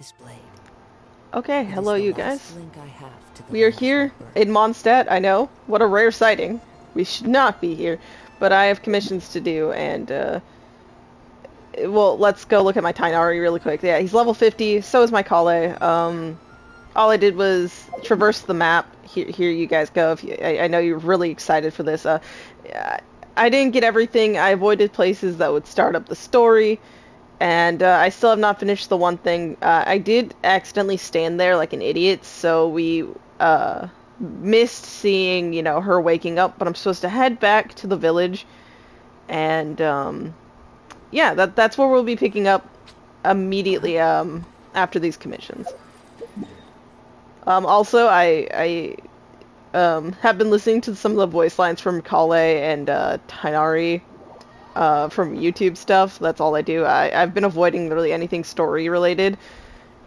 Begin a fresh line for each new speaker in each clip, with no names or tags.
this blade.
Okay,
It
hello
is the
you
last
guys.
link I have to the
We are
land of
here
rebirth.
in Mondstadt, I know. What a rare sighting. We should not be here. But I have commissions to do, and, well, let's go look at my Tainari really quick. Yeah, he's level 50, so is my Kale. All I did was traverse the map. Here you guys go. If you, I know you're really excited for this. I didn't get everything. I avoided places that would start up the story. And I still have not finished the one thing. I did accidentally stand there like an idiot, so we missed seeing, you know, her waking up. But I'm supposed to head back to the village, and yeah, that's where we'll be picking up immediately after these commissions. Also, I have been listening to some of the voice lines from Kale and Tainari. From YouTube stuff. That's all I do. I've been avoiding really anything story related.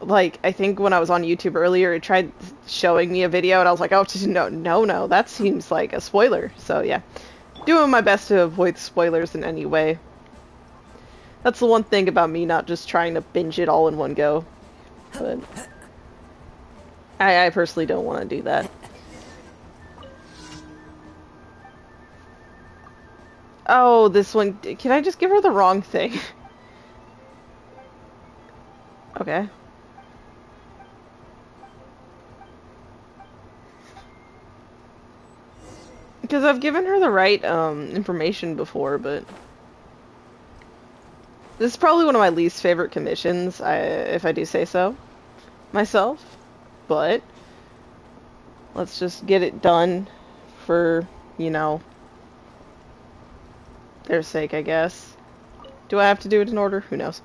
Like, I think when I was on YouTube earlier, it tried showing me a video, and I was like, oh, no, that seems like a spoiler. So, yeah. Doing my best to avoid spoilers in any way. That's the one thing about me not just trying to binge it all in one go. But I personally don't want to do that. Oh, this one. Can I just give her the wrong thing? Okay. Because I've given her the right information before, but this is probably one of my least favorite commissions, if I do say so myself. But let's just get it done for, you know, their sake, I guess. Do I have to do it in order? Who knows?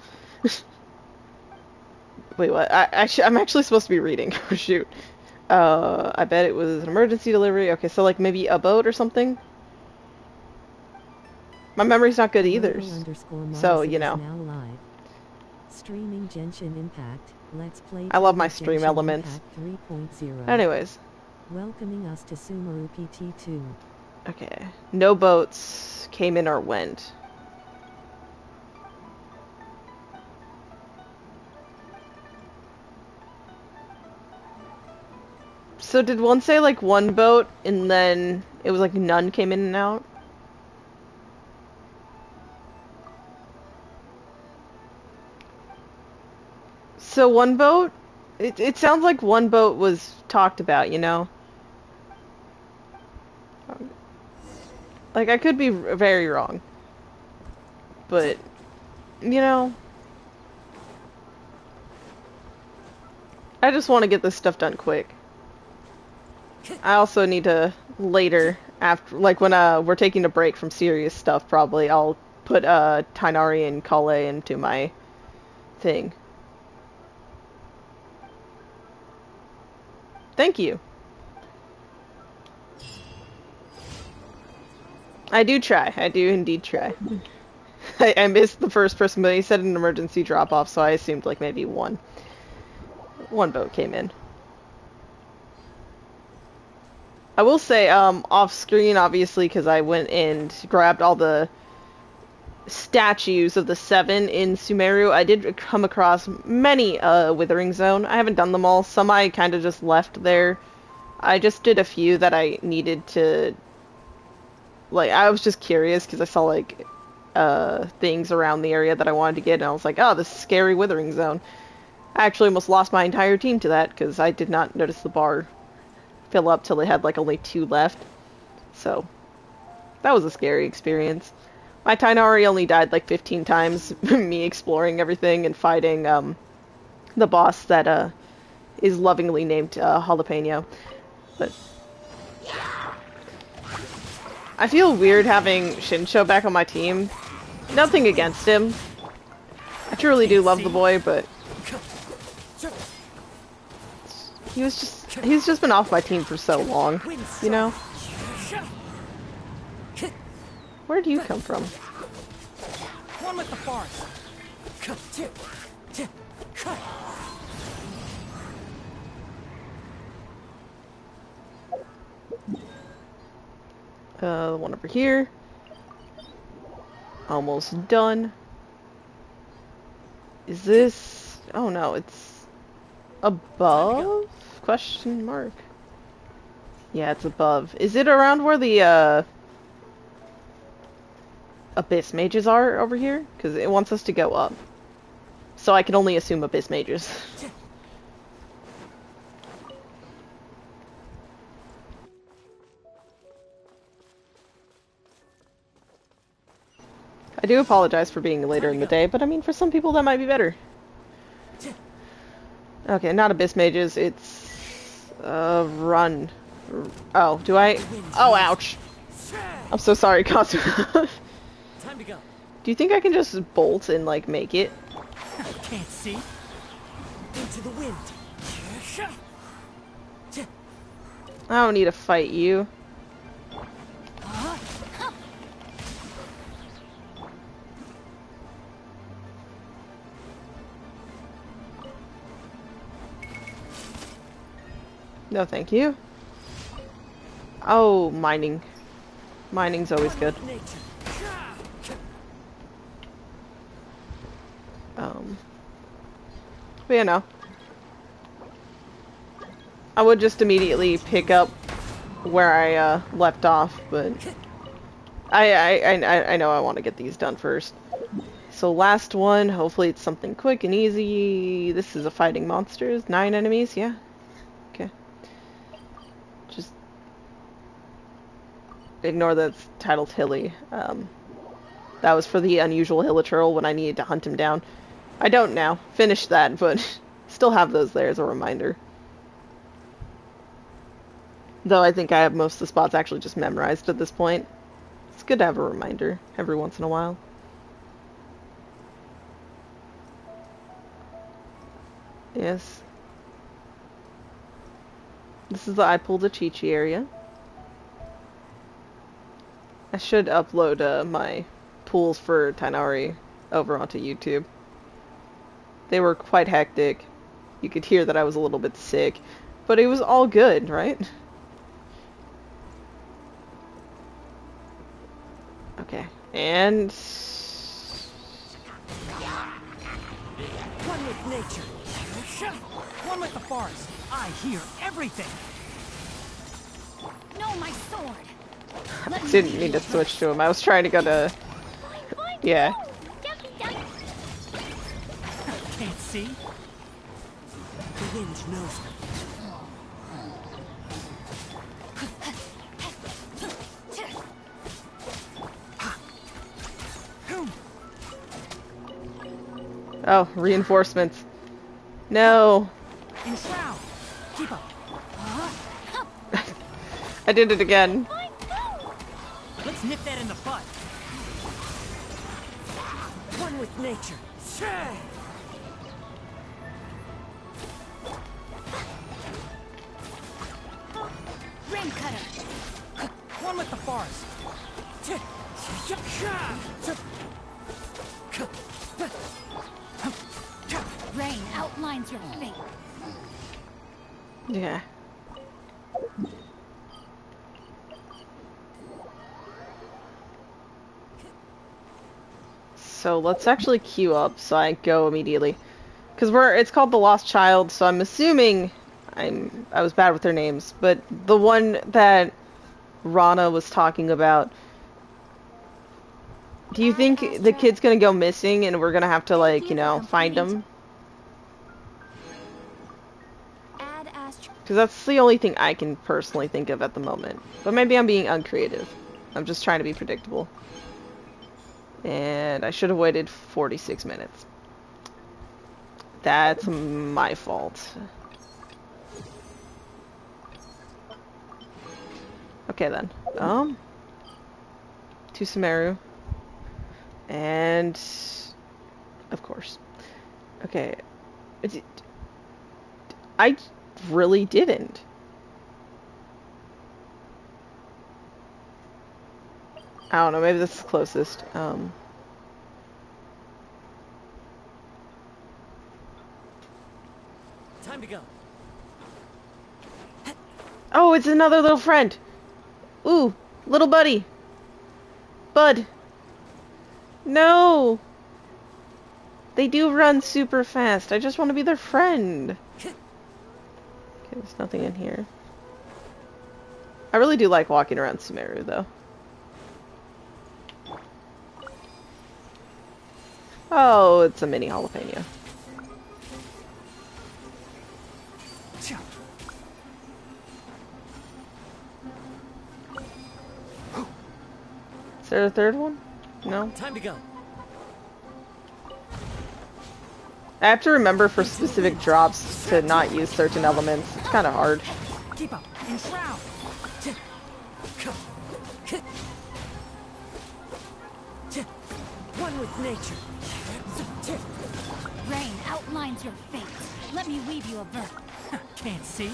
Wait, what? I'm actually supposed to be reading. Oh, shoot. I bet it was an emergency delivery. Okay, so like maybe a boat or something? My memory's not good either. So, you know.
Now live. Streaming Genshin Impact. Let's play.
I love my stream elements.
3.0.
Anyways.
Welcoming us to Sumeru PT2.
Okay. No boats came in or went. So did one say like one boat and then it was like none came in and out? So one boat? It sounds like one boat was talked about, you know? Like, I could be very wrong. But, you know... I just want to get this stuff done quick. I also need to, later, after, like when we're taking a break from serious stuff, probably, I'll put Tainari and Kale into my thing. Thank you. I do try. I do indeed try. I missed the first person, but he said an emergency drop-off, so I assumed like maybe one boat came in. I will say, off screen, obviously, because I went and grabbed all the statues of the 7 in Sumeru, I did come across many Withering Zone. I haven't done them all. Some I kind of just left there. I just did a few that I needed to... Like, I was just curious, because I saw, like, things around the area that I wanted to get, and I was like, oh, this is scary Withering Zone. I actually almost lost my entire team to that, because I did not notice the bar fill up till they had like only 2 left. So that was a scary experience. My Tainari only died like 15 times, me exploring everything and fighting the boss that is lovingly named Jalapeno. But I feel weird having Shinsho back on my team. Nothing against him. I truly do love the boy, but he's just been off my team for so long, you know? Where do you come from?
One with the forest.
One over here. Almost done. Is this... Oh no, it's Above? Question mark. Yeah, it's above. Is it around where the, Abyss Mages are over here? Because it wants us to go up. So I can only assume Abyss Mages. I do apologize for being later in the day, but I mean, for some people that might be better. Okay, not Abyss Mages, it's... Run. Oh, do I... Oh, ouch. I'm so sorry, Cosmo.
Time to go.
Do you think I can just bolt and, like, make it?
Can't see. Into the wind.
I don't need to fight you. No, thank you. Oh, mining. Mining's always good. But you know. I would just immediately pick up where I left off, but I know I want to get these done first. So last one, hopefully it's something quick and easy. This is a fighting monsters, 9 enemies, yeah. Okay. Just ignore that it's titled Hilly. That was for the unusual Hilichurl when I needed to hunt him down. I don't now. Finished that, but still have those there as a reminder. Though I think I have most of the spots actually just memorized at this point. It's good to have a reminder every once in a while. Yes. This is the I pulled a Chi-Chi area. I should upload my pools for Tainari over onto YouTube. They were quite hectic. You could hear that I was a little bit sick, but it was all good, right? Okay, and...
One with nature. One with the forest. I hear everything.
No, my sword.
I didn't mean to switch to him. I was trying to go to... Yeah.
Can't see. The wind knows.
Oh, reinforcements. No.
In shroud. Keep up.
I did it again.
Let's nip that in the butt. One with nature.
Rain cutter.
One with the forest.
Rain outlines your fate.
Yeah. So let's actually queue up so I go immediately. Because it's called The Lost Child, so I'm assuming I was bad with their names, but the one that Rana was talking about, do you think the kid's gonna go missing and we're gonna have to, like, you know, find him? Because that's the only thing I can personally think of at the moment. But maybe I'm being uncreative. I'm just trying to be predictable. And I should have waited 46 minutes. That's my fault. Okay then. To Sumeru. And... of course. Okay. I really didn't. I don't know, maybe this is closest.
Time to go.
Oh, it's another little friend. Ooh, little buddy. Bud. No. They do run super fast. I just want to be their friend. Okay, there's nothing in here. I really do like walking around Sumeru, though. Oh, it's a mini jalapeno. Is there a third one? No?
Time to go.
I have to remember for specific drops to not use certain elements. It's kind of hard.
Keep up. Enshroud. One with nature.
Rain outlines your fate. Let me weave you a verse.
Can't see.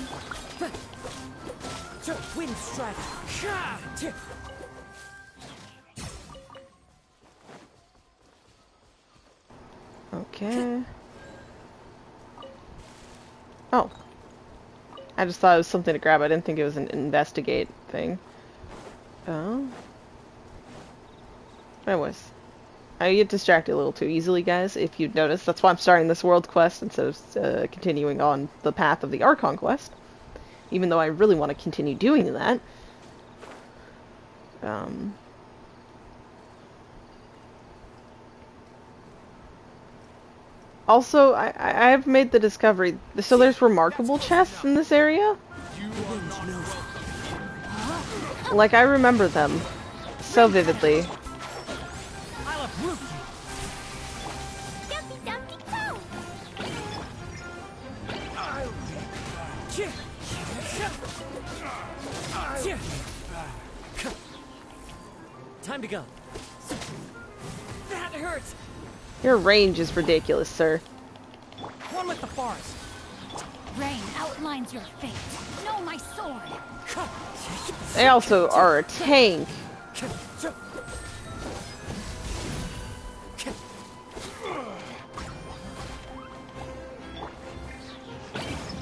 Wind strike.
Okay. Oh. I just thought it was something to grab. I didn't think it was an investigate thing. Oh. Anyways. I get distracted a little too easily, guys, if you'd noticed. That's why I'm starting this world quest instead of continuing on the path of the Archon quest. Even though I really want to continue doing that. Also, I've made the discovery, so there's remarkable chests in this area? Like, I remember them so vividly.
I'll uproot
Dumpy dumpy go!
you. Time to go. That hurts.
Your range is ridiculous, sir.
One with the forest.
Rain outlines your fate. Know my sword.
They also are a tank.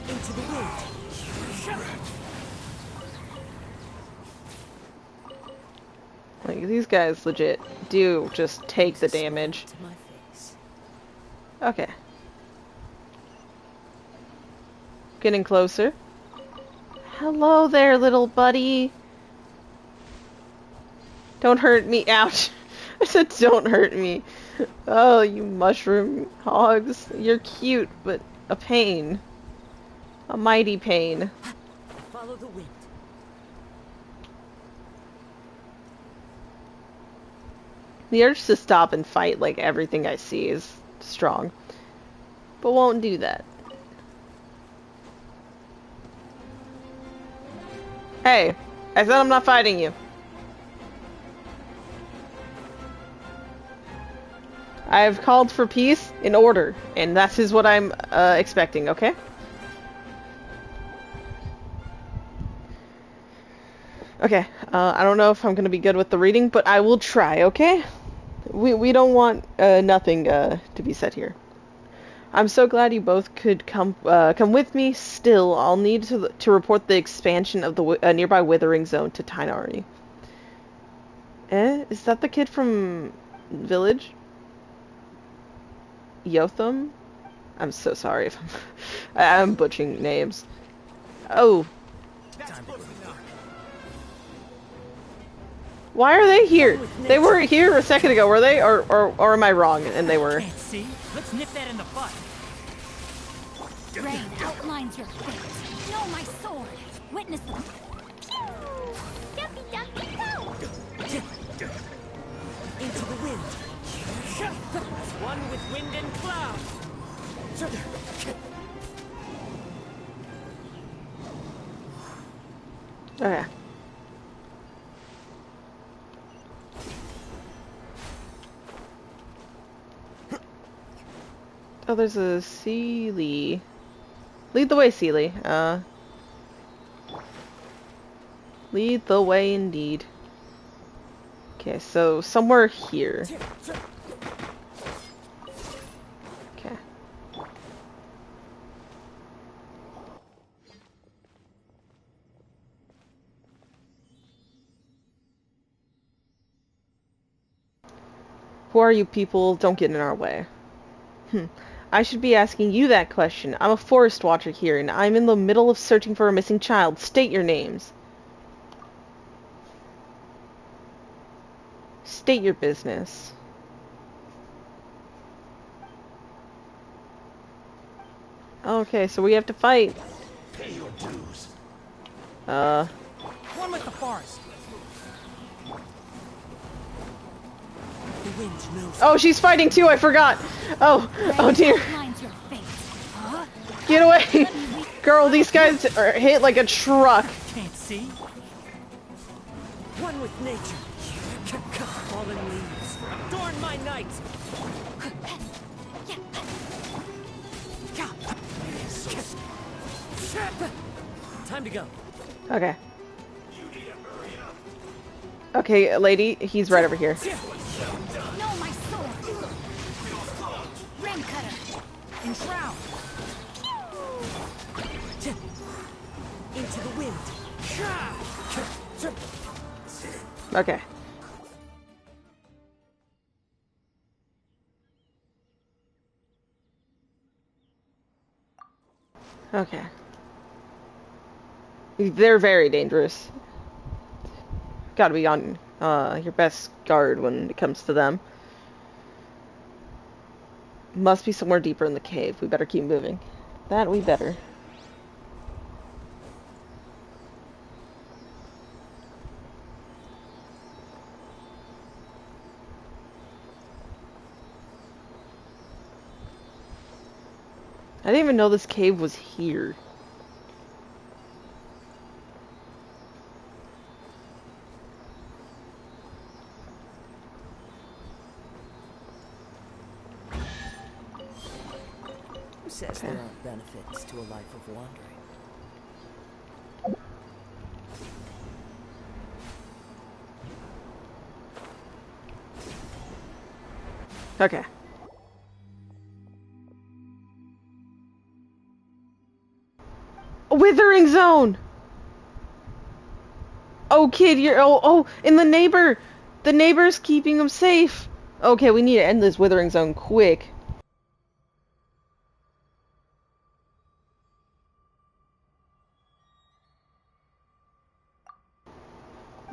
Into the wind.
Like, these guys legit do just take the damage.
To my face.
Okay. Getting closer. Hello there, little buddy. Don't hurt me. Ouch. I said don't hurt me. Oh, you mushroom hogs. You're cute, but a pain. A mighty pain.
Follow the wind.
The urge to stop and fight like everything I see is strong. But won't do that. Hey, I said I'm not fighting you. I have called for peace in order, and that is what I'm expecting, okay? Okay, I don't know if I'm gonna be good with the reading, but I will try, okay? We don't want nothing to be said here. I'm so glad you both could come with me. Still, I'll need to report the expansion of the nearby Withering Zone to Tainari. Is that the kid from Village? Yotham? I'm so sorry if I'm butchering names. Oh. Why are they here? They weren't here a second ago, were they? Or am I wrong and they were?
Can't see. Let's nip that in the bud.
Rain outlines your fate. Know my sword. Witness the... Dumpy dumpy go!
Into the wind. One with wind and cloud.
Okay. Oh, there's a Sealy. Lead the way, Sealy. Lead the way indeed. Okay, so somewhere here. Okay. Who are you people? Don't get in our way. I should be asking you that question. I'm a forest watcher here, and I'm in the middle of searching for a missing child. State your names. State your business. Okay, so we have to fight.
Pay your dues.
Uh...
One with the forest. The wind knows.
Oh, she's fighting too, I forgot! Oh, oh dear.
Outlines your fate. Huh?
Get away! Girl, these guys are hit like a truck.
Can't see. One with nature. Fallen leaves. Adorn my night. Time to go.
Okay. Okay, lady, he's right over here.
No, my sword. Rim cutter.
Enshroud. Into the wind.
Okay. Okay. They're very dangerous. Gotta be on your best guard when it comes to them. Must be somewhere deeper in the cave. We better keep moving. That we better. I didn't even know this cave was here.
Who says there aren't benefits to a life of wandering?
Okay. A withering zone! Oh, kid, you're... Oh, and the neighbor! The neighbor's keeping him safe! Okay, we need to end this withering zone quick.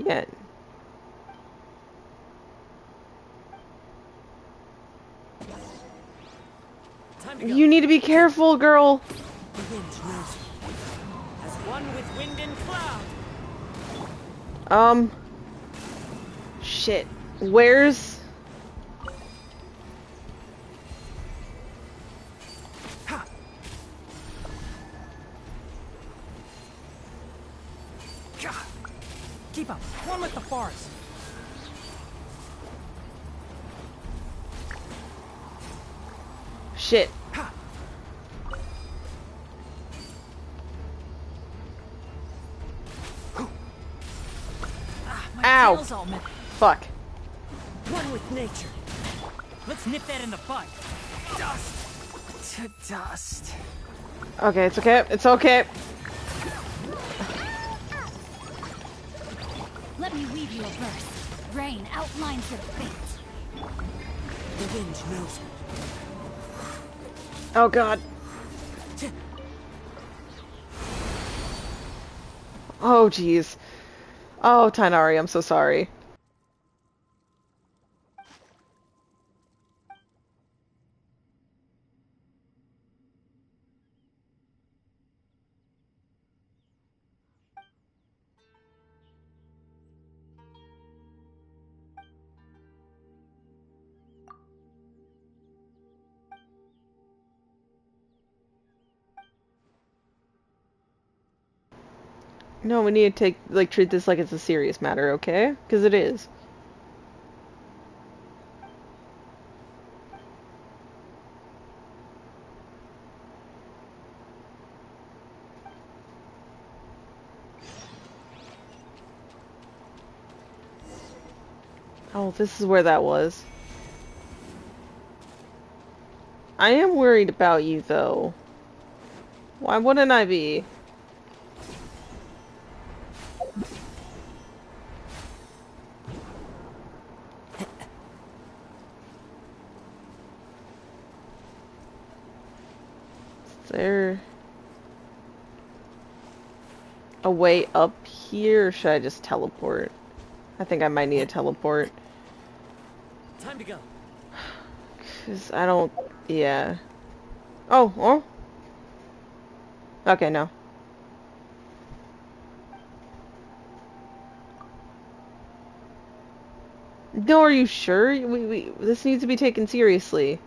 Yeah.
Time to go.
You need to be careful, girl!
The wind knows. As one with wind and cloud.
Shit. Where's...
Ha! God. Keep up. One with the forest.
Shit.
Ha! My
Ow.
tail's all met.
Fuck.
One with nature. Let's nip that in the bud. Dust to dust.
Okay, it's okay. It's okay.
Let me weave you a verse. Rain outlines your fate.
The wind knows.
Oh, God. Oh, jeez. Oh, Tainari, I'm so sorry. No, we need to treat this like it's a serious matter, okay? Because it is. Oh, this is where that was. I am worried about you, though. Why wouldn't I be? a way up here, or should I just teleport? I think I might need a teleport.
Time to go.
Because I don't... Yeah. Oh. Okay, no. No, are you sure? This needs to be taken seriously.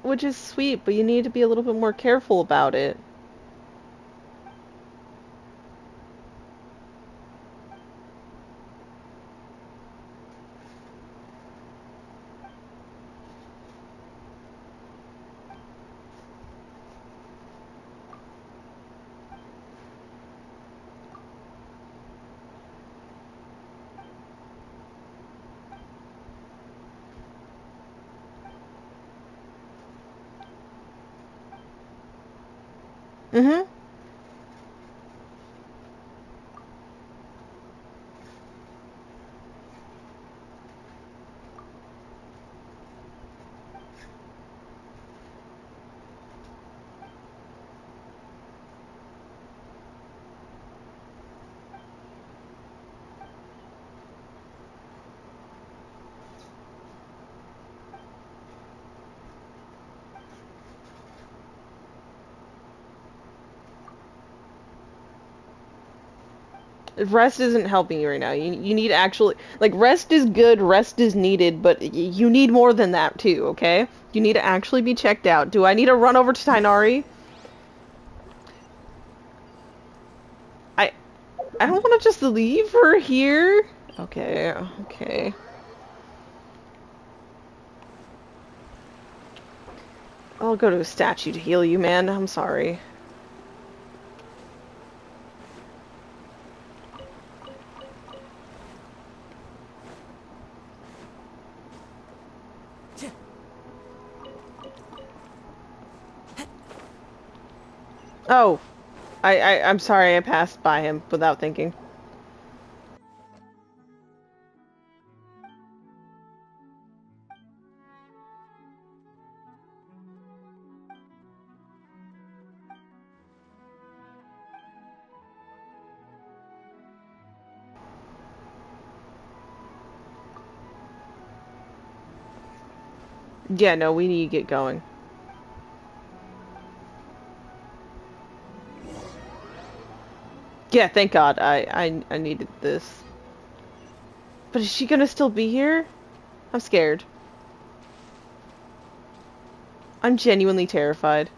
Which is sweet, but you need to be a little bit more careful about it. Mm-hmm. Rest isn't helping you right now. You need actually... Like, rest is good, rest is needed, but you need more than that, too, okay? You need to actually be checked out. Do I need to run over to Tainari? I don't want to just leave her here. Okay. I'll go to a statue to heal you, man. I'm sorry. Oh. I'm sorry I passed by him without thinking. Yeah, no, we need to get going. Yeah, thank God. I needed this. But is she gonna still be here? I'm scared. I'm genuinely terrified.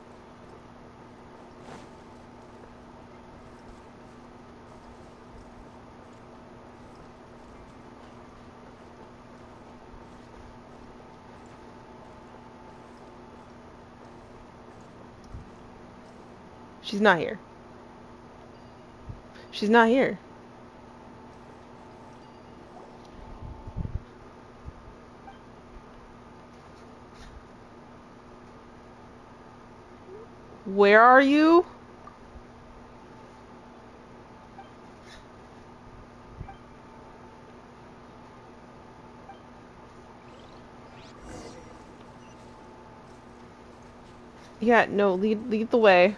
She's not here. She's not here. Where are you? Yeah, no, lead the way.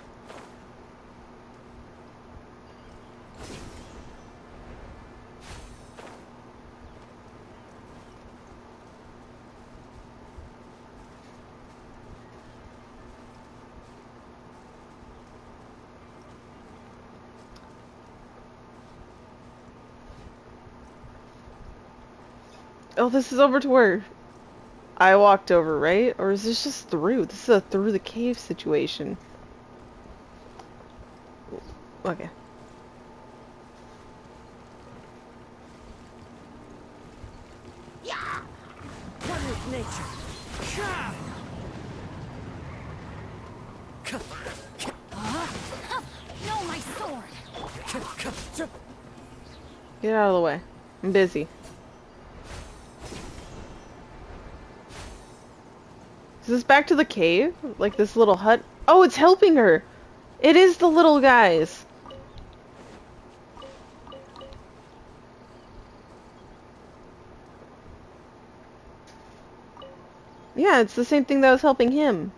Oh, this is over to where I walked over, right? Or is this just through? This is a through the cave situation. Okay.
One with nature.
No, my sword.
Get out of the way. I'm busy. Is this back to the cave? Like this little hut? Oh, it's helping her! It is the little guys! Yeah, it's the same thing that was helping him.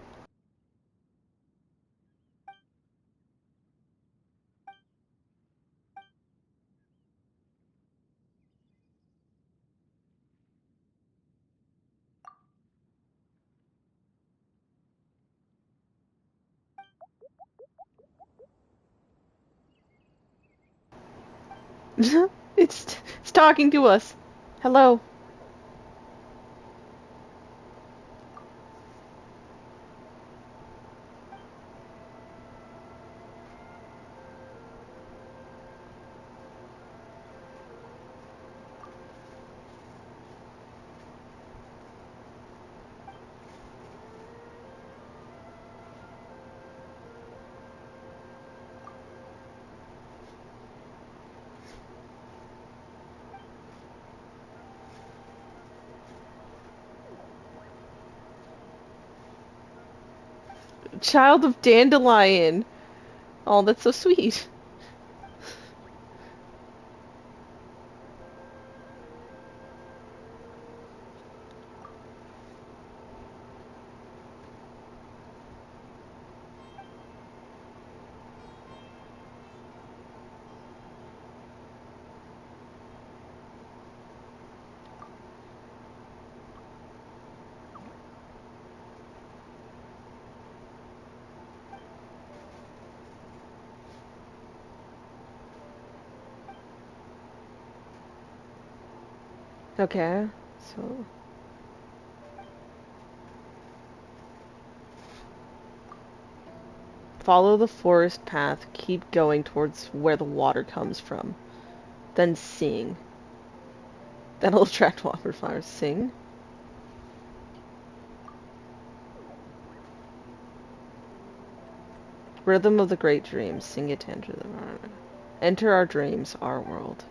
It's talking to us. Hello. Child of Dandelion. Oh, that's so sweet. Okay, so... Follow the forest path, keep going towards where the water comes from. Then sing. That'll attract wildflowers. Sing? Rhythm of the great dreams. Sing it to enter the... Enter our dreams, our world.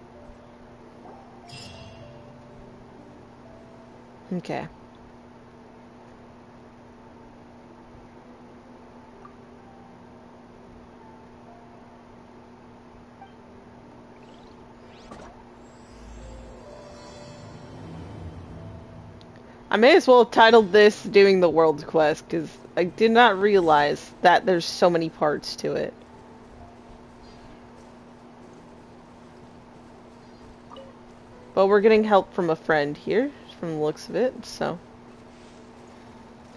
Okay. I may as well have titled this Doing the World's Quest, because I did not realize that there's so many parts to it. But we're getting help from a friend here, from the looks of it, so...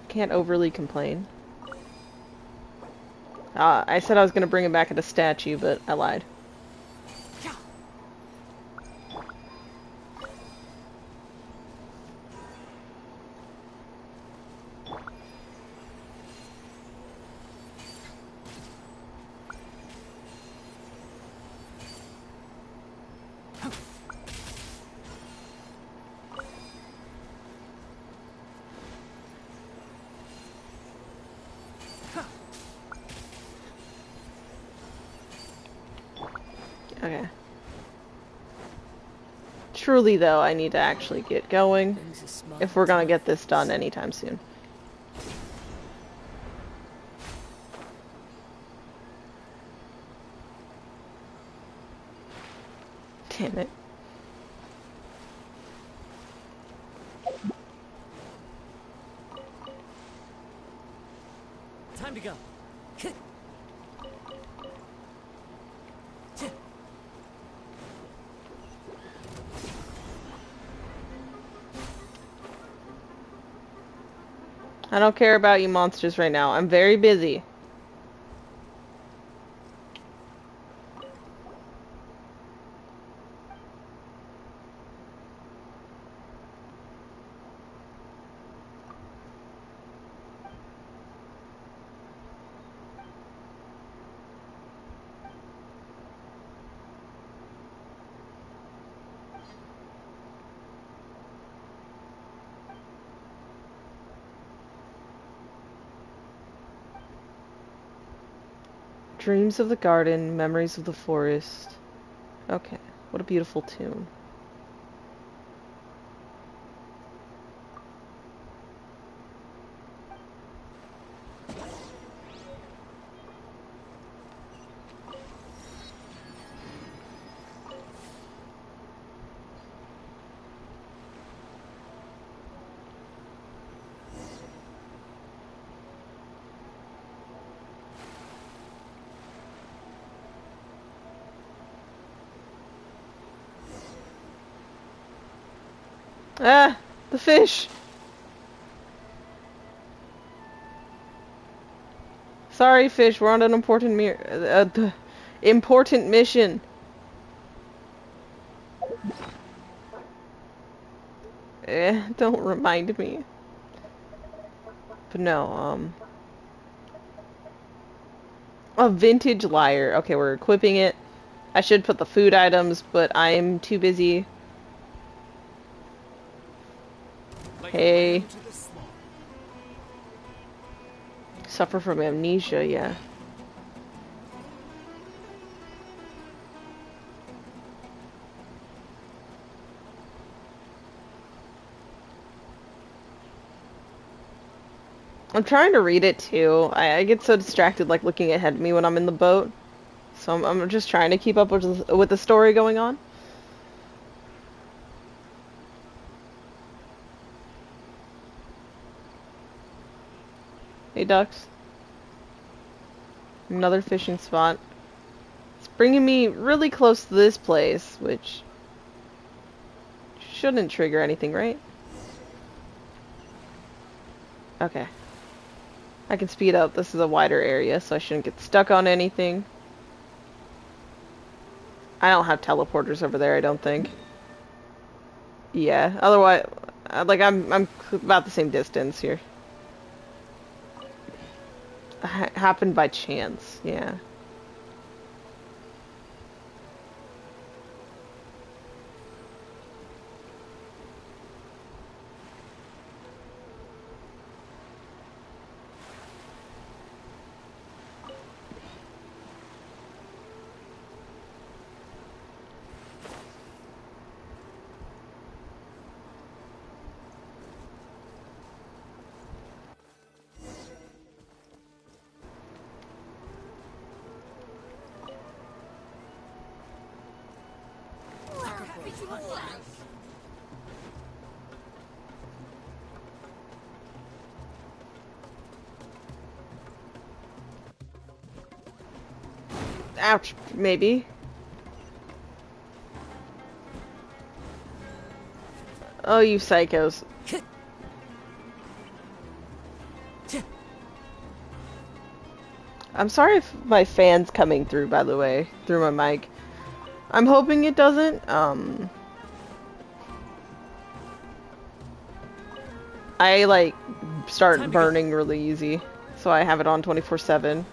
Can't overly complain. I said I was going to bring him back at a statue, but I lied. Okay. Truly, though, I need to actually get going if we're gonna get this done anytime soon. Damn it.
Time to go.
I don't care about you monsters right now. I'm very busy. Dreams of the garden, memories of the forest. Okay, what a beautiful tune. Ah, the fish. Sorry, fish. We're on an important mission. Don't remind me. But no, a vintage lyre. Okay, we're equipping it. I should put the food items, but I'm too busy. Hey. Suffer from amnesia, yeah. I'm trying to read it too. I get so distracted like looking ahead of me when I'm in the boat. So I'm just trying to keep up with the story going on. Hey ducks. Another fishing spot. It's bringing me really close to this place, which shouldn't trigger anything, right? Okay. I can speed up. This is a wider area, so I shouldn't get stuck on anything. I don't have teleporters over there, I don't think. Yeah, otherwise, like, I'm about the same distance here. Happened by chance, yeah. Ouch, maybe. Oh, you psychos. I'm sorry if my fan's coming through, by the way, through my mic. I'm hoping it doesn't. I, like, start burning really easy, so I have it on 24/7.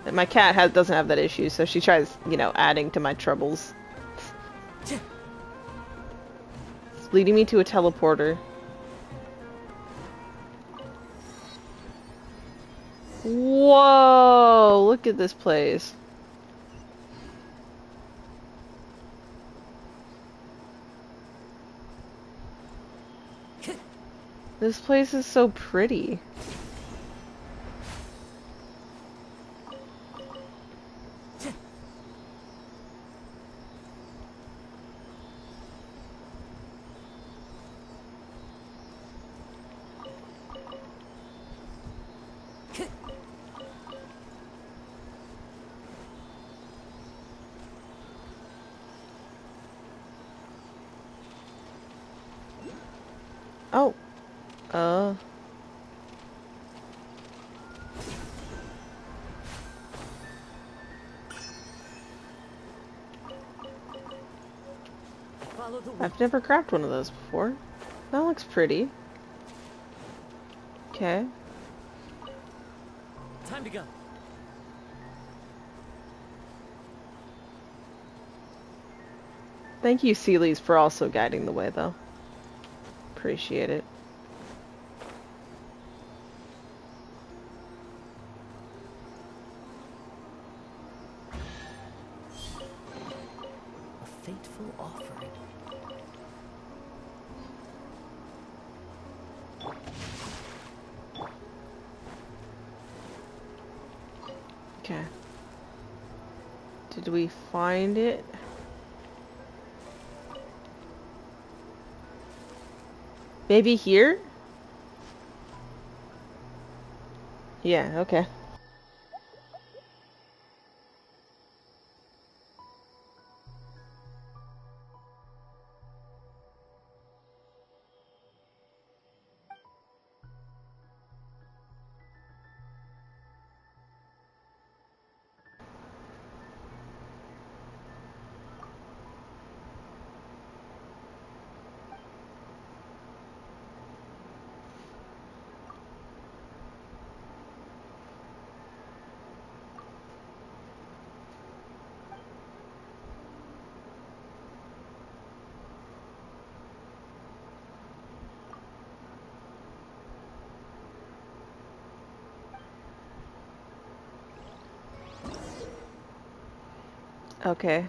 And my cat doesn't have that issue, so she tries, you know, adding to my troubles. It's leading me to a teleporter. Whoa! Look at this place. This place is so pretty. Oh. I've never cracked one of those before. That looks pretty. Okay.
Time to go.
Thank you, Sealies, for also guiding the way, though. Appreciate it.
A fateful offering.
Okay. Did we find it? Maybe here? Yeah, okay. Okay.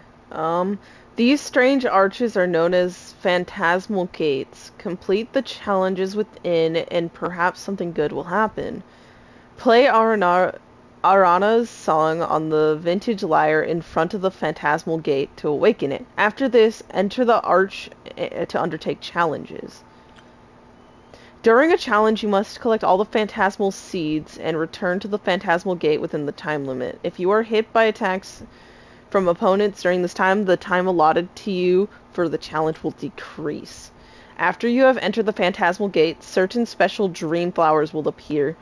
These strange arches are known as phantasmal gates. Complete the challenges within, and perhaps something good will happen. Play Arana's song on the vintage lyre in front of the phantasmal gate to awaken it. After this, enter the arch to undertake challenges. During a challenge, you must collect all the phantasmal seeds and return to the phantasmal gate within the time limit. If you are hit by attacks from opponents during this time, the time allotted to you for the challenge will decrease. After you have entered the phantasmal gate, certain special dream flowers will appear.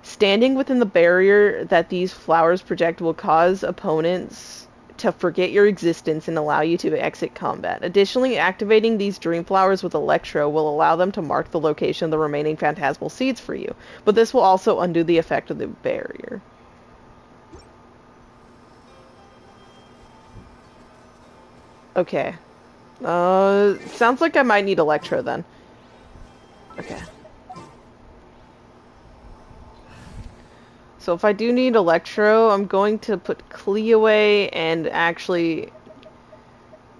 Standing within the barrier that these flowers project will cause opponents to forget your existence and allow you to exit combat. Additionally, activating these dream flowers with Electro will allow them to mark the location of the remaining phantasmal seeds for you, but this will also undo the effect of the barrier. Okay. Sounds like I might need Electro then. Okay. So if I do need Electro, I'm going to put Klee away and actually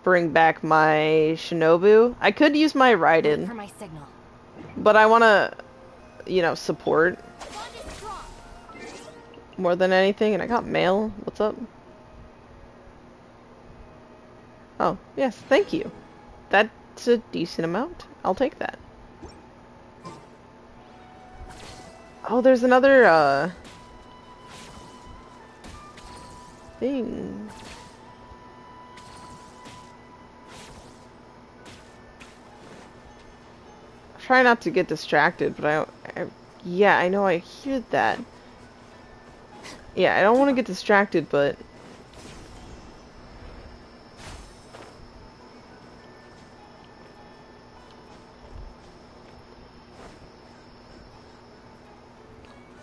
bring back my Shinobu. I could use my
Wait
Raiden,
for my signal.
but I want to, support
Bond is strong.
more than anything. And I got mail. What's up? Oh, yes, thank you. That's a decent amount. I'll take that. Oh, there's another, thing. Try not to get distracted, but yeah, I know I hear that. Yeah, I don't want to get distracted, but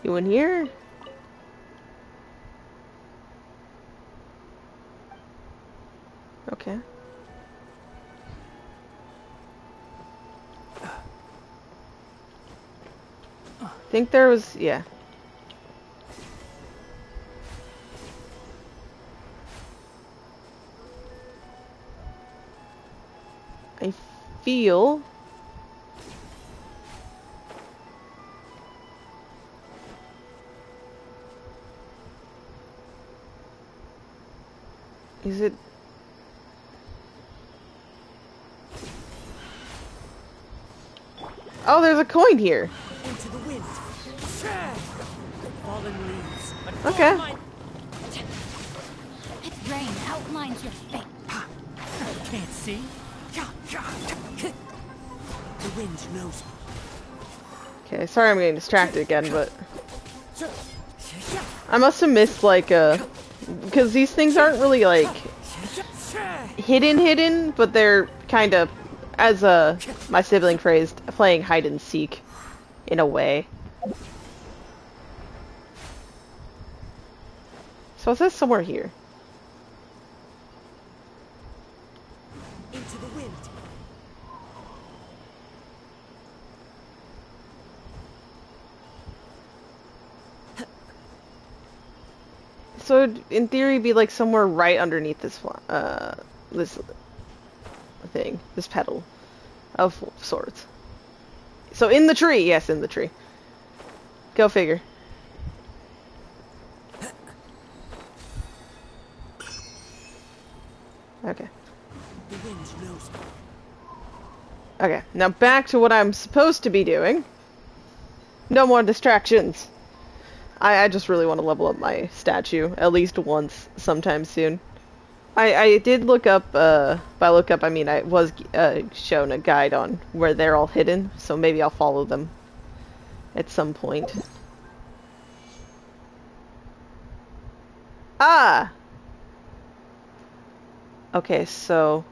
you in here? Okay. Think there was, yeah. I feel is it Oh, there's a coin here.
Into the wind. Fallen leaves.
Okay.
Its rain outlines your fate.
Can't see. The wind knows me.
Okay, sorry I'm getting distracted again, but I must have missed because these things aren't really hidden, but they're kind of, as my sibling phrased, playing hide and seek in a way. So it says somewhere here.
Into the wind.
So it'd, in theory, be like somewhere right underneath this this thing, this petal of sorts. So in the tree, yes, in the tree. Go figure. Okay.
The wind knows me.
Okay, now back to what I'm supposed to be doing. No more distractions. I just really want to level up my statue at least once sometime soon. I did look up, by look up I mean I was shown a guide on where they're all hidden, so maybe I'll follow them at some point. Ah! Okay, so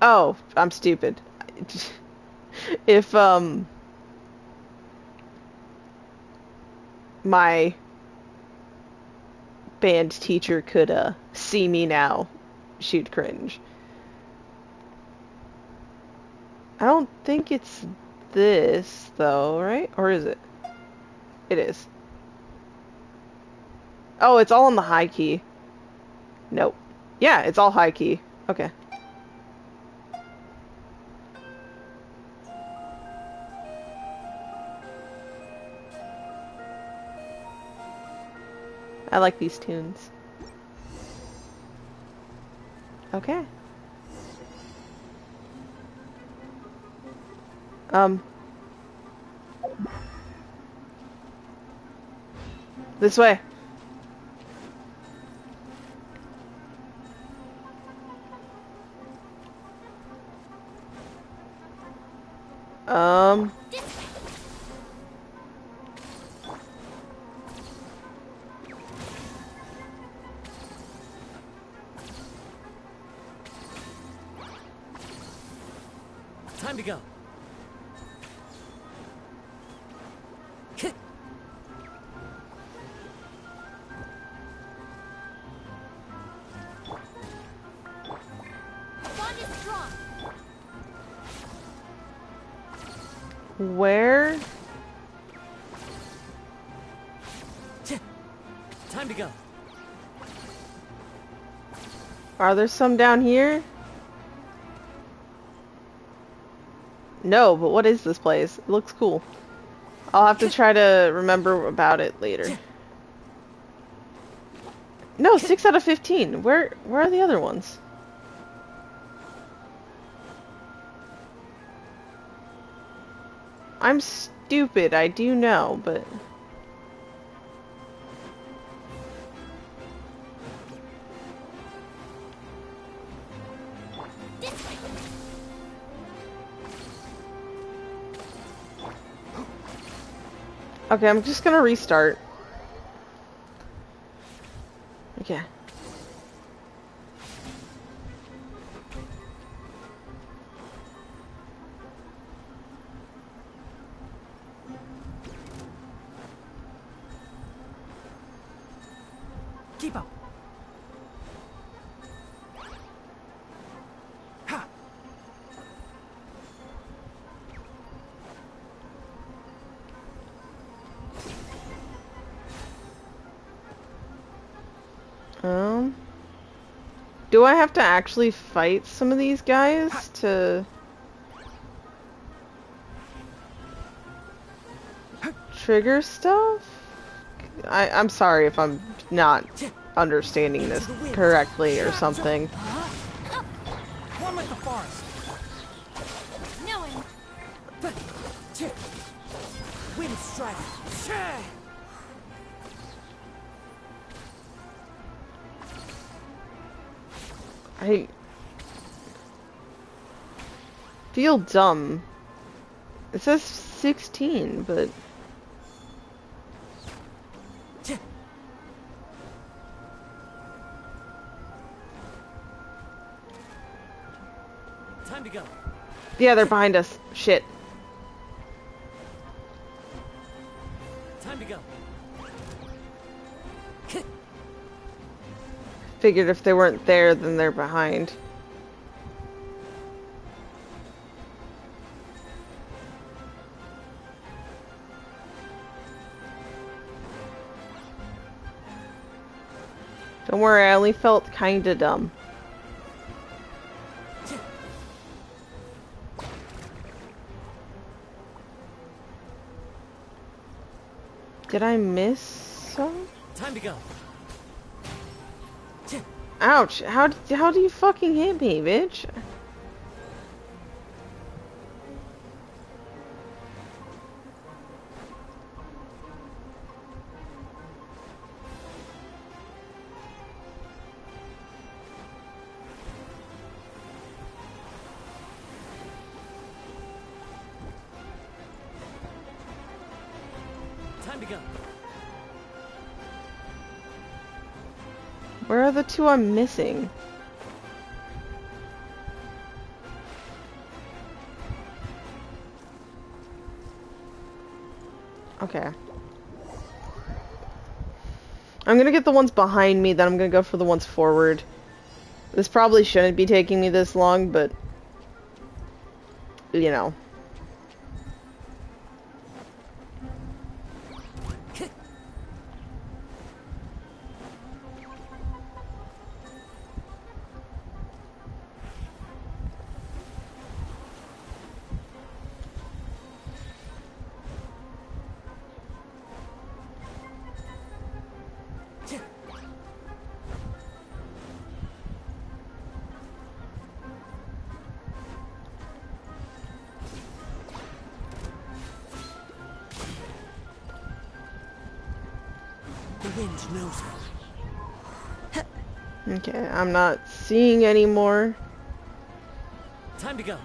oh, I'm stupid. If my band teacher could see me now, she'd cringe. I don't think it's this, though, right? Or is it? It is. Oh, it's all on the high key. Nope. Yeah, it's all high key. Okay. I like these tunes. Okay. This way.
Time to go.
Bond is strong.
Where?
Time to go.
Are there some down here? No, but what is this place? It looks cool. I'll have to try to remember about it later. No, 6 out of 15. Where are the other ones? I'm stupid, I do know, but... Okay, I'm just gonna restart. Okay.
Keep up. Ha.
Do I have to actually fight some of these guys to trigger stuff? I'm sorry if I'm not understanding this correctly or something.
One with the forest.
Knowing.
Wind strike.
I feel dumb. It says 16, but...
Time to go.
Yeah, they're behind us. Shit.
Time to go.
Figured if they weren't there, then they're behind. Don't worry, I only felt kinda dumb. Did I miss some?
Time to go.
Ouch! How do you fucking hit me, bitch?
Time to go.
Where are the two I'm missing? Okay. I'm gonna get the ones behind me, then I'm gonna go for the ones forward. This probably shouldn't be taking me this long, but... you know.
wind knows it.
Okay, I'm not seeing anymore.
Time to go.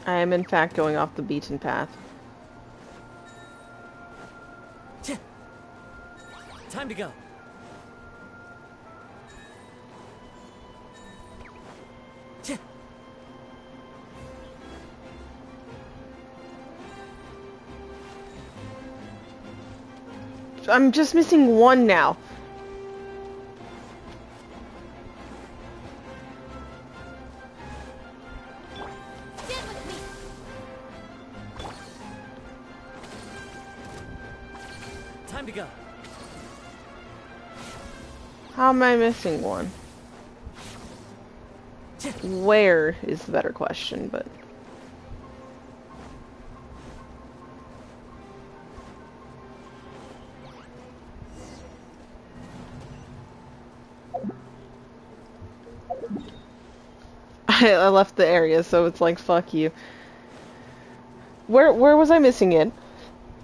I am in fact going off the beaten path.
Time to go.
I'm just missing one now.
Stand with me.
Time to go.
How am I missing one? Where is the better question, but... I left the area, so it's like, fuck you. Where was I missing it?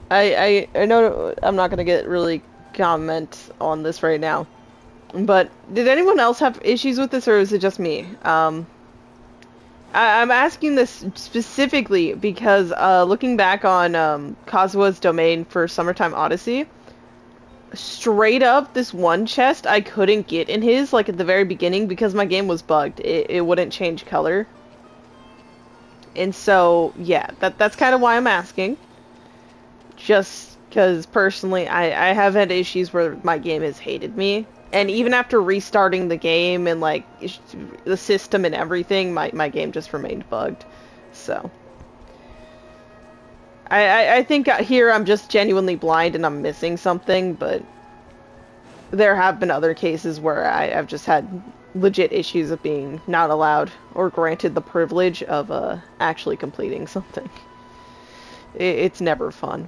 I know I'm not gonna get really comment on this right now, but did anyone else have issues with this, or is it just me? I'm asking this specifically because looking back on Kazua's domain for Summertime Odyssey, straight up this one chest I couldn't get in his, like at the very beginning, because my game was bugged. It wouldn't change color. And so, yeah, that's kind of why I'm asking. Just because, personally, I have had issues where my game has hated me. And even after restarting the game and, like, the system and everything, my game just remained bugged. So... I think here I'm just genuinely blind and I'm missing something, but there have been other cases where I've just had legit issues of being not allowed or granted the privilege of actually completing something. It's never fun.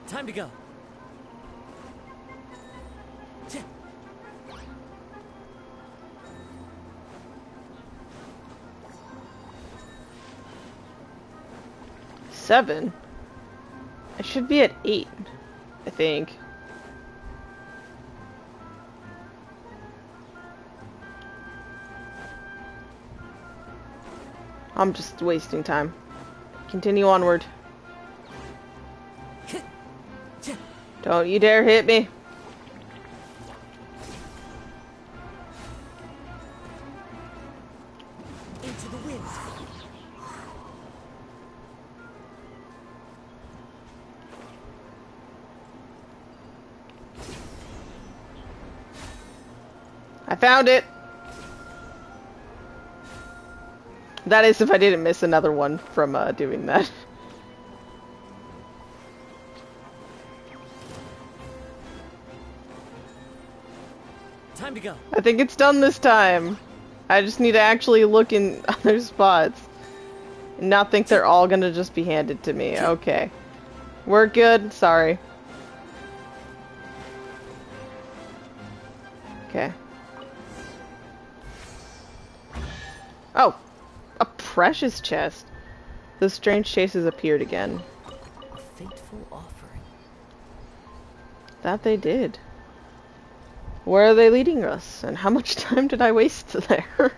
Time to go.
Seven? I should be at 8, I think. I'm just wasting time. Continue onward. Don't you dare hit me.
Into the wind.
I found it. That is if I didn't miss another one from doing that.
Time to go.
I think it's done this time. I just need to actually look in other spots. And not think they're all gonna just be handed to me. Okay. We're good. Sorry. Okay. Oh! A precious chest. The strange chases appeared again.
A fateful offering.
That they did. Where are they leading us? And how much time did I waste there?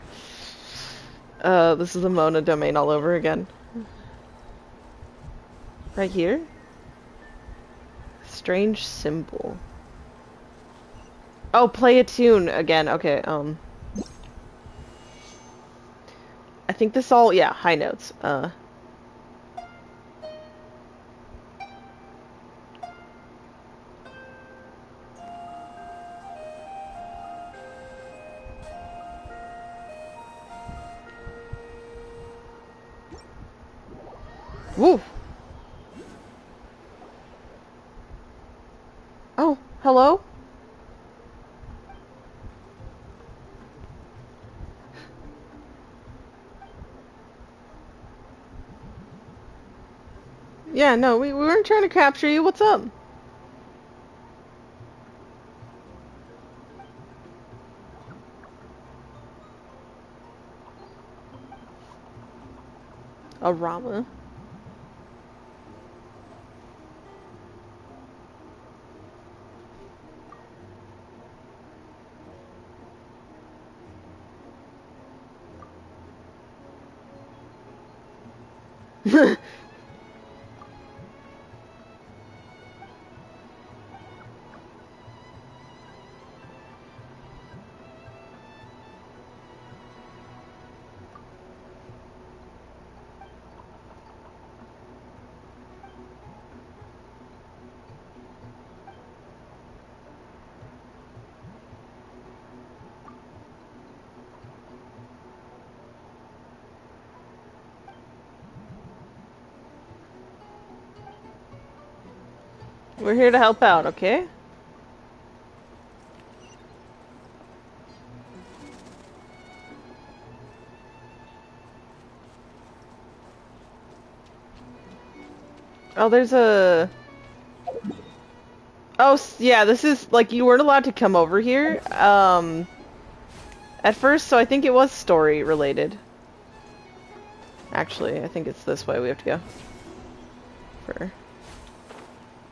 This is the Mona domain all over again. Right here? Strange symbol. Oh, play a tune again. Okay, I think this all, yeah, high notes. I Woo! Oh, hello? Yeah, no, we weren't trying to capture you. What's up? A Rama? We're here to help out, okay? Oh, there's a... Oh, yeah, this is, like, you weren't allowed to come over here, at first, so I think it was story related. Actually, I think it's this way we have to go.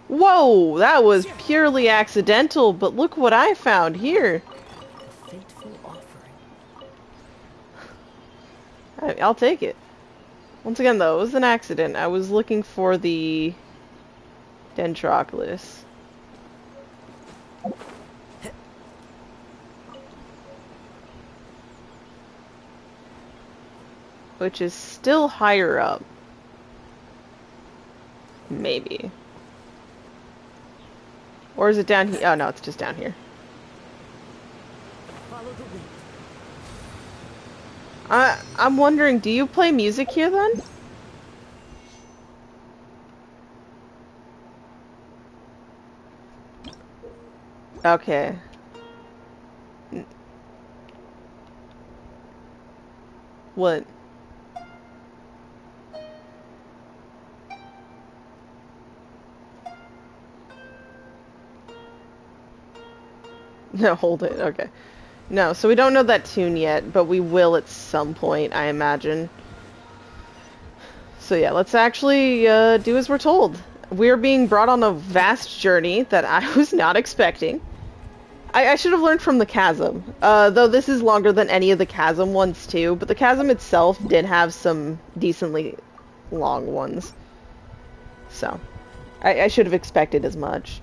Whoa! That was purely accidental, but look what I found here!
A fateful offering.
I'll take it. Once again, though, it was an accident. I was looking for the Dendroculus. Which is still higher up. Maybe. Or is it down here? Oh no, it's just down here.
Follow the wind.
I'm wondering, do you play music here then? Okay. What? No, hold it. Okay. No, so we don't know that tune yet, but we will at some point, I imagine. So yeah, let's actually do as we're told. We're being brought on a vast journey that I was not expecting. I should have learned from the chasm, though this is longer than any of the chasm ones too, but the chasm itself did have some decently long ones. So, I should have expected as much.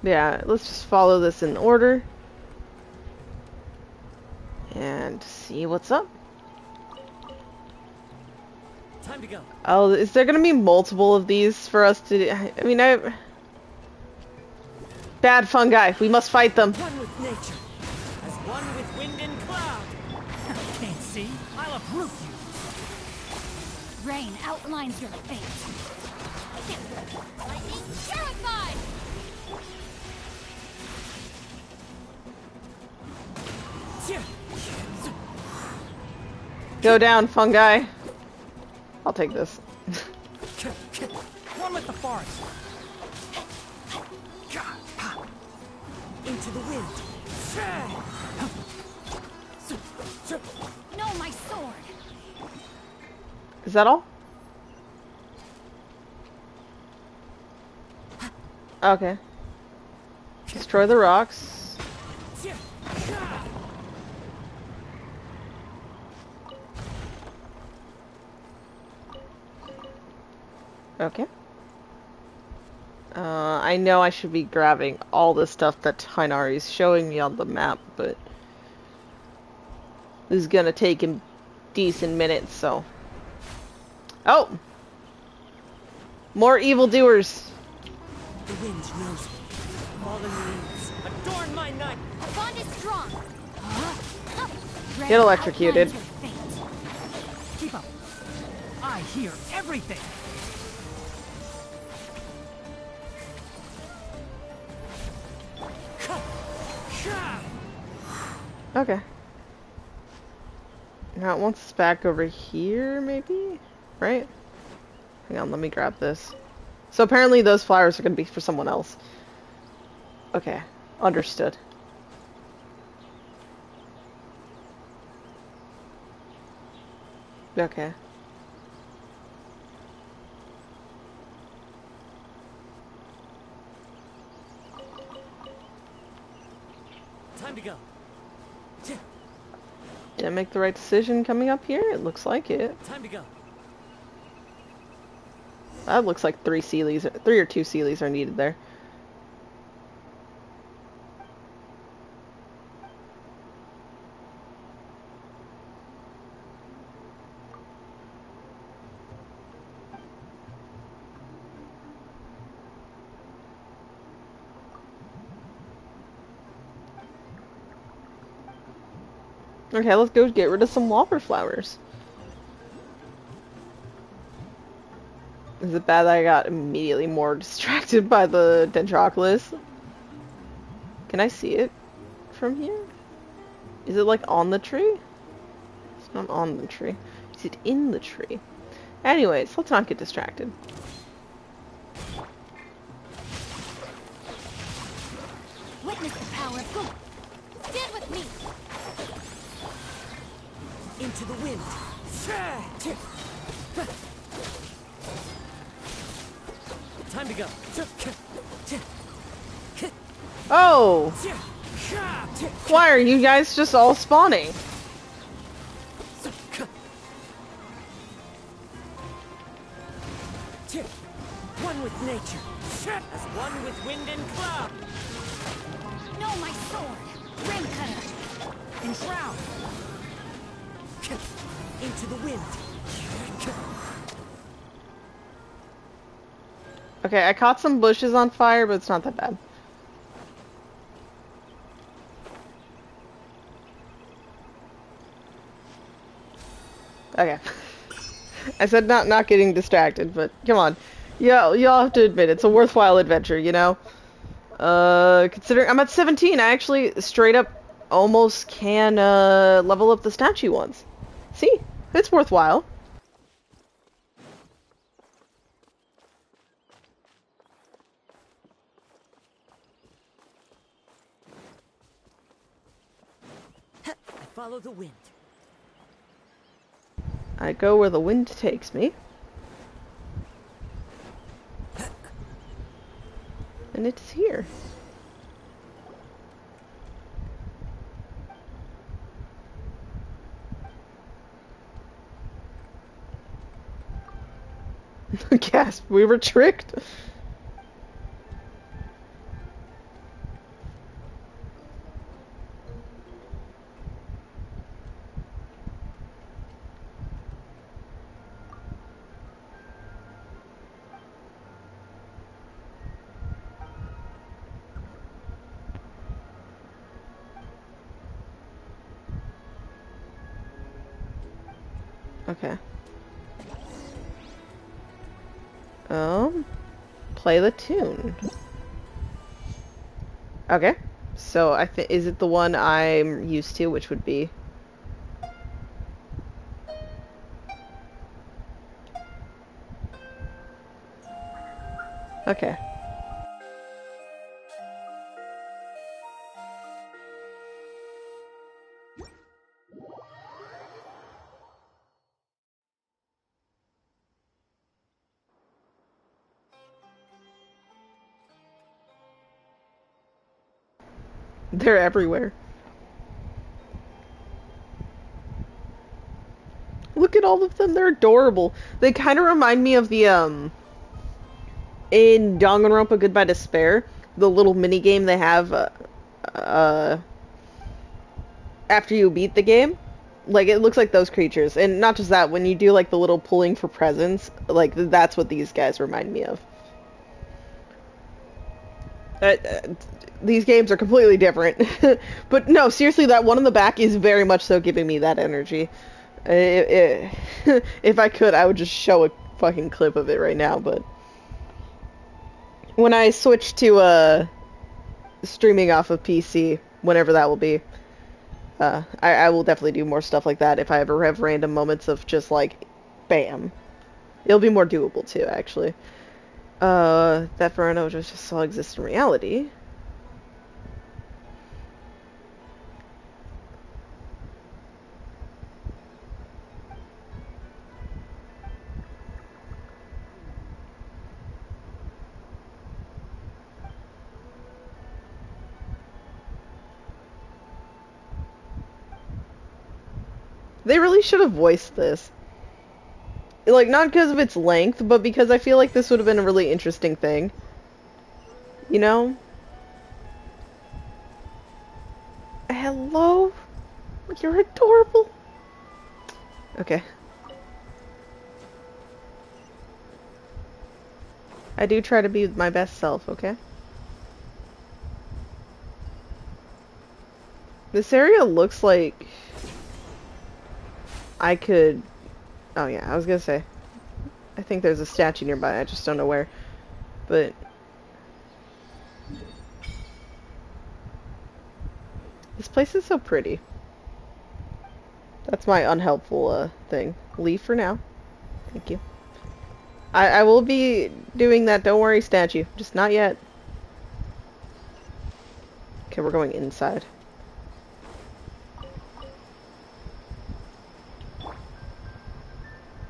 Yeah, let's just follow this in order. And see what's up.
Time to go.
Oh, is there gonna be multiple of these for us to do? I mean, Bad fungi, we must fight them.
One with nature, as one with wind and cloud. Can't see? I'll uproot you.
Rain outlines your fate. Lightning terrified!
Go down, fungi. I'll take this.
One with the forest.
Into the wind.
No, my sword!
Is that all? Okay. Destroy the rocks. Okay. I know I should be grabbing all the stuff that Hinari's showing me on the map, but this is gonna take him decent minutes, so. Oh! More evildoers!
The wind knows me. Fallen leaves,
Adorn my night.
The bond is strong.
Get electrocuted.
Keep up. I hear everything.
Okay. Now it wants us back over here, maybe? Right? Hang on, let me grab this. So apparently those flowers are going to be for someone else. Okay, understood. Okay.
Time to go.
Did I make the right decision coming up here? It looks like it.
Time to go.
That looks like 3 or 2 Sealies are needed there. Okay, let's go get rid of some wallflowers. Is it bad that I got immediately more distracted by the Dendroculus? Can I see it from here? Is it like on the tree? It's not on the tree. Is it in the tree? Anyways, let's not get distracted.
Witness the power of good. Stand with me.
Into the wind. Time to go.
Oh! Why are you guys just all spawning?
One with nature. As one with wind and cloud.
No, my sword. Rim cutter.
Enshroud. Into the wind.
Okay, I caught some bushes on fire, but it's not that bad. Okay. I said not getting distracted, but come on. Yeah, y'all have to admit, it's a worthwhile adventure, you know? Considering I'm at 17, I actually straight up almost can, level up the statue once. See? It's worthwhile.
I follow the wind.
I go where the wind takes me. And it's here. Gasp, we were tricked. Okay. Play the tune. Okay. So I think, is it the one I'm used to, which would be? Okay. They're everywhere. Look at all of them, they're adorable. They kind of remind me of the, in Danganronpa Goodbye Despair, the little mini game they have, after you beat the game. Like, it looks like those creatures. And not just that, when you do, like, the little pulling for presents, like, that's what these guys remind me of. Uh, uh, these games are completely different. But no, seriously, that one in the back is very much so giving me that energy. If I could, I would just show a fucking clip of it right now, but when I switch to streaming off of PC, whenever that will be, I will definitely do more stuff like that if I ever have random moments of just like, bam. It'll be more doable too, actually. That Verona just saw exist in reality. They really should have voiced this. Like, not because of its length, but because I feel like this would have been a really interesting thing. You know? Hello? You're adorable. Okay. I do try to be my best self, okay? This area looks like I could... Oh yeah, I was gonna say. I think there's a statue nearby, I just don't know where. But... this place is so pretty. That's my unhelpful, thing. Leave for now. Thank you. I will be doing that don't worry statue. Just not yet. Okay, we're going inside.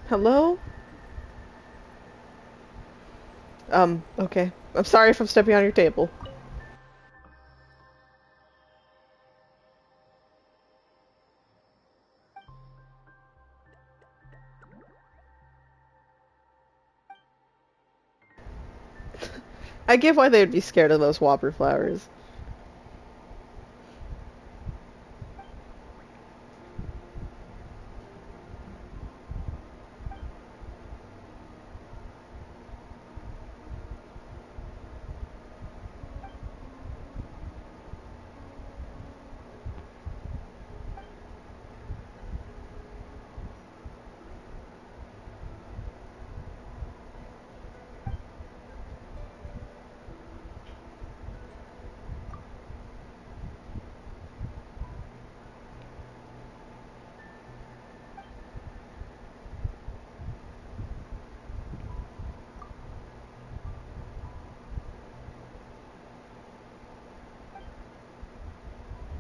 Hello? Okay. I'm sorry if I'm stepping on your table. I get why they would be scared of those whopper flowers.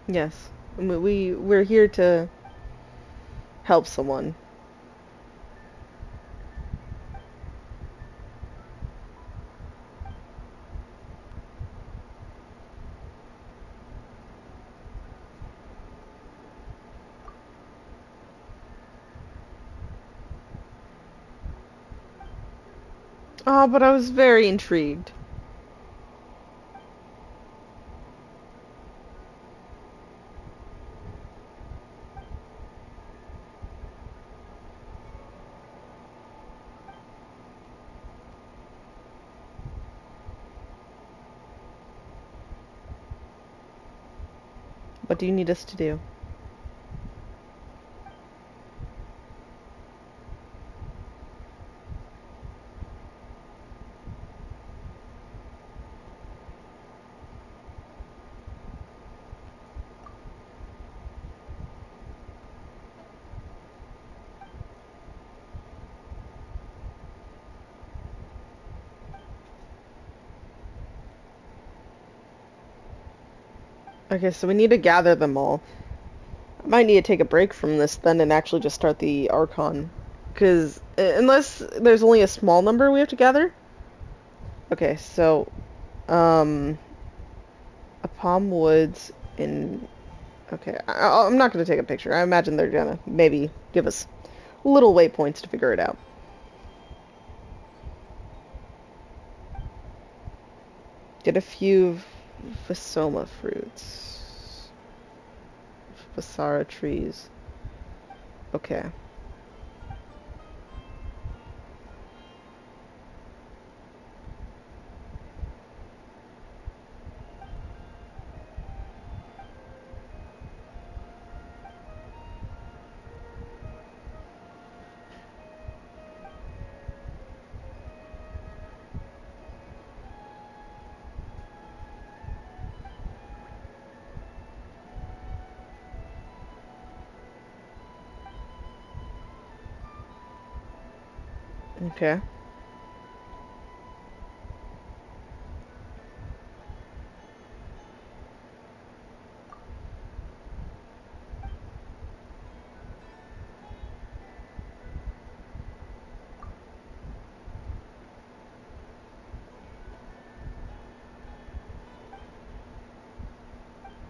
Yes. We're here to help someone. Oh, but I was very intrigued. What do you need us to do? Okay, so we need to gather them all. I might need to take a break from this then and actually just start the Archon. Because, unless there's only a small number we have to gather? Okay, so, a Palm Woods in... Okay, I'm not going to take a picture. I imagine they're going to maybe give us little waypoints to figure it out. Get a few Vasoma fruits. Vasara trees. Okay. Okay.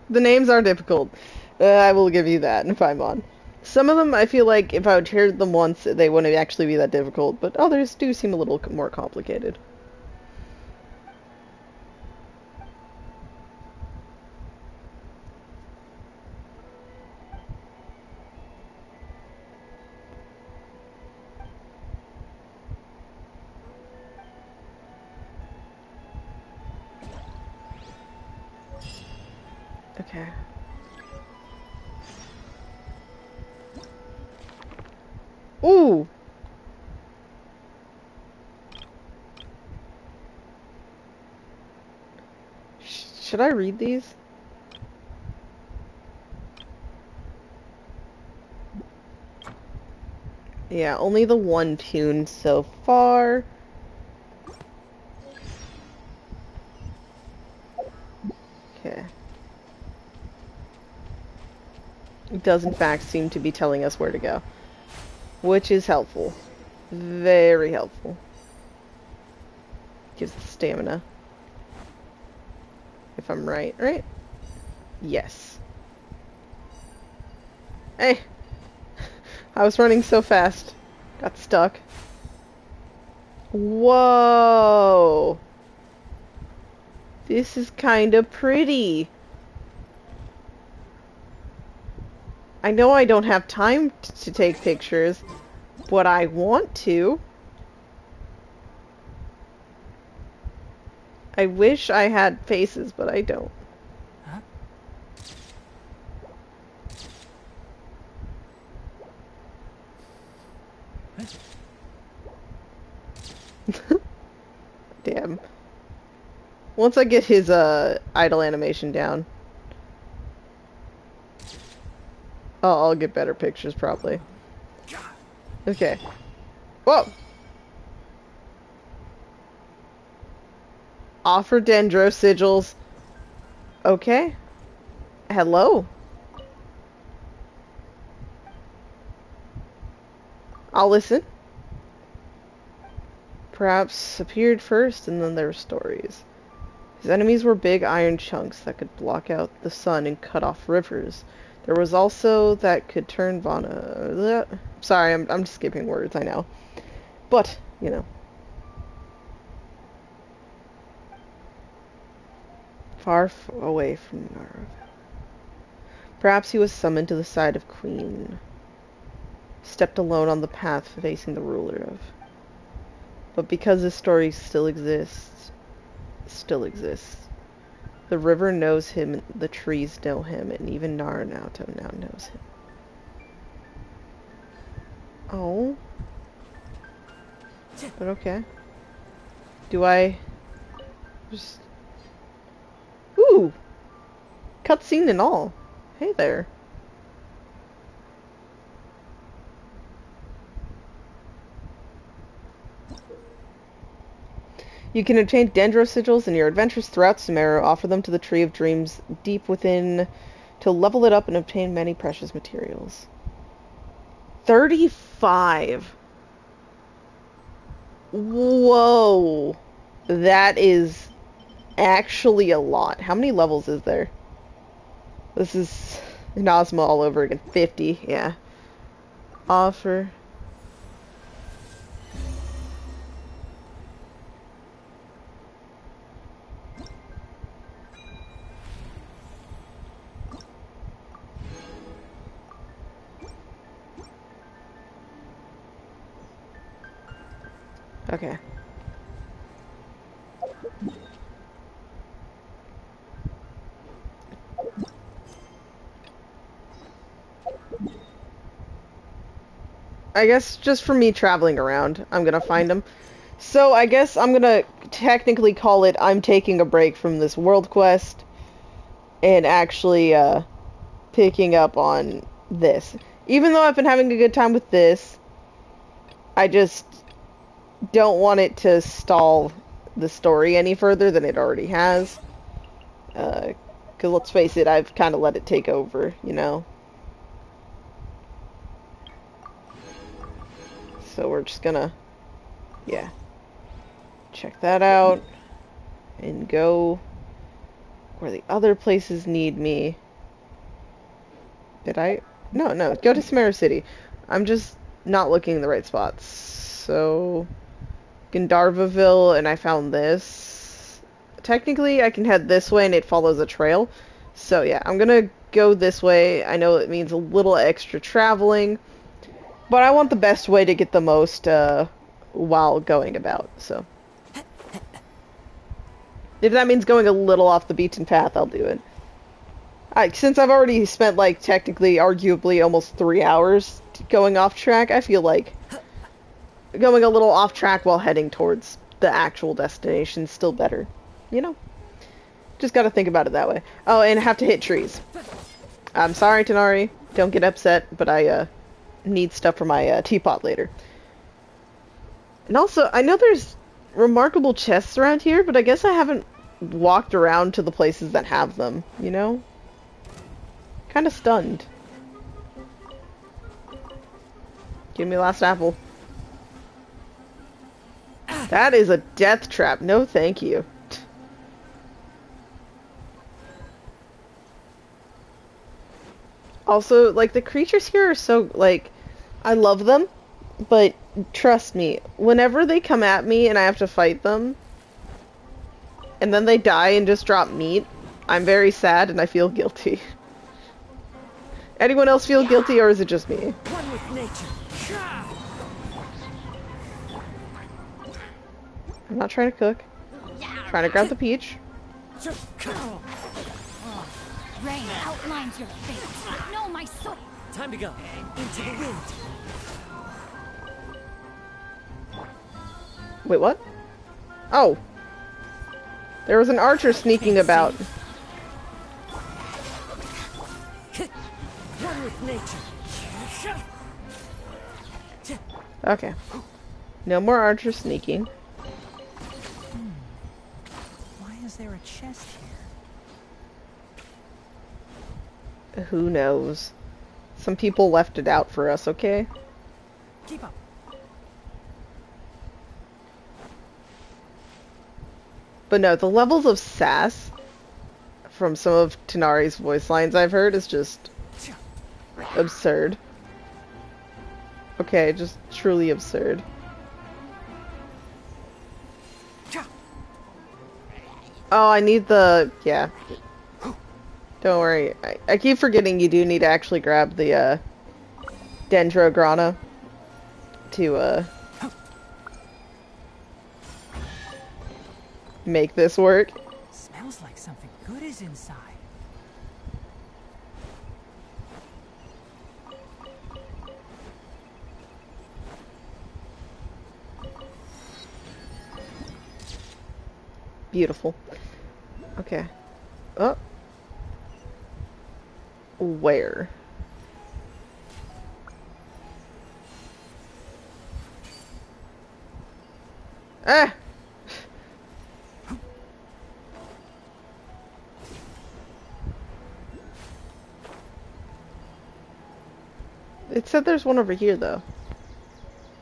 The names are difficult. I will give you that if I'm on. Some of them, I feel like if I would hear them once, they wouldn't actually be that difficult, but others do seem a little more complicated. Okay. Ooh! Should I read these? Yeah, only the one tune so far. Okay. It does in fact seem to be telling us where to go. Which is helpful. Very helpful. Gives us stamina. If I'm right, right? Yes. Hey! I was running so fast. Got stuck. Whoa! This is kinda pretty. I know I don't have time to take pictures, but I want to. I wish I had faces, but I don't.
Huh?
Damn. Once I get his idle animation down, I'll get better pictures probably. Okay. Whoa! Offer dendro sigils. Okay. Hello. I'll listen. Perhaps appeared first and then there were stories. His enemies were big iron chunks that could block out the sun and cut off rivers. There was also that could turn Vana. Sorry, I'm just skipping words, I know. But, you know. Far away from Nara. Perhaps he was summoned to the side of Queen. Stepped alone on the path facing the ruler of. But because this story still exists, the river knows him, the trees know him, and even Naruto now knows him. Oh. But okay. Do I just... Ooh! Cutscene and all. Hey there. You can obtain dendro sigils in your adventures throughout Sumeru. Offer them to the Tree of Dreams deep within to level it up and obtain many precious materials. 35. Whoa. That is actually a lot. How many levels is there? This is Inazuma all over again. 50, yeah. Offer. Okay. I guess just for me traveling around, I'm gonna find them. So I guess I'm gonna technically call it I'm taking a break from this world quest and actually picking up on this. Even though I've been having a good time with this, I just don't want it to stall the story any further than it already has. Because let's face it, I've kind of let it take over, you know? So we're just gonna, yeah, check that out and go where the other places need me. Did I? No, go to Sumeru City. I'm just not looking in the right spots. So, Gandharvaville, and I found this. Technically, I can head this way and it follows a trail. So yeah, I'm gonna go this way. I know it means a little extra traveling, but I want the best way to get the most while going about, so. If that means going a little off the beaten path, I'll do it. Since I've already spent, like, technically, arguably, almost 3 hours going off track, I feel like going a little off track while heading towards the actual destination is still better. You know? Just gotta think about it that way. Oh, and I have to hit trees. I'm sorry, Tanari. Don't get upset, but I, need stuff for my teapot later. And also, I know there's remarkable chests around here, but I guess I haven't walked around to the places that have them, you know? Kind of stunned. Give me last apple. That is a death trap. No, thank you. Also, like, the creatures here are so, like, I love them, but trust me, whenever they come at me and I have to fight them, and then they die and just drop meat, I'm very sad and I feel guilty. Anyone else feel guilty, or is it just me?
One with nature.
I'm not trying to cook. I'm trying to grab the peach.
Rain outlines your fate. No, my sword.
Time to go. Into the wind.
Wait, what? Oh. There was an archer sneaking about.
One with nature.
Okay. No more archers sneaking.
Why is there a chest here?
Who knows? Some people left it out for us, okay?
Keep up.
But no, the levels of sass from some of Tanari's voice lines I've heard is just absurd. Okay, just truly absurd. Oh, I need the... yeah. Don't worry. I keep forgetting you do need to actually grab the, Dendrograna to, make this work.
Smells like something good is inside.
Beautiful. Okay. Oh. Where? Ah! It said there's one over here, though.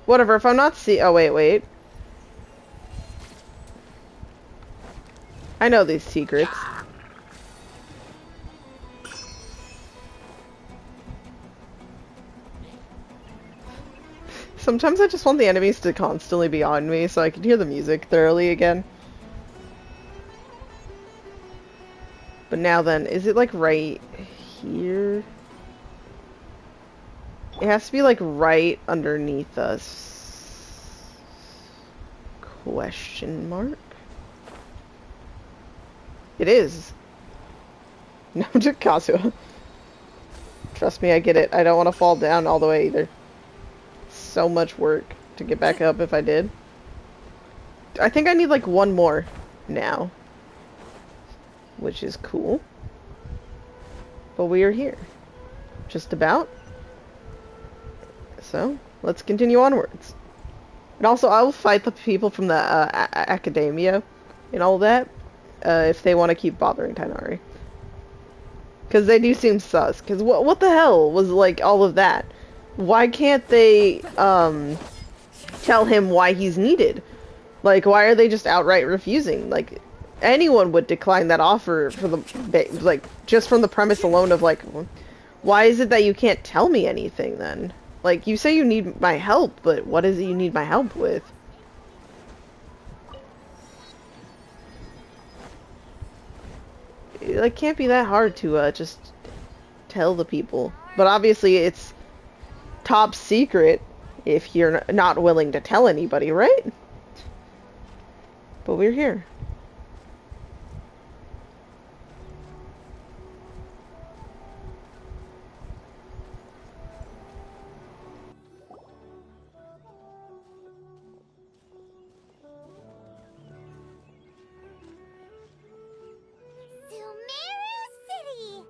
Whatever, if I'm not oh, wait. I know these secrets. Sometimes I just want the enemies to constantly be on me so I can hear the music thoroughly again. But now then, is it like right here? It has to be like right underneath us. Question mark? It is. No, to Kazuha. Trust me, I get it. I don't want to fall down all the way either. So much work to get back up if I did. I think I need like one more now. Which is cool. But we are here. Just about. So, let's continue onwards. And also, I will fight the people from the academia and all that if they want to keep bothering Tainari. Because they do seem sus. Because what the hell was, like, all of that? Why can't they, tell him why he's needed? Like, why are they just outright refusing? Like, anyone would decline that offer for the, like, just from the premise alone of, like, why is it that you can't tell me anything, then? Like, you say you need my help, but what is it you need my help with? It, like, can't be that hard to, just tell the people. But obviously, it's top secret if you're not willing to tell anybody, right? But we're here.
Sumeru City!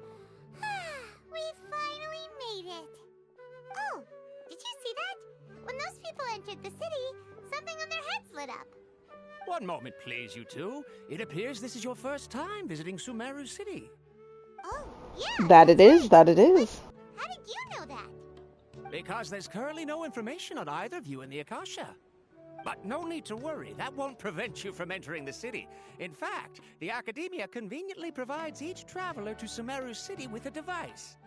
We finally made it. Oh, did you see that? When those people entered the city, something on their heads lit up.
One moment, please, you two. It appears this is your first time visiting Sumeru City.
Oh, yeah.
That it is, that it is.
How did you know that?
Because there's currently no information on either of you in the Akasha. But no need to worry, that won't prevent you from entering the city. In fact, the Academia conveniently provides each traveler to Sumeru City with a device.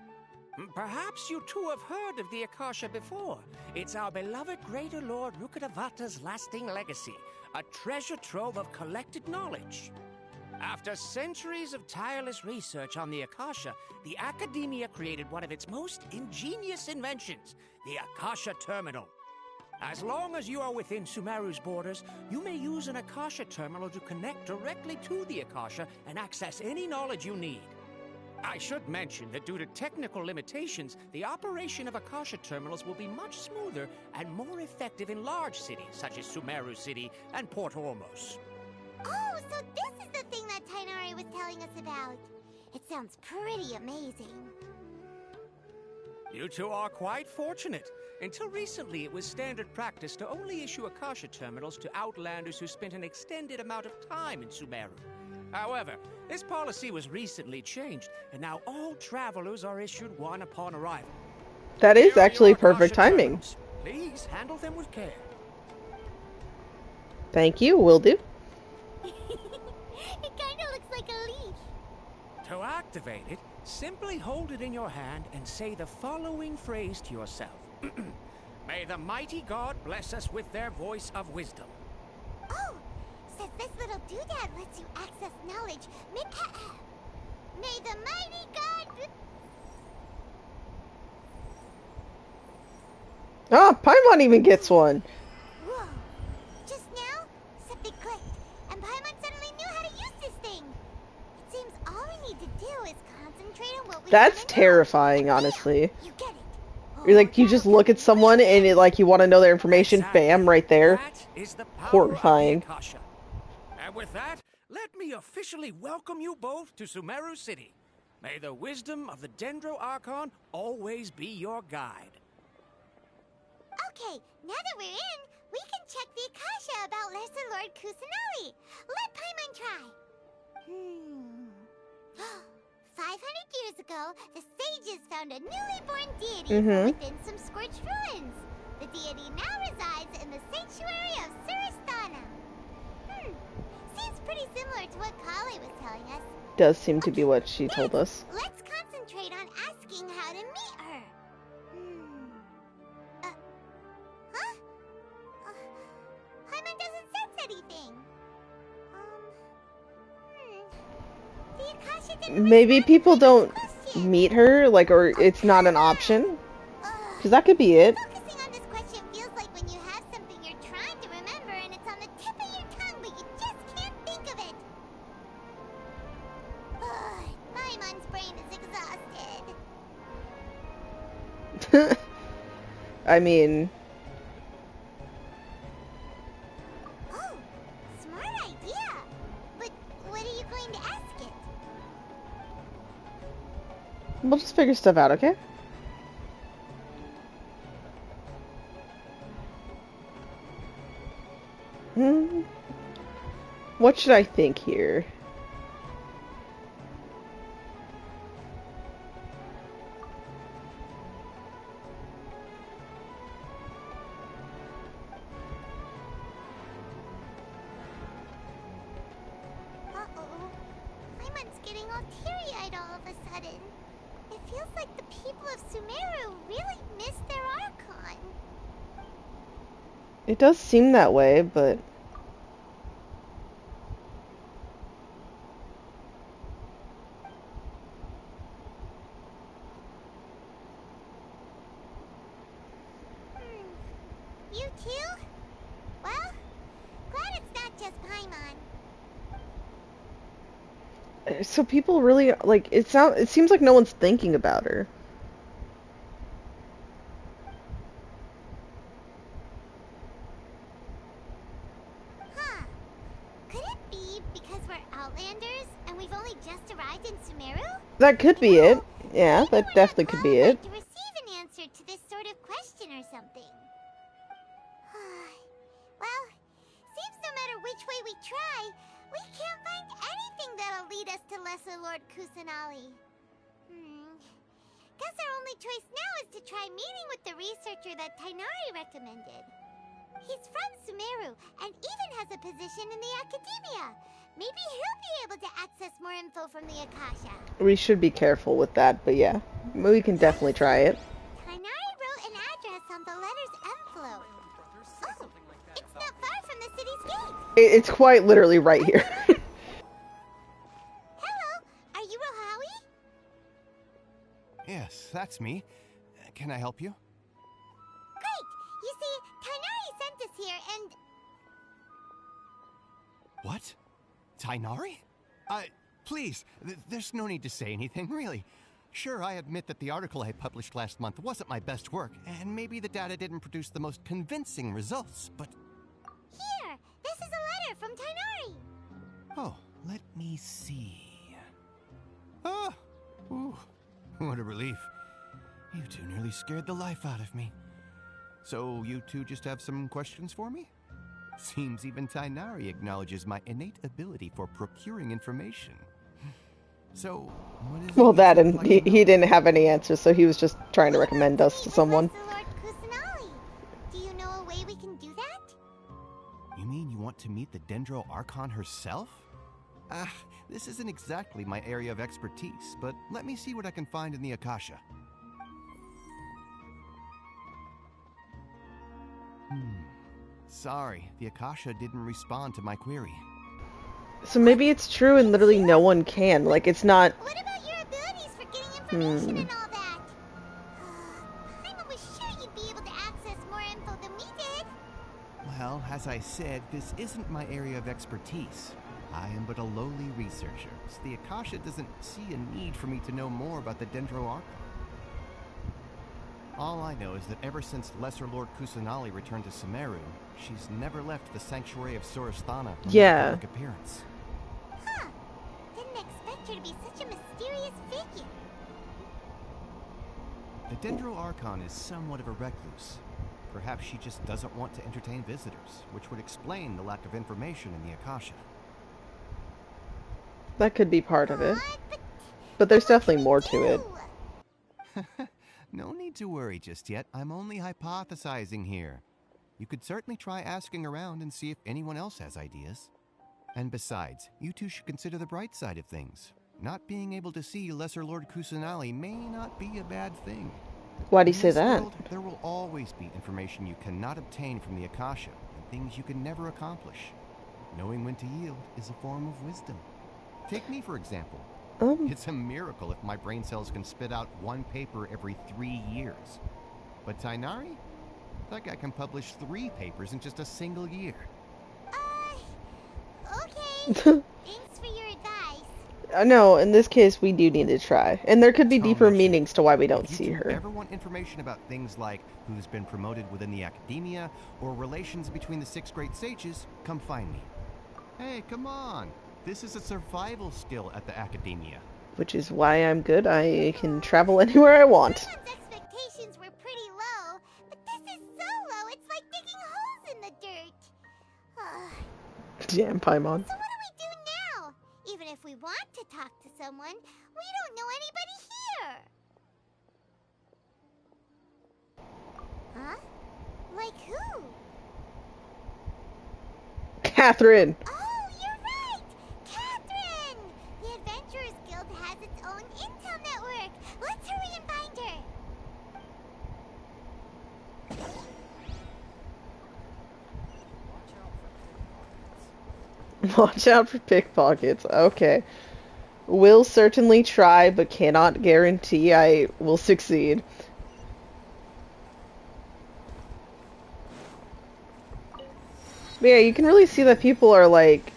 Perhaps you two have heard of the Akasha before. It's our beloved Greater Lord Rukkhadevata's lasting legacy, a treasure trove of collected knowledge. After centuries of tireless research on the Akasha, the Academia created one of its most ingenious inventions, the Akasha Terminal. As long as you are within Sumeru's borders, you may use an Akasha terminal to connect directly to the Akasha and access any knowledge you need. I should mention that due to technical limitations, the operation of Akasha terminals will be much smoother and more effective in large cities such as Sumeru City and Port Ormos.
Oh, so this is the thing that Tainari was telling us about. It sounds pretty amazing.
You two are quite fortunate. Until recently, it was standard practice to only issue Akasha terminals to outlanders who spent an extended amount of time in Sumeru. However, this policy was recently changed, and now all travelers are issued one upon arrival.
That is
Here are
actually
your
perfect
Akasha
timing.
terminals. Please handle them with care.
Thank you, will do.
It kinda looks like a leaf.
To activate it, simply hold it in your hand and say the following phrase to yourself. May the mighty God bless us with their voice of wisdom.
Oh, says this little doodad lets you access knowledge. May the mighty God...
Ah, Paimon even gets one.
Whoa. Just now, something clicked, and Paimon suddenly knew how to use this thing. It seems all we need to do is concentrate on what we
That's
wanna know.
terrifying, honestly.
You get it.
You're like, you just look at someone and it, like, you want to know their information, bam, right there.
That is the power
Horrifying.
of the Akasha. And with that, let me officially welcome you both to Sumeru City. May the wisdom of the Dendro Archon always be your guide.
Okay, now that we're in, we can check the Akasha about Lesser Lord Kusanali. Let Paimon try. 500 years ago, the sages found a newly born deity within some scorched ruins. The deity now resides in the sanctuary of Suristana. Seems pretty similar to what Kali was telling us.
Does seem to be what she told us.
Let's concentrate on asking how to meet her. Huh? Paimon doesn't sense anything. The Akasha didn't
Maybe
respond
people
to
don't
Paimond's question.
meet her, like, or it's not an option. Because that could be it.
Focusing on this question feels like when you have something you're trying to remember and it's on the tip of your tongue, but you just can't think of it. Paimon's brain is exhausted.
I mean,
Oh, smart idea. But what are you going to ask it?
we'll just figure stuff out, okay? Hmm. What should I think here?
Uh-oh. Paimon's getting all teary-eyed all of a sudden. It feels like the people of Sumeru really miss their Archon.
It does seem that way, but...
You too? Well, glad it's not just Paimon.
So people really, like, it seems like no one's thinking about her.
Huh. Could it be because we're Outlanders and we've only just arrived in Sumeru?
That could be it. Yeah,
Maybe
that
we're
definitely
not
could be it.
qualified to receive an answer to this sort of question or something. Well, seems no matter which way we try, we can't find anything that'll lead us to Lesser Lord Kusanali. Guess our only choice now is to try meeting with the researcher that Tainari recommended. He's from Sumeru and even has a position in the Academia. Maybe he'll be able to access more info from the Akasha.
We should be careful with that, but yeah, we can definitely try it.
Tainari wrote an address on the letter's envelope. Oh, it's not far from the city's gate.
It's quite literally right here.
Hello, are you Rohawi?
Yes, that's me. Can I help you?
Great! You see, Tainari sent us here and...
What? Tainari? Please, there's no need to say anything, really. Sure, I admit that the article I published last month wasn't my best work, and maybe the data didn't produce the most convincing results, but...
Here! This is a letter from Tainari!
Oh, let me see... Oh! Ooh, what a relief. You two nearly scared the life out of me. So, you two just have some questions for me? Seems even Tainari acknowledges my innate ability for procuring information. So, what is
Well,
it
that
you'd
and
like
he
to know?
didn't have any answers, so he was just trying to recommend us to someone.
Lord Kusanali. Do you know a way we can do that?
You mean you want to meet the Dendro Archon herself? This isn't exactly my area of expertise, but let me see what I can find in the Akasha. Sorry, the Akasha didn't respond to my query.
So maybe it's true and literally no one can. Like, it's not...
What about your abilities for getting information and all that? Paimon was sure you'd be able to access more info than we did.
Well, as I said, this isn't my area of expertise. I am but a lowly researcher, so the Akasha doesn't see a need for me to know more about the Dendro Archon. All I know is that ever since Lesser Lord Kusanali returned to Sumeru, she's never left the Sanctuary of Surasthana for
Yeah.
public appearance.
Huh. Didn't expect her to be such a mysterious figure.
The Dendro Archon is somewhat of a recluse. Perhaps she just doesn't want to entertain visitors, which would explain the lack of information in the Akasha.
That could be part of it.
But
But there's
what can
definitely
we
more to it.
do?
No need to worry just yet. I'm only hypothesizing here. You could certainly try asking around and see if anyone else has ideas. And besides, you two should consider the bright side of things. Not being able to see Lesser Lord Kusanali may not be a bad thing.
Why'd he
In
say
this
that?
world, there will always be information you cannot obtain from the Akasha, and things you can never accomplish. Knowing when to yield is a form of wisdom. Take me, for example. It's a miracle if my brain cells can spit out one paper every 3 years. But Tainari? That guy can publish 3 papers in just a single year.
Okay. Thanks for your advice.
No, in this case, we do need to try. And there could be
Oh,
deeper
no shit.
meanings to why we don't
If you
see
two
her.
ever want information about things like who's been promoted within the Academia, or relations between the 6 great sages, come find me. Hey, come on! This is a survival skill at the Academia.
Which is why I'm good. I can travel anywhere I want.
Paimon's expectations were pretty low, but this is so low it's like digging holes in the dirt.
Damn, Paimon.
So what do we do now? Even if we want to talk to someone, we don't know anybody here. Huh? Like who?
Catherine!
Oh, you're right! Catherine! The Adventurers Guild has its own intel network. Let's hurry and find her.
Watch out for pickpockets. Okay. Will certainly try, but cannot guarantee I will succeed. But yeah, you can really see that people are like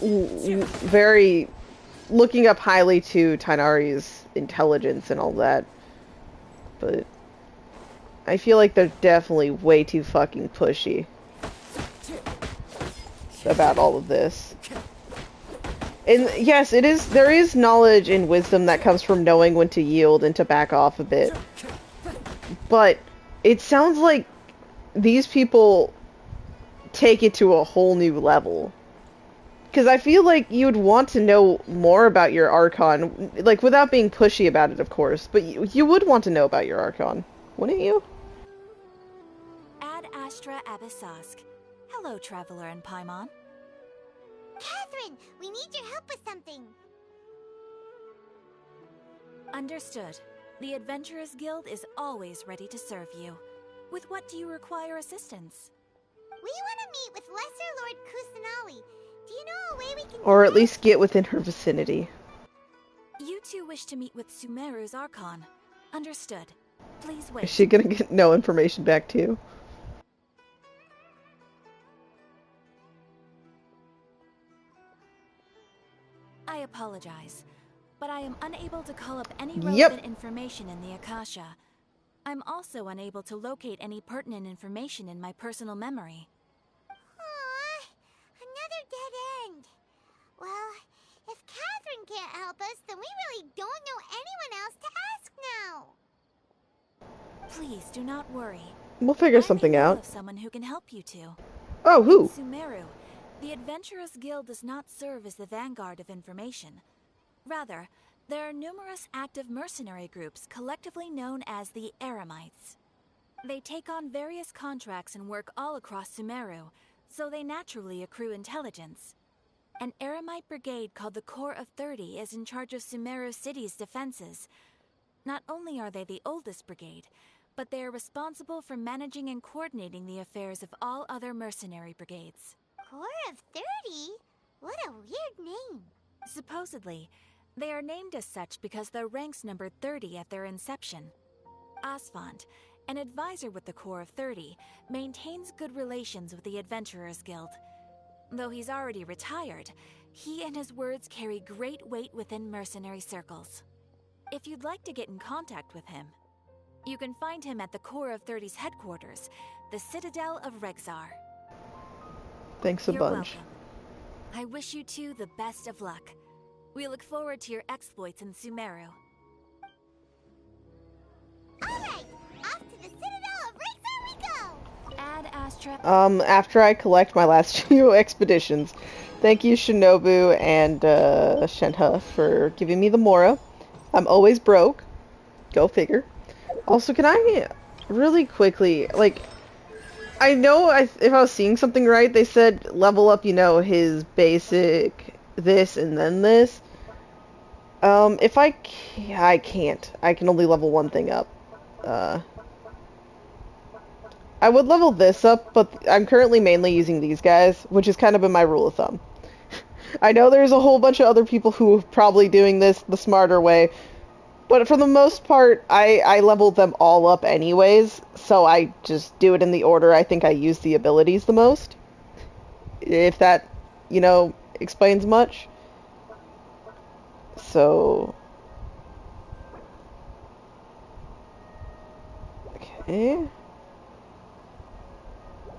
very looking up highly to Tainari's intelligence and all that. But I feel like they're definitely way too fucking pushy about all of this. And yes, there is knowledge and wisdom that comes from knowing when to yield and to back off a bit. But it sounds like these people take it to a whole new level. Because I feel like you'd want to know more about your Archon, like without being pushy about it, of course, but you would want to know about your Archon, wouldn't you?
Ad Astra Abyssask. Hello, Traveler and Paimon.
Catherine, we need your help with something.
Understood. The Adventurers Guild is always ready to serve you. With what do you require assistance?
We want to meet with Lesser Lord Kusanali. Do you know a way we can
Or at least get within her vicinity.
You two wish to meet with Sumeru's Archon. Understood. Please wait.
Is she gonna get no information back too?
I apologize, but I am unable to call up any relevant information in the Akasha. I'm also unable to locate any pertinent information in my personal memory.
Aww, another dead end. Well, if Catherine can't help us, then we really don't know anyone else to ask now.
Please do not worry.
We'll figure
I'm
something
in the middle
out.
of someone who can help you two.
Oh, who?
Sumeru. The Adventurers Guild does not serve as the vanguard of information. Rather, there are numerous active mercenary groups collectively known as the Eremites. They take on various contracts and work all across Sumeru, so they naturally accrue intelligence. An Eremite brigade called the Corps of 30 is in charge of Sumeru City's defenses. Not only are they the oldest brigade, but they are responsible for managing and coordinating the affairs of all other mercenary brigades.
Corps of 30? What a weird name.
Supposedly, they are named as such because their ranks numbered 30 at their inception. Asfand, an advisor with the Corps of 30, maintains good relations with the Adventurers Guild. Though he's already retired, he and his words carry great weight within mercenary circles. If you'd like to get in contact with him, you can find him at the Corps of 30's headquarters, the Citadel of Rexar.
Thanks a
You're
bunch.
welcome. I wish you two the best of luck. We look forward to your exploits in Sumeru.
Alright, off to the Citadel of Rexar we go!
Ad Astra.
After I collect my last few expeditions. Thank you, Shinobu and Shenhe, for giving me the Mora. I'm always broke. Go figure. Also, can I really quickly, like, I know if I was seeing something right, they said level up, you know, his basic this and then this. If I can't. I can only level one thing up. I would level this up, but I'm currently mainly using these guys, which has kind of been my rule of thumb. I know there's a whole bunch of other people who are probably doing this the smarter way, but for the most part, I leveled them all up anyways, so I just do it in the order I think I use the abilities the most. If that, you know, explains much. So... okay...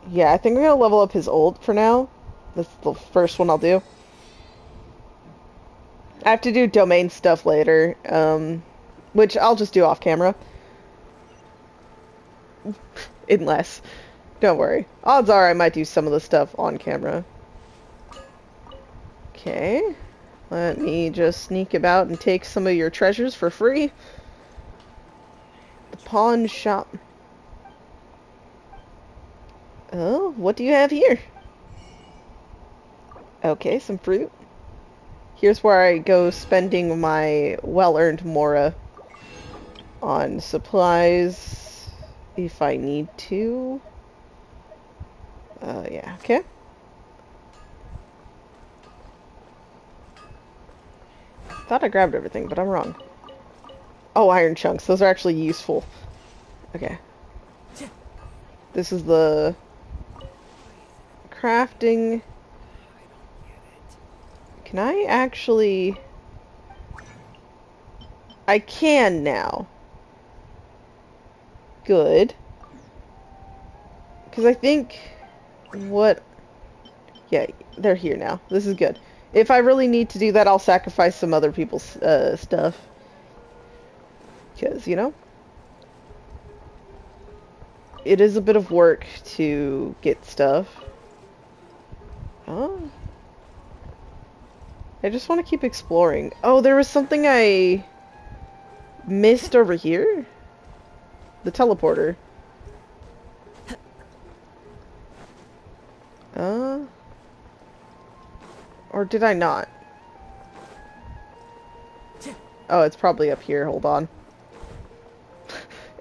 yeah, I think I'm gonna level up his ult for now. That's the first one I'll do. I have to do domain stuff later, which I'll just do off camera. Unless. Don't worry. Odds are I might do some of the stuff on camera. Okay. Let me just sneak about and take some of your treasures for free. The pawn shop. Oh, what do you have here? Okay, some fruit. Here's where I go spending my well-earned mora on supplies if I need to. Yeah, okay. Thought I grabbed everything, but I'm wrong. Oh, iron chunks. Those are actually useful. Okay. This is the crafting. Can I actually... I can now. Good. Because I think... What... Yeah, they're here now. This is good. If I really need to do that, I'll sacrifice some other people's stuff. Because, you know, it is a bit of work to get stuff. Oh. I just want to keep exploring. Oh, there was something I missed over here? The teleporter. Or did I not? Oh, it's probably up here. Hold on.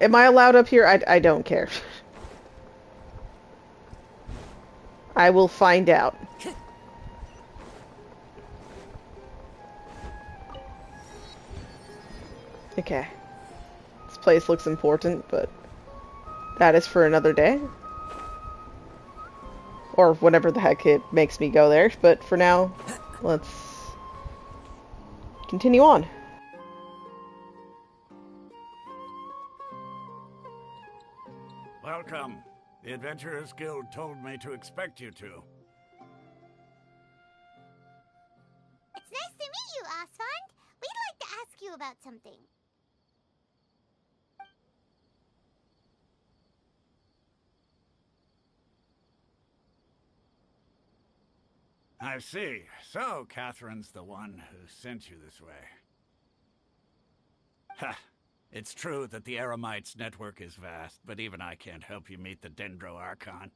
Am I allowed up here? I don't care. I will find out. Okay. This place looks important, but that is for another day. Or whenever the heck it makes me go there. But for now, let's continue on.
Welcome. The Adventurers Guild told me to expect you to.
It's nice to meet you, Osfond. We'd like to ask you about something.
I see. So, Catherine's the one who sent you this way. Ha! It's true that the Eremites' network is vast, but even I can't help you meet the Dendro Archon.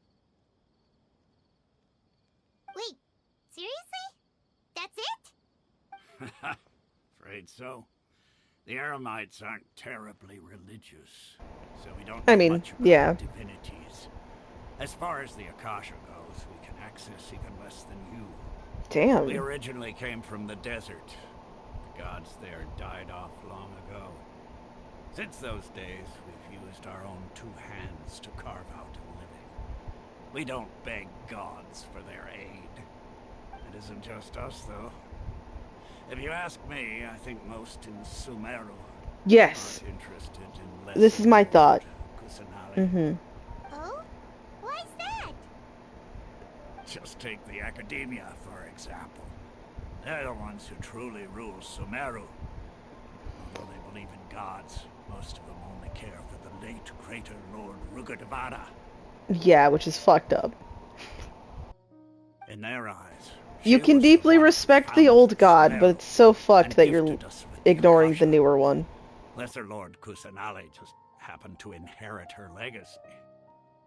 Wait, seriously? That's it?
Afraid so. The Eremites aren't terribly religious, so we don't
I
know
mean,
much about
yeah.
divinities. As far as the Akasha goes, we can access even less than you.
Damn.
We originally came from the desert. The gods there died off long ago. Since those days, we've used our own two hands to carve out a living. We don't beg gods for their aid. It isn't just us, though. If you ask me, I think most in Sumeru
Yes.
aren't interested in
This is my thought.
Kusanali.
Oh? Why's that?
Just take the Academia, for example. They're the ones who truly rule Sumeru. Although they believe in gods, most of them only care for the late greater Lord Rugardevada.
Yeah, which is fucked up.
In their eyes,
You
she
can
was the
deeply
one who
respect the
founded
old god,
Sumeru
but it's so fucked
and
that you're
gifted us with the
ignoring the
Akasha.
newer one.
Lesser Lord Kusanali just happened to inherit her legacy.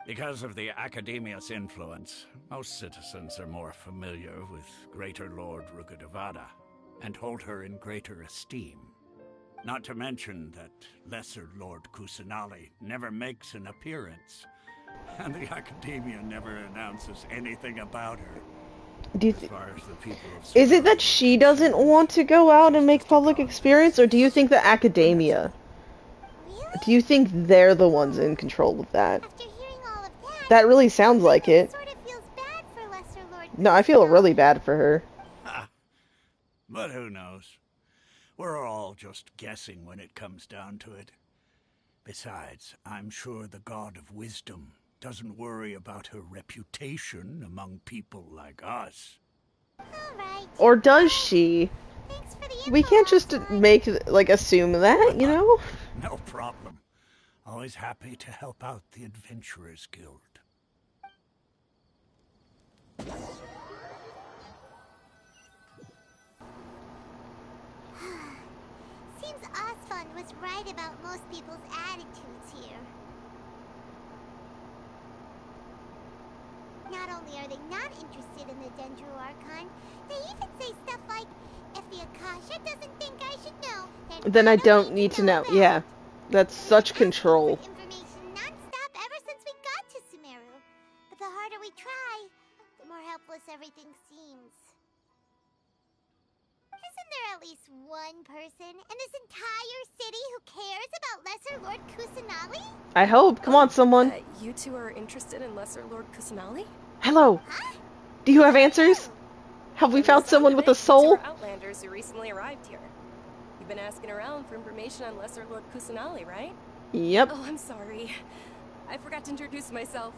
Because of the Academia's influence, most citizens are more familiar with Greater Lord Rugardevada and hold her in greater esteem. Not to mention that Lesser Lord Kusanali never makes an appearance, and the Academia never announces anything about her.
Do you
As far as the people of
Is it that
Sumeru
she
are
doesn't
concerned,
want to go out and
she's
make
just a
public
goddess.
experience, or do you think the academia?
Really?
Do you think they're the ones in control of that?
After hearing all of that,
That really sounds like it.
sort of feels bad for Lesser Lord.
No, I feel really bad for her.
Ha! But who knows? We're all just guessing when it comes down to it. Besides, I'm sure the God of Wisdom doesn't worry about her reputation among people like us.
All right.
Or does she?
Thanks for the
We
info,
can't just
Osfond.
make, like, assume that, you know?
No problem. Always happy to help out the Adventurers Guild.
right about most people's attitudes here. Not only are they not interested in the Dendro Archon, they even say stuff like, if the Akasha doesn't think I should know,
Then I don't need to know.
about
Yeah.
it."
That's such
Asking
control.
for information non-stop ever since we got to Sumeru. But the harder we try, the more helpless everything seems. Isn't there at least one person in this entire city who cares about Lesser Lord Kusanali?
I hope. Come on, someone.
You two are interested in Lesser Lord Kusanali?
Hello.
Huh?
Do you have answers? Have we found someone with a soul?
You two are outlanders who recently arrived here. You've been asking around for information on Lesser Lord Kusanali, right?
Yep.
Oh, I'm sorry. I forgot to introduce myself.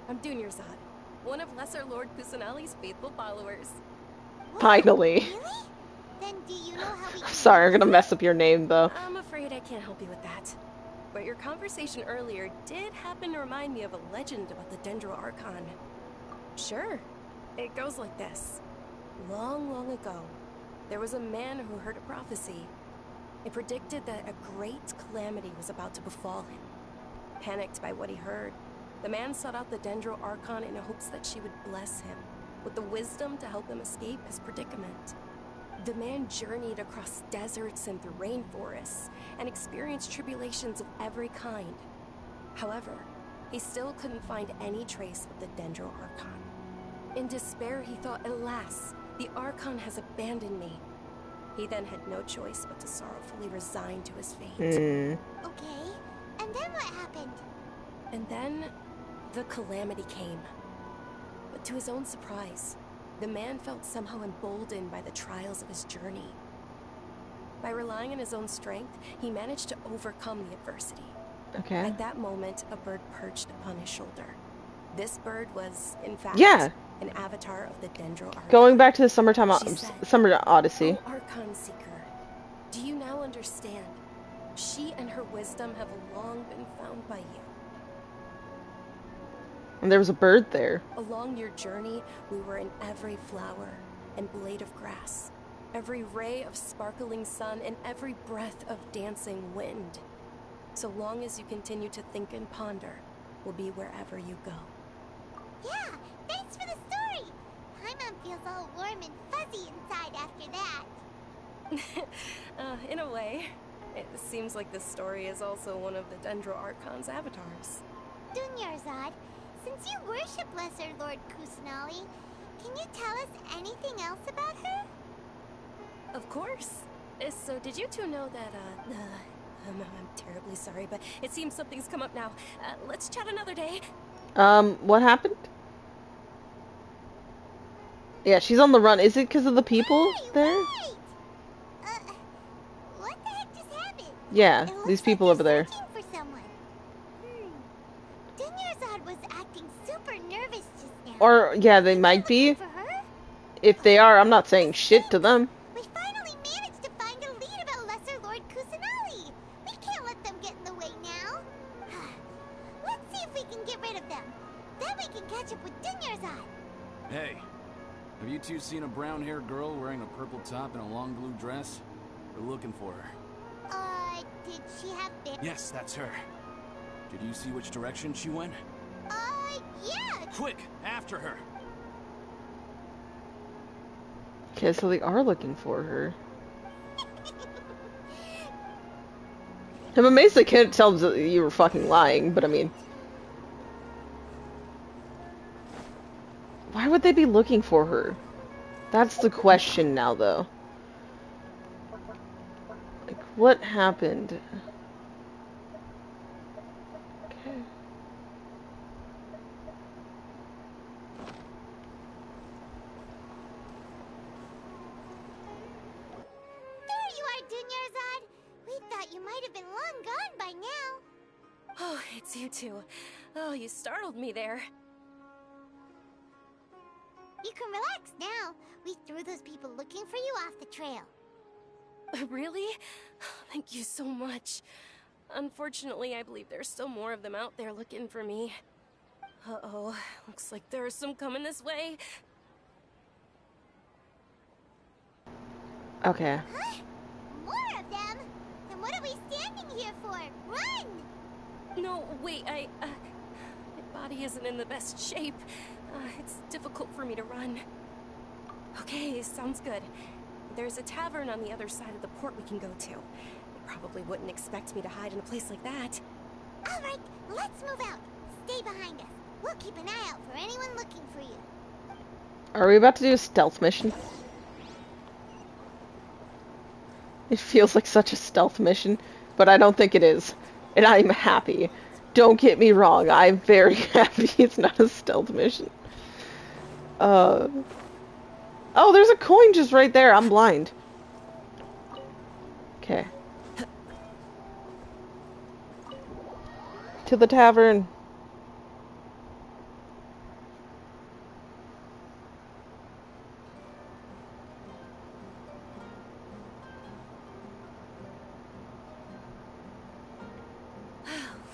I'm Dunyarzad, one of Lesser Lord Kusanali's faithful followers.
Finally.
Really? Then do you know how we can
Sorry, I'm
use
gonna
it?
mess up your name, though.
I'm afraid I can't help you with that. But your conversation earlier did happen to remind me of a legend about the Dendro Archon. Sure. It goes like this. Long, long ago, there was a man who heard a prophecy. It predicted that a great calamity was about to befall him. Panicked by what he heard, the man sought out the Dendro Archon in hopes that she would bless him with the wisdom to help him escape his predicament. The man journeyed across deserts and through rainforests and experienced tribulations of every kind. However, he still couldn't find any trace of the Dendro Archon. In despair, he thought, alas, the Archon has abandoned me. He then had no choice but to sorrowfully resign to his fate.
Okay, and then what happened?
And then, the calamity came. But to his own surprise, the man felt somehow emboldened by the trials of his journey. By relying on his own strength, he managed to overcome the adversity.
Okay.
At that moment, a bird perched upon his shoulder. This bird was, in fact, an avatar of the Dendro Archon.
Going back to the Summer Odyssey.
"Oh, Archon Seeker, do you now understand? She and her wisdom have long been found by you.
And there was a bird there.
Along your journey, we were in every flower and blade of grass, every ray of sparkling sun, and every breath of dancing wind. So long as you continue to think and ponder, we'll be wherever you go."
Yeah, thanks for the story. Paimon feels all warm and fuzzy inside after that.
In a way, it seems like this story is also one of the Dendro Archon's avatars.
Dunyarzad, since you worship Lesser Lord Kusanali, can you tell us anything else about her?
Of course. So did you two know that, I'm terribly sorry, but it seems something's come up now. Let's chat another day.
What happened? Yeah, she's on the run. Is it because of the people there?
Wait! What the heck just happened?
Yeah,
It looks
these
like
people
they're
over there.
searching for someone. Dunyarzad was acting super nervous just now.
Or, yeah, they might be.
Looking for her?
If they are, I'm not saying shit to them.
We finally managed to find a lead about Lesser Lord Kusanali. We can't let them get in the way now. Let's see if we can get rid of them. Then we can catch up with Dunyarzad.
Hey, have you two seen a brown-haired girl wearing a purple top and a long blue dress? We're looking for her.
Did she have big...
Yes, that's her. Did you see which direction she went?
Yeah.
Quick, after her!
Okay, so they are looking for her. I'm amazed they couldn't tell that you were fucking lying, but I mean... Why would they be looking for her? That's the question now, though. Like, what happened? Okay.
There you are, Dunyarzad. We thought you might have been long gone by now.
Oh, it's you two. Oh, you startled me there.
You can relax now. We threw those people looking for you off the trail.
Really? Thank you so much. Unfortunately, I believe there's still more of them out there looking for me. Uh-oh, looks like there's some coming this way.
Okay.
Huh? More of them? Then what are we standing here for? Run!
No, wait, my body isn't in the best shape. It's difficult for me to run. Okay, sounds good. There's a tavern on the other side of the port we can go to. They probably wouldn't expect me to hide in a place like that.
All right, let's move out. Stay behind us. We'll keep an eye out for anyone looking for you.
Are we about to do a stealth mission? It feels like such a stealth mission, but I don't think it is. And I'm happy. Don't get me wrong, I'm very happy it's not a stealth mission. Oh, there's a coin just right there. I'm blind. Okay. To the tavern.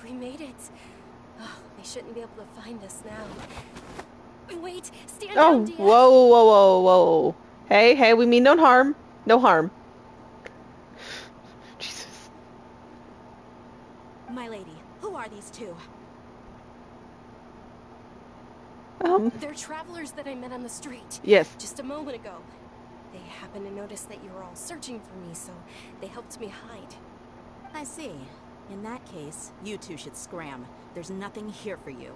We made it. Oh, they shouldn't be able to find us now. Wait, stand down, Dia.
Whoa. Hey, we mean no harm. No harm. Jesus.
My lady, who are these two?
They're travelers that I met on the street.
Yes.
Just a moment ago. They happened to notice that you were all searching for me, so they helped me hide.
I see. In that case, you two should scram. There's nothing here for you.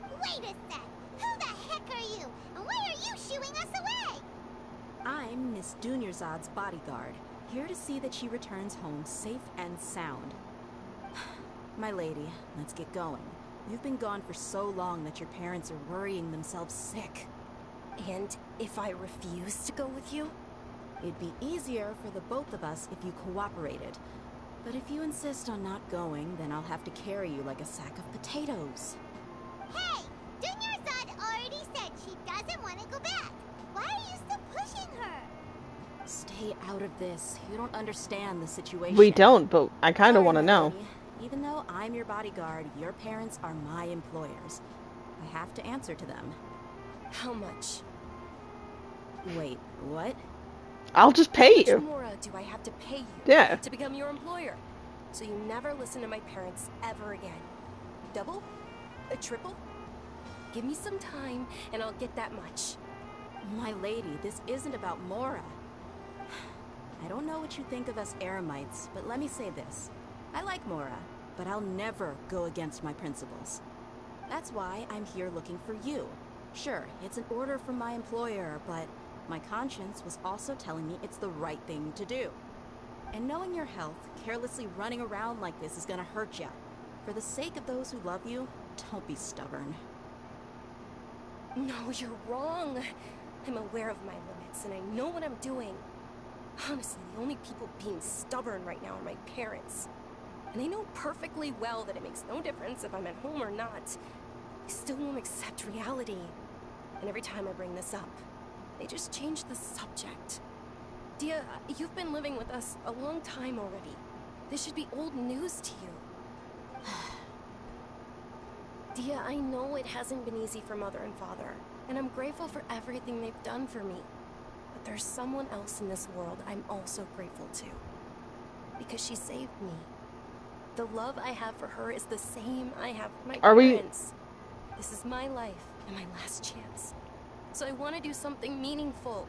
Wait a sec. Who the heck are you? And why are you shooing us away?
I'm Miss Dunyarzad's bodyguard, here to see that she returns home safe and sound. My lady, let's get going. You've been gone for so long that your parents are worrying themselves sick.
And if I refuse to go with you?
It'd be easier for the both of us if you cooperated. But if you insist on not going, then I'll have to carry you like a sack of potatoes.
Hey! Dunyarzad already said she doesn't want to go back. Why are you still pushing her?
Stay out of this. You don't understand the situation.
We don't, but I kind of want to
Sorry,
know.
lady. Even though I'm your bodyguard, your parents are my employers. I have to answer to them.
How much?
Wait, what?
I'll just pay
How much
you.
more do I have to pay you
Yeah.
to become your employer? So you never listen to my parents ever again. Double? A triple? Give me some time and I'll get that much.
My lady, this isn't about Mora. I don't know what you think of us Eremites, but let me say this. I like Mora, but I'll never go against my principles. That's why I'm here looking for you. Sure, it's an order from my employer, but my conscience was also telling me it's the right thing to do. And knowing your health, carelessly running around like this is gonna hurt ya. For the sake of those who love you, don't be stubborn.
No, you're wrong. I'm aware of my limits and I know what I'm doing. Honestly, the only people being stubborn right now are my parents. And they know perfectly well that it makes no difference if I'm at home or not. They still won't accept reality. And every time I bring this up, they just change the subject. Dia, you've been living with us a long time already. This should be old news to you. Dia, I know it hasn't been easy for Mother and Father, and I'm grateful for everything they've done for me. But there's someone else in this world I'm also grateful to. Because she saved me. The love I have for her is the same I have for my parents. This is my life and my last chance. So I want to do something meaningful.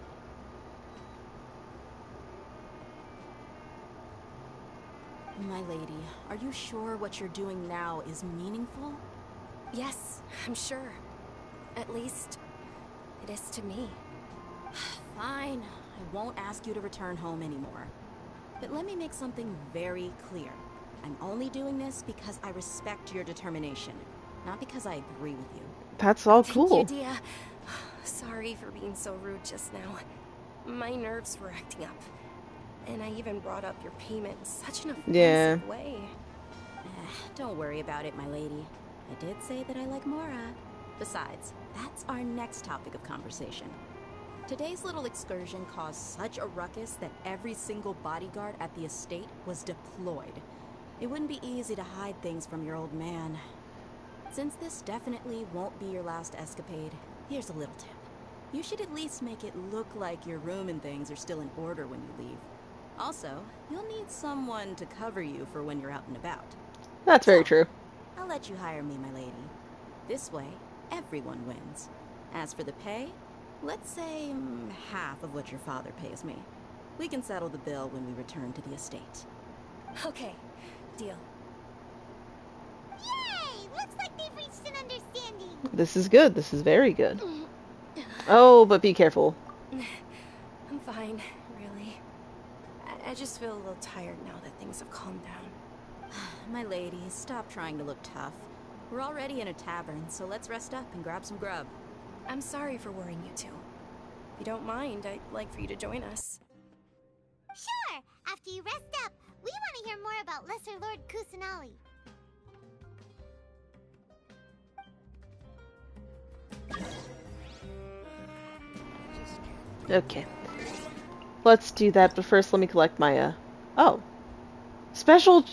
My lady, are you sure what you're doing now is meaningful?
Yes, I'm sure. At least, it is to me.
Fine. I won't ask you to return home anymore. But let me make something very clear. I'm only doing this because I respect your determination, not because I agree with you.
That's all cool.
Thank you, Dia. Sorry for being so rude just now. My nerves were acting up. And I even brought up your payment in such an offensive way.
Don't worry about it, my lady. I did say that I like Mora. Besides, that's our next topic of conversation. Today's little excursion caused such a ruckus that every single bodyguard at the estate was deployed. It wouldn't be easy to hide things from your old man. Since this definitely won't be your last escapade, here's a little tip. You should at least make it look like your room and things are still in order when you leave.
Also, you'll need someone to cover you for when you're out and about.
That's very
So,
true.
I'll let you hire me, my lady. This way, everyone wins. As for the pay, let's say half of what your father pays me. We can settle the bill when we return to the estate.
Okay, deal.
Yay! Looks like they've reached an understanding.
This is good. This is very good. Oh, but be careful.
I'm fine, really. I just feel a little tired now that things have calmed down.
My lady, stop trying to look tough. We're already in a tavern, so let's rest up and grab some grub.
I'm sorry for worrying you two. If you don't mind, I'd like for you to join us.
Sure! After you rest up, we want to hear more about Lesser Lord Kusanali.
Okay. Let's do that, but first let me collect my, oh. Special...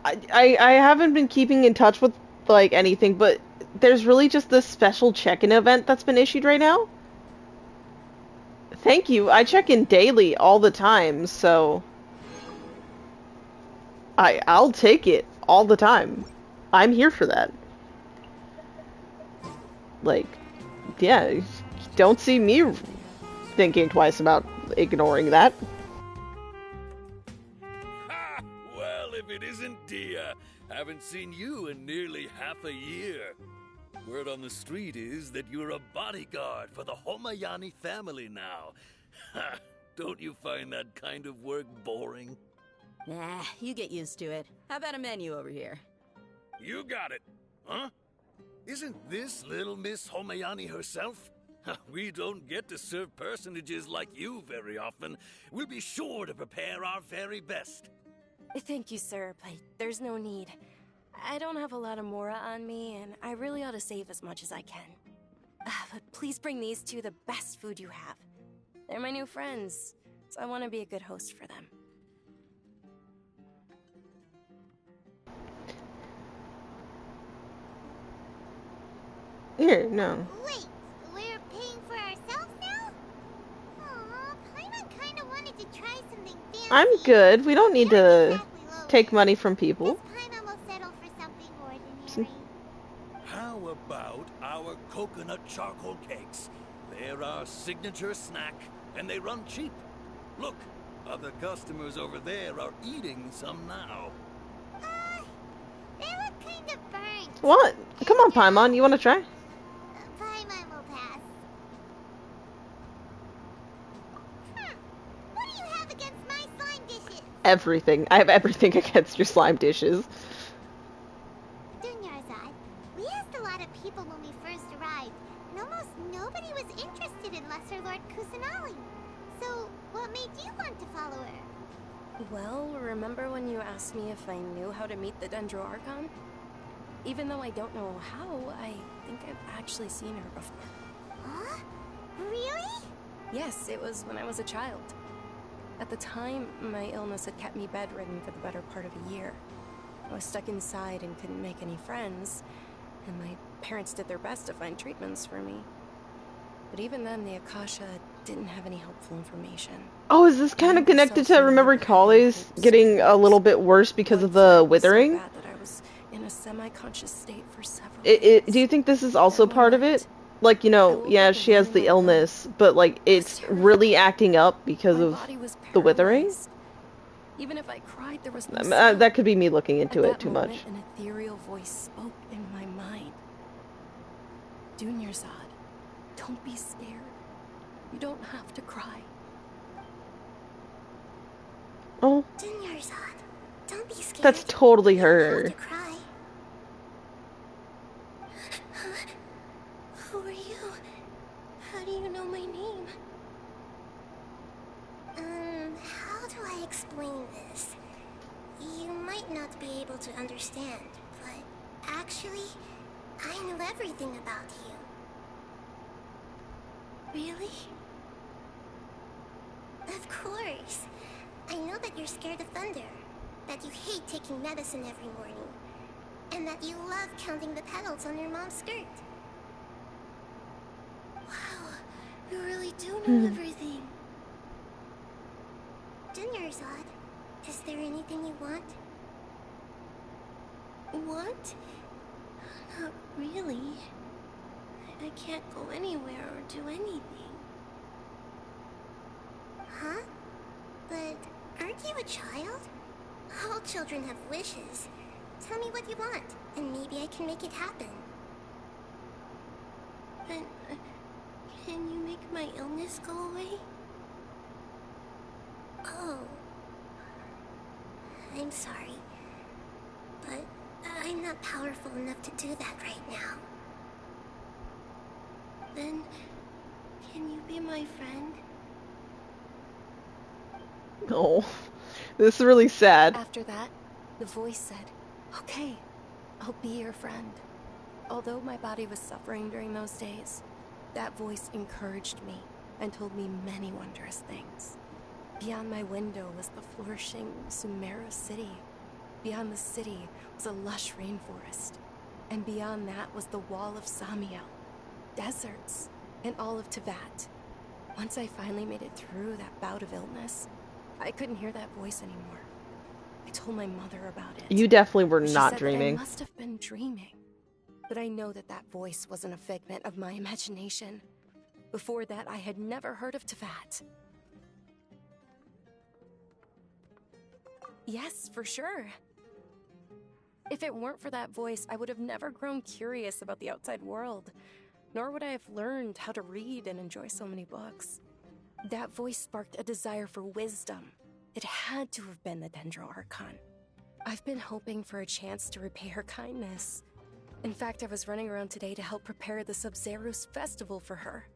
I haven't been keeping in touch with, like, anything, but there's really just this special check-in event that's been issued right now. Thank you. I check in daily all the time, so... I'll take it all the time. I'm here for that. Like, yeah, don't see me thinking twice about ignoring that.
Ha! Well, if it isn't Dia. Haven't seen you in nearly half a year. Word on the street is that you're a bodyguard for the Homayani family now. Ha! Don't you find that kind of work boring?
Nah, you get used to it. How about a menu over here?
You got it. Huh? Isn't this little Miss Homayani herself? We don't get to serve personages like you very often. We'll be sure to prepare our very best.
Thank you, sir, but there's no need. I don't have a lot of Mora on me, and I really ought to save as much as I can. But please bring these two the best food you have. They're my new friends, so I want to be a good host for them.
Here, no.
Wait, we're paying for ourselves now? Aw, Paimon kinda wanted to try something fancy.
I'm good. We don't need to
Exactly
take
loaded.
money from people.
Guess Paimon will settle for something ordinary.
How about our coconut charcoal cakes? They're our signature snack, and they run cheap. Look, other customers over there are eating some now.
They look kinda burnt.
What? Come on, Paimon. You want to try?
Paimon will pass. What do you have against my slime dishes?
Everything. I have everything against your slime dishes.
Dunyarzad, we asked a lot of people when we first arrived, and almost nobody was interested in Lesser Lord Kusanali. So, what made you want to follow her?
Well, remember when you asked me if I knew how to meet the Dendro Archon? Even though I don't know how, I think I've actually seen her before.
Huh? Really?
Yes, it was when I was a child. At the time, my illness had kept me bedridden for the better part of a year. I was stuck inside and couldn't make any friends, and my parents did their best to find treatments for me. But even then, the Akasha didn't have any helpful information.
Oh, is this kind of connected to Remember Colley's getting a little bit worse because of the withering?
So bad that I was in a semi-conscious state for several
Do you think this is also part of it? Like, you know, yeah, she has the illness, but like it's really acting up because of the withering?
Even if I cried, there was no sound.
That could be me looking into it too much.
An ethereal voice spoke in my mind. Dunyarzad, don't be scared. You don't have to cry.
Oh.
Dunyarzad, don't be scared.
That's totally
You
her.
don't have to cry. Who are you? How do you know my name? How do I explain this? You might not be able to understand, but actually, I know everything about you. Really? Of course. I know that you're scared of thunder, that you hate taking medicine every morning, and that you love counting the petals on your mom's skirt. Wow, you really do know everything. there anything you want?
What? Not really. I can't go anywhere or do anything.
Huh? But aren't you a child? All children have wishes. Tell me what you want, and maybe I can make it happen.
Then, can you make my illness go away?
Oh. I'm sorry. But I'm not powerful enough to do that right now.
Then, can you be my friend?
Oh, this is really sad.
After that, the voice said, "Okay, I'll be your friend." Although my body was suffering during those days, that voice encouraged me and told me many wondrous things. Beyond my window was the flourishing Sumeru city. Beyond the city was a lush rainforest. And beyond that was the wall of Samiel, deserts, and all of Teyvat. Once I finally made it through that bout of illness, I couldn't hear that voice anymore. I told my mother about it.
You definitely were
She
not
said
dreaming.
That I must have been dreaming. But I know that that voice wasn't a figment of my imagination. Before that, I had never heard of Teyvat. Yes, for sure. If it weren't for that voice, I would have never grown curious about the outside world, nor would I have learned how to read and enjoy so many books. That voice sparked a desire for wisdom. It had to have been the Dendro Archon. I've been hoping for a chance to repay her kindness. In fact, I was running around today to help prepare the Sub-Zerus festival for her.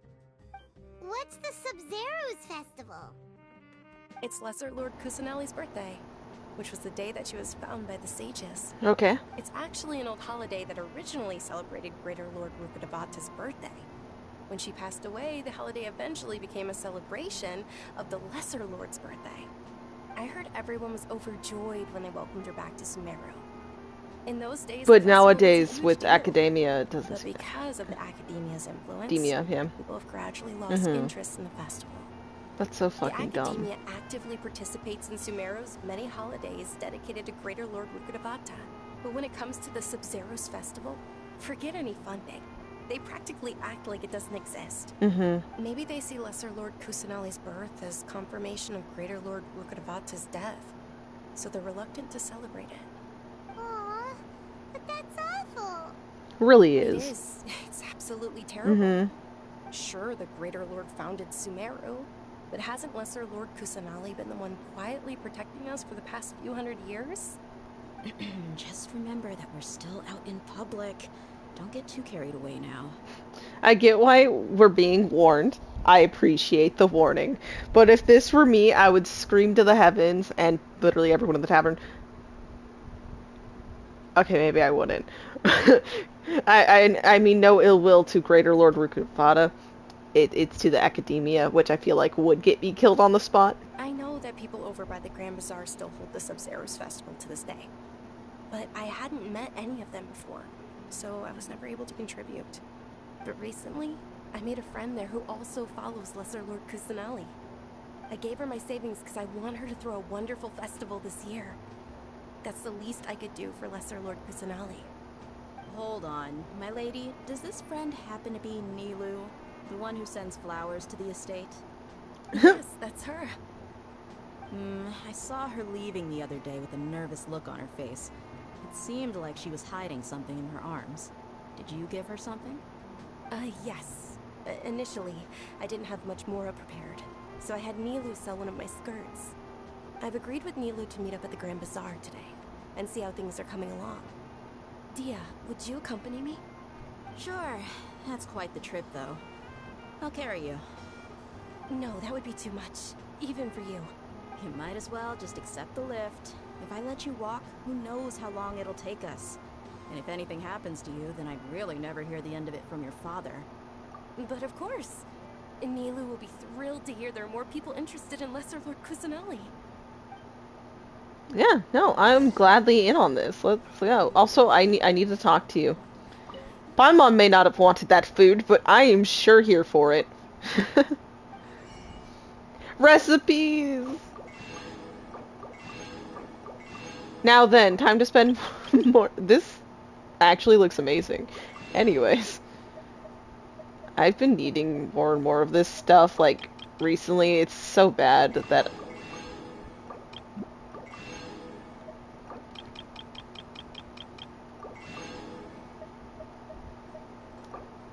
What's the Sub-Zerus festival?
It's Lesser Lord Kusanali's birthday, which was the day that she was found by the sages.
Okay.
It's actually an old holiday that originally celebrated Greater Lord Rukkhadevata's birthday. When she passed away, the holiday eventually became a celebration of the Lesser Lord's birthday. I heard everyone was overjoyed when they welcomed her back to Sumeru. In those days,
But
the festival was a
nowadays,
huge
with
deal.
academia, it doesn't
But
seem
because of the academia's influence,
academia, yeah.
people have gradually lost interest in the festival.
That's so
The
fucking dumb.
academia actively participates in Sumeru's many holidays dedicated to Greater Lord Rukkhadevata. But when it comes to the Sub-Zerus festival, forget any funding. They practically act like it doesn't exist. Maybe they see Lesser Lord Kusanali's birth as confirmation of Greater Lord Rukkhadevata's death, so they're reluctant to celebrate it.
Aw, but that's awful.
Really
It
is.
is. It's absolutely terrible. Sure, the Greater Lord founded Sumeru, but hasn't Lesser Lord Kusanali been the one quietly protecting us for the past few hundred years?
Just remember that we're still out in public. Don't get too carried away now.
I get why we're being warned. I appreciate the warning. But if this were me, I would scream to the heavens and literally everyone in the tavern. Okay, maybe I wouldn't. I mean no ill will to Greater Lord Rukkhadevata. It's to the academia, which I feel like would get me killed on the spot.
I know that people over by the Grand Bazaar still hold the Sub-Zerus festival to this day, but I hadn't met any of them before, so I was never able to contribute. But recently, I made a friend there who also follows Lesser Lord Kusanali. I gave her my savings because I want her to throw a wonderful festival this year. That's the least I could do for Lesser Lord Kusanali.
Hold on, my lady. Does this friend happen to be Nilu, the one who sends flowers to the estate?
Yes, that's her.
I saw her leaving the other day with a nervous look on her face. It seemed like she was hiding something in her arms. Did you give her something?
Yes. Initially, I didn't have much more prepared, so I had Nilu sell one of my skirts. I've agreed with Nilu to meet up at the Grand Bazaar today, and see how things are coming along. Dia, would you accompany me?
Sure. That's quite the trip, though. I'll carry you.
No, that would be too much, even for you.
You might as well just accept the lift. If I let you walk, who knows how long it'll take us. And if anything happens to you, then I'd really never hear the end of it from your father.
But of course. Nilu will be thrilled to hear there are more people interested in Lesser Lord Kusanali.
Yeah, no, I'm gladly in on this. Let's go. Also, I need to talk to you. My mom may not have wanted that food, but I am sure here for it. Recipes! Now then, time to spend more. This actually looks amazing. Anyways, I've been needing more and more of this stuff, like, recently. It's so bad that...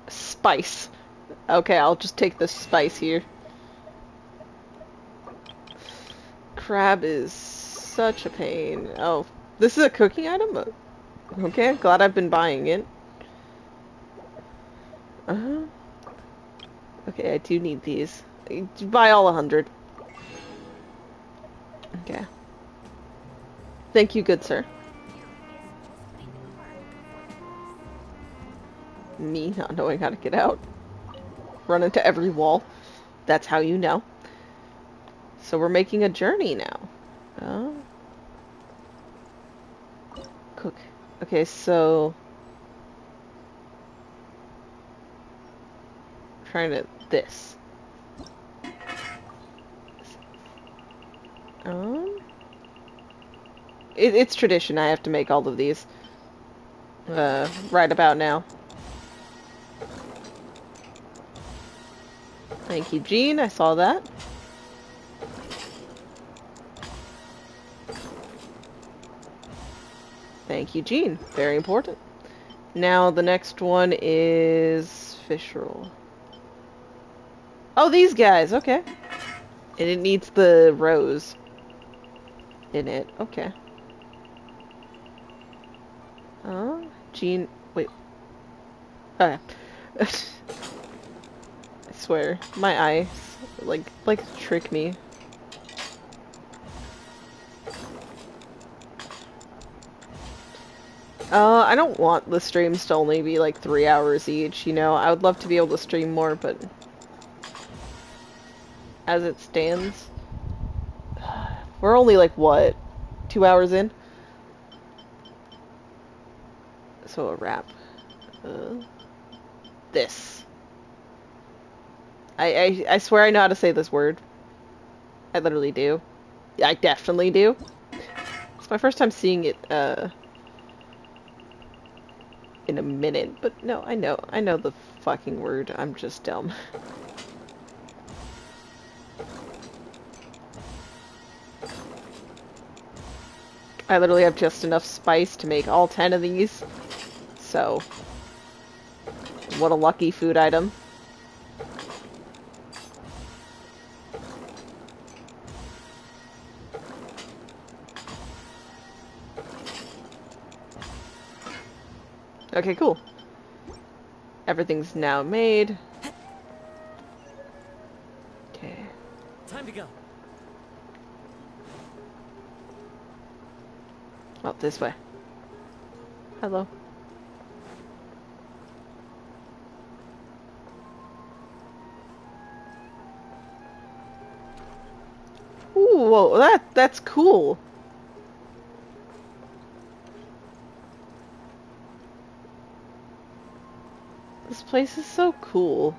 Spice. Okay, I'll just take the spice here. Crab is such a pain. Oh, this is a cooking item? Okay, glad I've been buying it. Okay, I do need these. Buy all 100. Okay. Thank you, good sir. Me not knowing how to get out. Run into every wall. That's how you know. So we're making a journey now. Oh. Cook. Okay, so... Trying to... This. It's tradition. I have to make all of these. Right about now. Thank you, Jean. I saw that. Thank you, Jean. Very important. Now the next one is fish roll. Oh, these guys. Okay. And it needs the rose in it. Okay. Oh, Jean. Wait. Okay. I swear, my eyes like trick me. I don't want the streams to only be like 3 hours each, you know? I would love to be able to stream more, but as it stands, we're only like, what, 2 hours in? So a wrap. This. I swear I know how to say this word. I literally do. I definitely do. It's my first time seeing it, in a minute, but no, I know the fucking word. I'm just dumb. I literally have just enough spice to make all 10 of these. So, what a lucky food item. Okay, cool. Everything's now made. Okay.
Time to go.
Oh, this way. Hello. Ooh, whoa, that's cool. This place is so cool.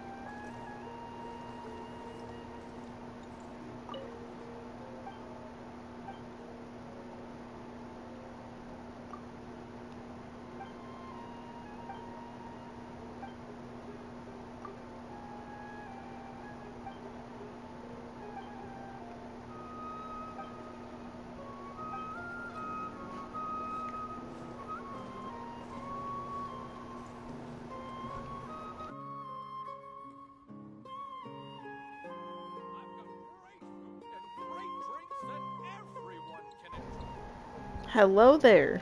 Hello there.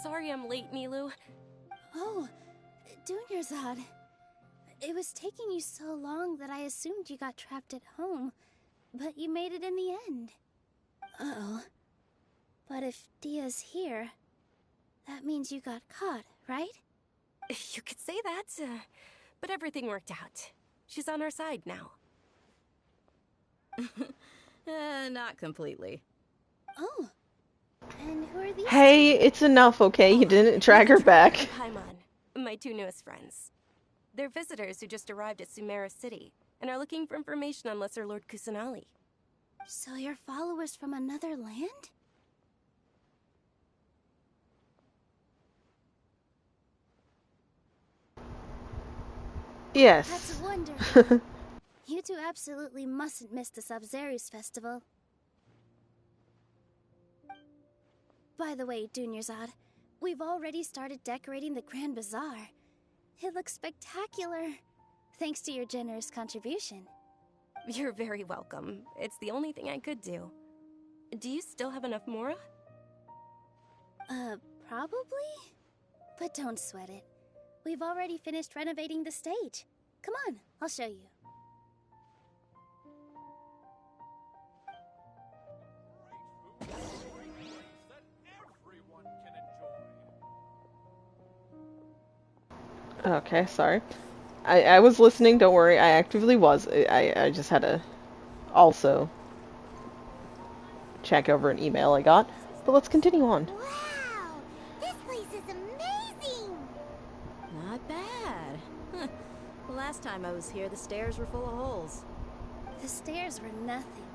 Sorry I'm late, Milu.
Oh, Dunyarzad. It was taking you so long that I assumed you got trapped at home, but you made it in the end. Uh-oh. But if Dia's here, that means you got caught, right?
You could say that, but everything worked out. She's on our side now.
Not completely.
Oh. And who are these
Hey,
two?
it's enough, okay? You didn't drag her back.
Paimon, my two newest friends. They're visitors who just arrived at Sumeru City and are looking for information on Lesser Lord Kusanali.
So you're followers from another land?
Yes.
That's wonderful. You two absolutely mustn't miss the Sub-Zeru's festival. By the way, Dunyarzad, we've already started decorating the Grand Bazaar. It looks spectacular, thanks to your generous contribution.
You're very welcome. It's the only thing I could do. Do you still have enough Mora?
Probably? But don't sweat it. We've already finished renovating the stage. Come on, I'll show you.
Okay, sorry. I was listening, don't worry. I actively was. I just had to also check over an email I got. But let's continue on.
Wow! This place is amazing!
Not bad. The last time I was here, the stairs were full of holes.
The stairs were nothing.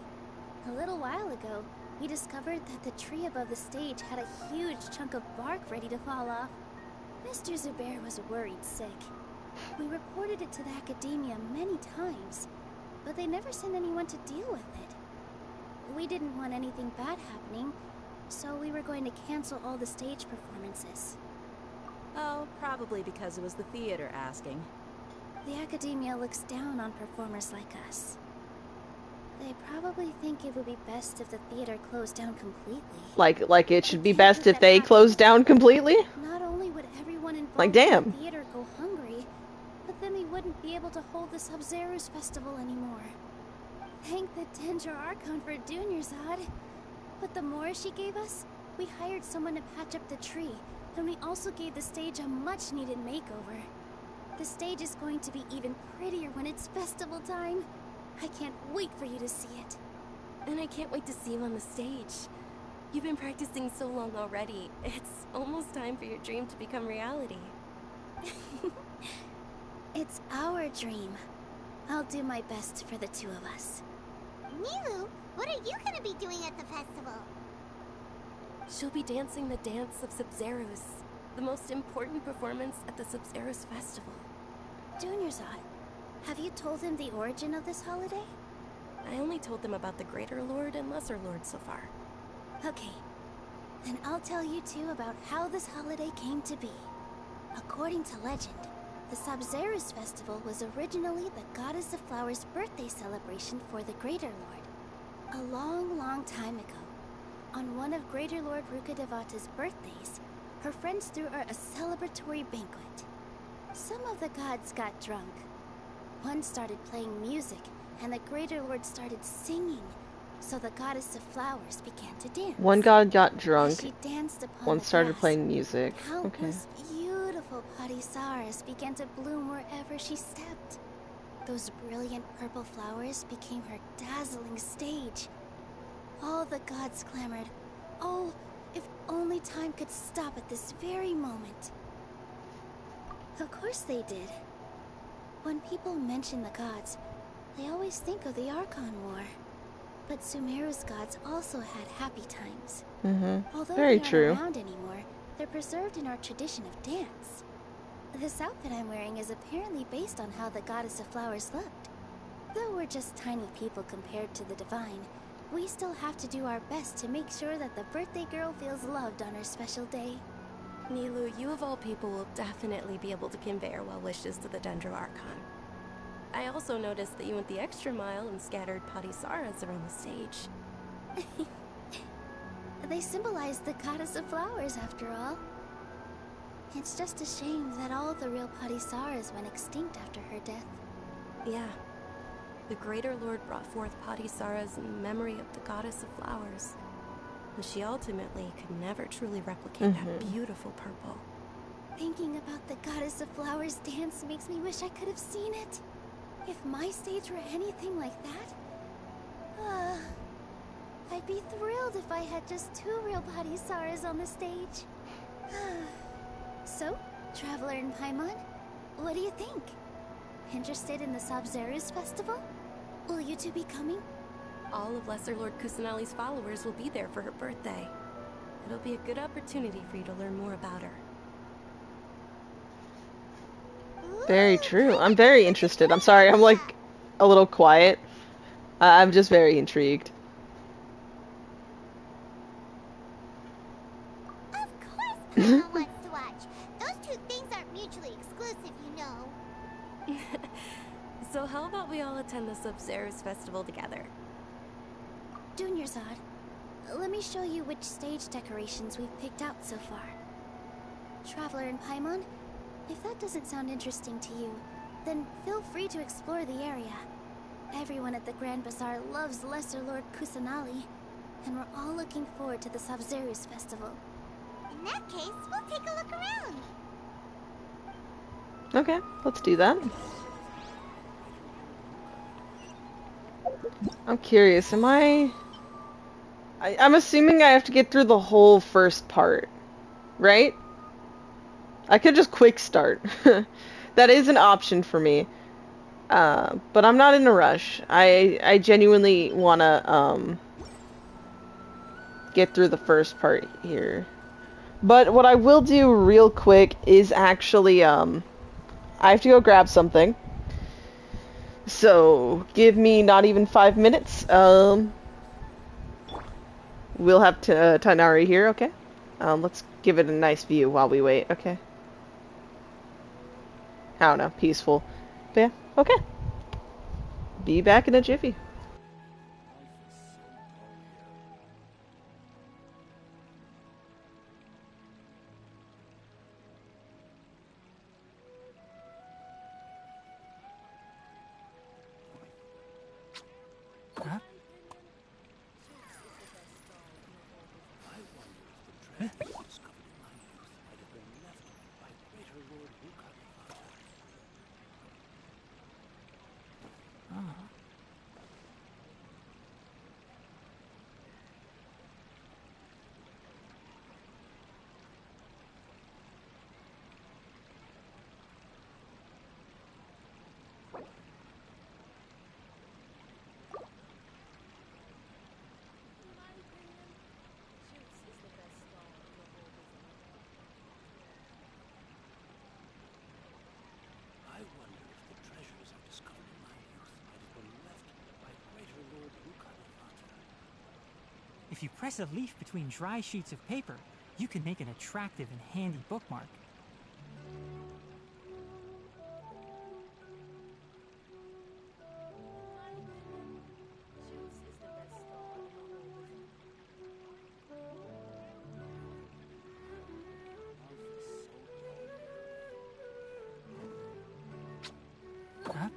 A little while ago, we discovered that the tree above the stage had a huge chunk of bark ready to fall off. Mr. Zubair was worried sick. We reported it to the academia many times, but they never sent anyone to deal with it. We didn't want anything bad happening, so we were going to cancel all the stage performances.
Oh, probably because it was the theater asking.
The academia looks down on performers like us. They probably think it would be best if the theater closed down completely.
Like it should be best if they closed down completely?
Not only would everyone involved
Like, damn.
in the theater go hungry, but then we wouldn't be able to hold the Sub-Zeru's festival anymore. Thank the Dendro Archon for Dunyarzad. With the Mora she gave us, we hired someone to patch up the tree, and we also gave the stage a much-needed makeover. The stage is going to be even prettier when it's festival time. I can't wait for you to see it.
And I can't wait to see you on the stage. You've been practicing so long already. It's almost time for your dream to become reality.
It's our dream. I'll do my best for the two of us. Nilu, what are you gonna be doing at the festival?
She'll be dancing the dance of Sub-Zerus, the most important performance at the Sub-Zerus festival.
Dunyarzad, have you told him the origin of this holiday?
I only told them about the Greater Lord and Lesser Lord so far.
Okay, then I'll tell you two about how this holiday came to be. According to legend, the Sub-Zerus festival was originally the Goddess of Flowers' birthday celebration for the Greater Lord. A long, long time ago, on one of Greater Lord Rukkhadevata's birthdays, her friends threw her a celebratory banquet. Some of the gods got drunk. One started playing music, and the Greater Lord started singing, so the Goddess of Flowers began to dance.
One god got drunk,
As she danced upon
one
the
started
grass,
playing music. Okay.
countless beautiful padisaras began to bloom wherever she stepped. Those brilliant purple flowers became her dazzling stage. All the gods clamored, "Oh, if only time could stop at this very moment." Of course they did. When people mention the gods, they always think of the Archon War. But Sumeru's gods also had happy times. Although
Very
they aren't
true.
around anymore, they're preserved in our tradition of dance. This outfit I'm wearing is apparently based on how the Goddess of Flowers looked. Though we're just tiny people compared to the divine, we still have to do our best to make sure that the birthday girl feels loved on her special day.
Nilu, you of all people will definitely be able to convey our well wishes to the Dendro Archon. I also noticed that you went the extra mile and scattered padisaras around the stage.
They symbolize the Goddess of Flowers, after all. It's just a shame that all the real padisaras went extinct after her death.
Yeah. The Greater Lord brought forth padisaras in memory of the Goddess of Flowers. But she ultimately could never truly replicate that beautiful purple.
Thinking about the Goddess of Flowers dance makes me wish I could have seen it. If my stage were anything like that, I'd be thrilled if I had just 2 real padisaras on the stage. So, Traveler and Paimon, what do you think? Interested in the Sub-Zerus festival? Will you two be coming?
All of Lesser Lord Kusanali's followers will be there for her birthday. It'll be a good opportunity for you to learn more about her.
Ooh,
Very true. I'm very interested. I'm sorry, I'm like a little quiet. I'm just very intrigued.
Of course Grandma wants to watch. Those two things aren't mutually exclusive, you know.
So how about we all attend the Sub-Zero's festival together?
Junior Zod, let me show you which stage decorations we've picked out so far. Traveler and Paimon, if that doesn't sound interesting to you, then feel free to explore the area. Everyone at the Grand Bazaar loves Lesser Lord Kusanali, and we're all looking forward to the Sub-Zero's festival.
In that case, we'll take a look around.
Okay, let's do that. I'm curious, I'm assuming I have to get through the whole first part, right? I could just quick start. That is an option for me. But I'm not in a rush. I genuinely wanna, get through the first part here. But what I will do real quick is actually, I have to go grab something. So, give me not even 5 minutes. We'll have Tainari here, okay? Let's give it a nice view while we wait, okay? I don't know, peaceful. But yeah, okay. Be back in a jiffy.
Huh? If you press a leaf between dry sheets of paper, you can make an attractive and handy bookmark. Huh?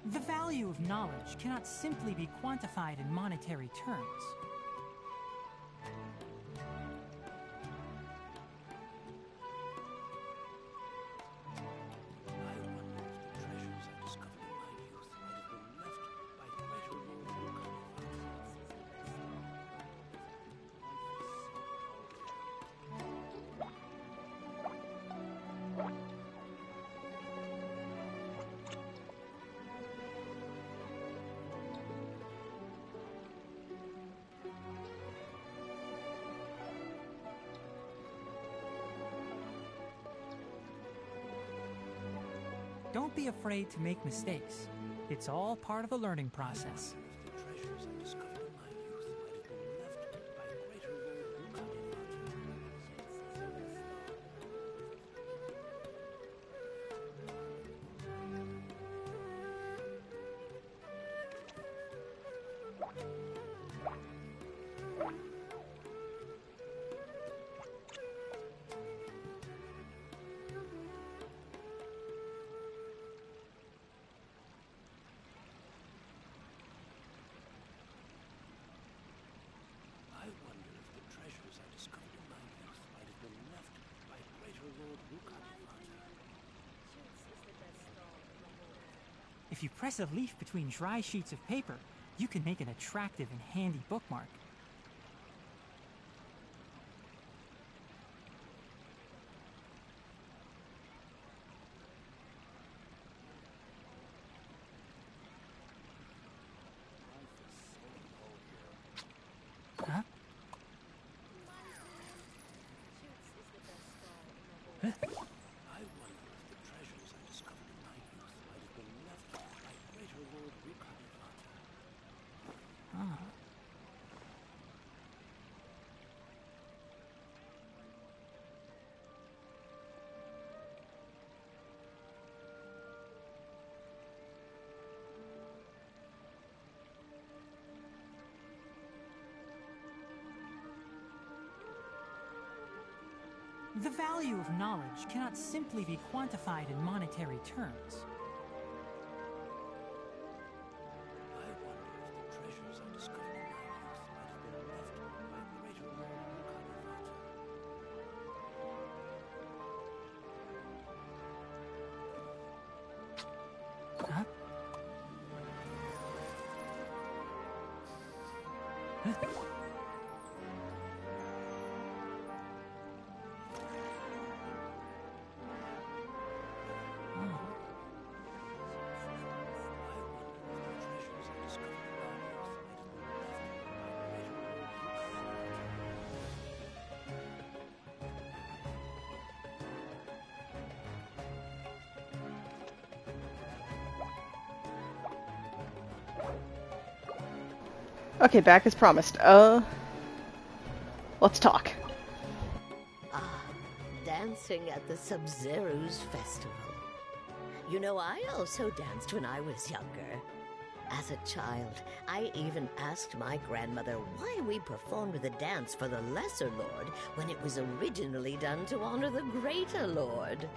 The value of knowledge cannot simply be quantified in monetary terms. Don't be afraid to make mistakes. It's all part of the learning process. If you press a leaf between dry sheets of paper,
You can make an attractive and handy bookmark. Huh?
I wonder if the treasures I discovered in my youth might have been left by greater Lord Rukadevata.
Ah. The value of knowledge cannot simply be quantified in monetary terms.
I wonder if the treasures I discovered in my youth might have been left by greater Lord Rukadevata.
Huh? Huh?
Okay, back as promised. Let's talk.
Ah, dancing at the Sub-Zero's festival. You know, I also danced when I was younger. As a child, I even asked my grandmother why we performed the dance for the Lesser Lord when it was originally done to honor the Greater Lord.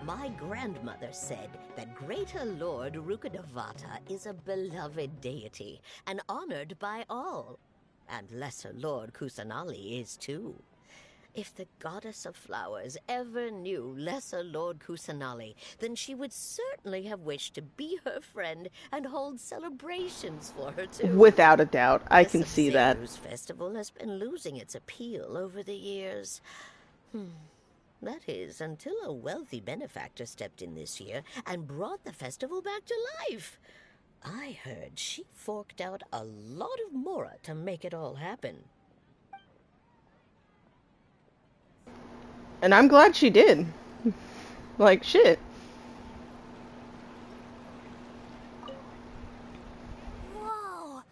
My grandmother said that Greater Lord Rukadevata is a beloved deity and honored by all. And Lesser Lord Kusanali is too. If the goddess of flowers ever knew Lesser Lord Kusanali, then she would certainly have wished to be her friend and hold celebrations for her too.
Without a doubt, I can see that.
The festival has been losing its appeal over the years. That is, until a wealthy benefactor stepped in this year and brought the festival back to life. I heard she forked out a lot of mora to make it all happen.
And I'm glad she did. Like, shit.
Whoa!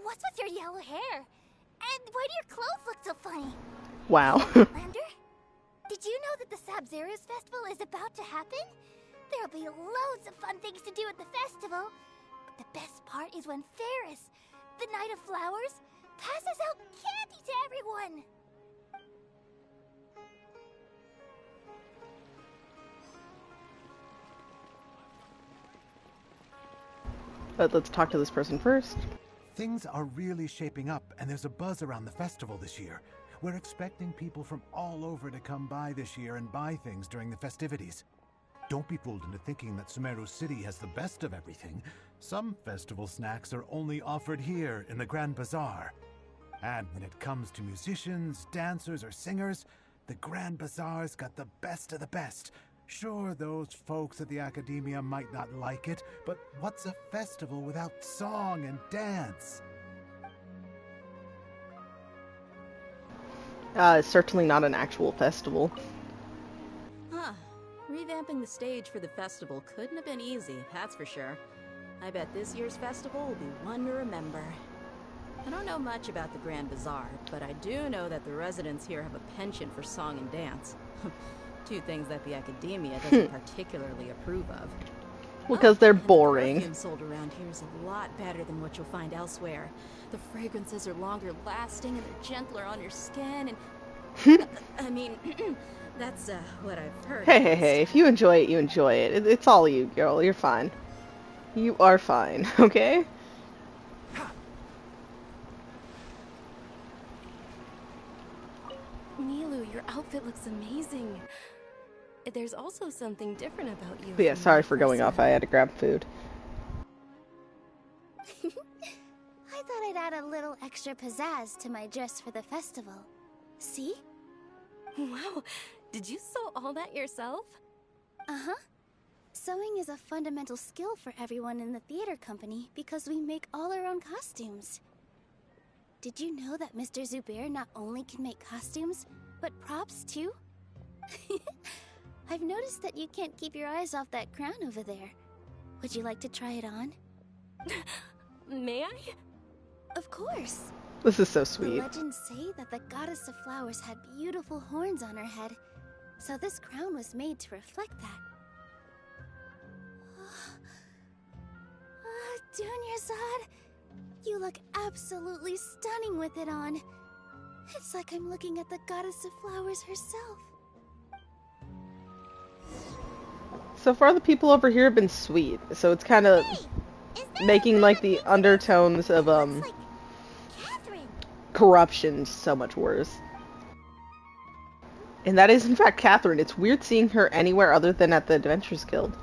What's with your yellow hair? And why do your clothes look so funny?
Wow.
Lander? Did you know that the Sub-Zero's festival is about to happen? There'll be loads of fun things to do at the festival. But the best part is when Ferris, the Knight of Flowers, passes out candy to everyone.
But let's talk to this person first.
Things are really shaping up, and there's a buzz around the festival this year. We're expecting people from all over to come by this year and buy things during the festivities. Don't be fooled into thinking that Sumeru City has the best of everything. Some festival snacks are only offered here in the Grand Bazaar. And when it comes to musicians, dancers, or singers, the Grand Bazaar's got the best of the best. Sure, those folks at the Academia might not like it, but what's a festival without song and dance?
Certainly not an actual festival.
Huh. Revamping the stage for the festival couldn't have been easy, that's for sure. I bet this year's festival will be one to remember. I don't know much about the Grand Bazaar, but I do know that the residents here have a penchant for song and dance. Two things that the Academia doesn't particularly approve of.
Because they're boring.
The perfume sold around here is a lot better than what you'll find elsewhere. The fragrances are longer lasting and they're gentler on your skin and... I mean, that's what I've heard.
Hey, if you enjoy it, you enjoy it. It's all you, girl. You're fine. You are fine, okay?
Milu, your outfit looks amazing. There's also something different about you.
But yeah, sorry for going off. I had to grab food.
a little extra pizzazz to my dress for the festival. See?
Wow, did you sew all that yourself?
Uh-huh. Sewing is a fundamental skill for everyone in the theater company because we make all our own costumes. Did you know that Mr. Zubair not only can make costumes, but props too? I've noticed that you can't keep your eyes off that crown over there. Would you like to try it on?
May I?
Of course.
This is so
The
sweet.
legends say that the goddess of flowers had beautiful horns on her head, so this crown was made to reflect that. Dunyarzad, you look absolutely stunning with it on. It's like I'm looking at the goddess of flowers herself.
So far, the people over here have been sweet, so it's kind of making like the undertones of corruption so much worse. And that is in fact Catherine. It's weird seeing her anywhere other than at the Adventurers Guild.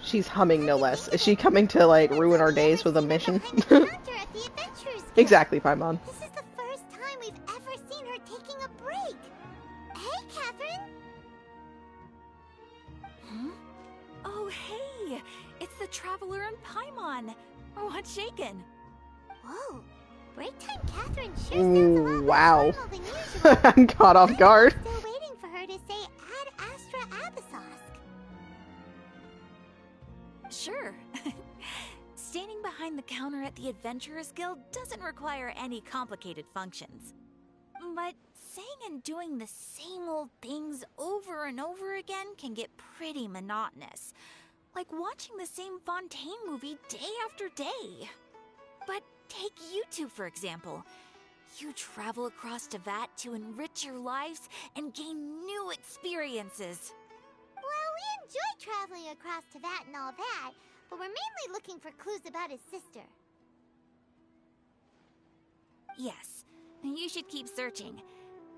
She's humming no less. Is she coming to like ruin our days with a mission? Exactly, Paimon.
This is the first time we've ever seen her taking a break. Hey, Catherine.
Huh? Oh, hey! It's the Traveler and Paimon. What's shaken?
Whoa. Break time Catherine sure sounds a lot
Wow.
more formal than usual.
I'm caught off guard.
I'm still waiting for her to say Ad Astra Abyssosque.
Sure. Standing behind the counter at the Adventurers Guild doesn't require any complicated functions. But saying and doing the same old things over and over again can get pretty monotonous. Like watching the same Fontaine movie day after day. But take you two, for example. You travel across Tevat to enrich your lives and gain new experiences.
Well, we enjoy traveling across Tevat and all that, but we're mainly looking for clues about his sister.
Yes, you should keep searching.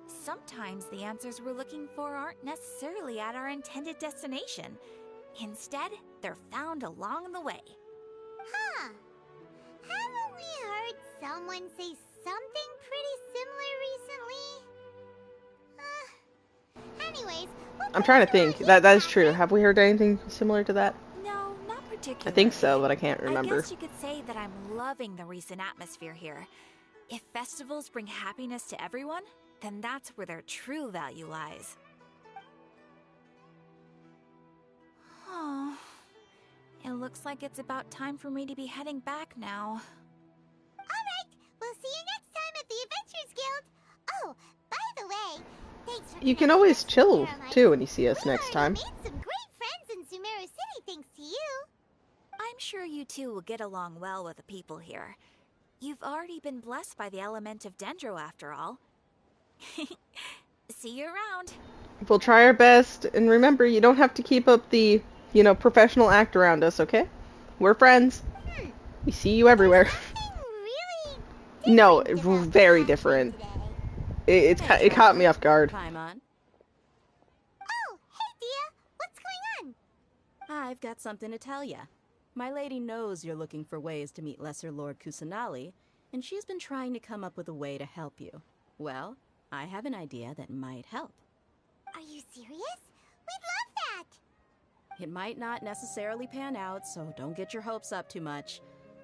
Sometimes the answers we're looking for aren't necessarily at our intended destination. Instead, they're found along the way.
Huh. Haven't we heard someone say something pretty similar recently? Anyways,
I'm trying to think. That is true. Have we heard anything similar to that?
No, not particularly.
I think so, but I can't
I
remember.
guess you could say that I'm loving the recent atmosphere here. If festivals bring happiness to everyone, then that's where their true value lies. Oh, it looks like it's about time for me to be heading back now.
Alright, we'll see you next time at the Adventurers Guild. Oh, by the way, thanks for
You can always chill too when you see us next time.
made some great friends in Sumeru City thanks to you.
I'm sure you two will get along well with the people here. You've already been blessed by the element of Dendro after all. See you around.
We'll try our best, and remember, you don't have to keep up the, professional act around us, okay? We're friends. We see you everywhere. No, very different. It caught me off guard.
Paimon.
Oh, hey Dia, what's going on?
I've got something to tell ya. My lady knows you're looking for ways to meet Lesser Lord Kusanali, and she's been trying to come up with a way to help you. Well, I have an idea that might help.
Are you serious? We'd love that.
It might not necessarily pan out, so don't get your hopes up too much.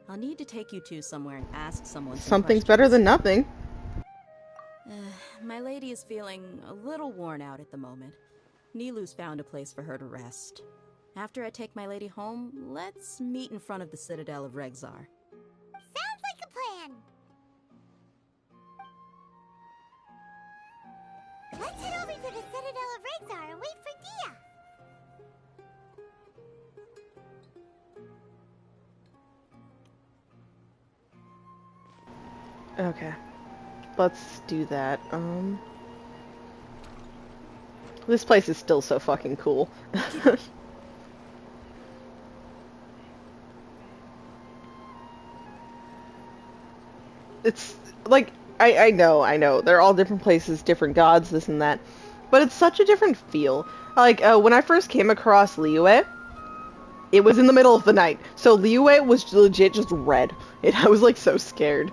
I'll need to take you two somewhere and ask someone some
Something's better than nothing.
My lady is feeling a little worn out at the moment. Nilu's found a place for her to rest. After I take my lady home, let's meet in front of the Citadel of Regzar.
Sounds like a plan. Let's head over to the Citadel of Regzar and wait for Dia.
Okay. Let's do that. This place is still so fucking cool. It's like, I know, they're all different places, different gods, this and that. but it's such a different feel. Like, when I first came across Liyue, it was in the middle of the night, so Liyue was legit just red. I was, like, so scared.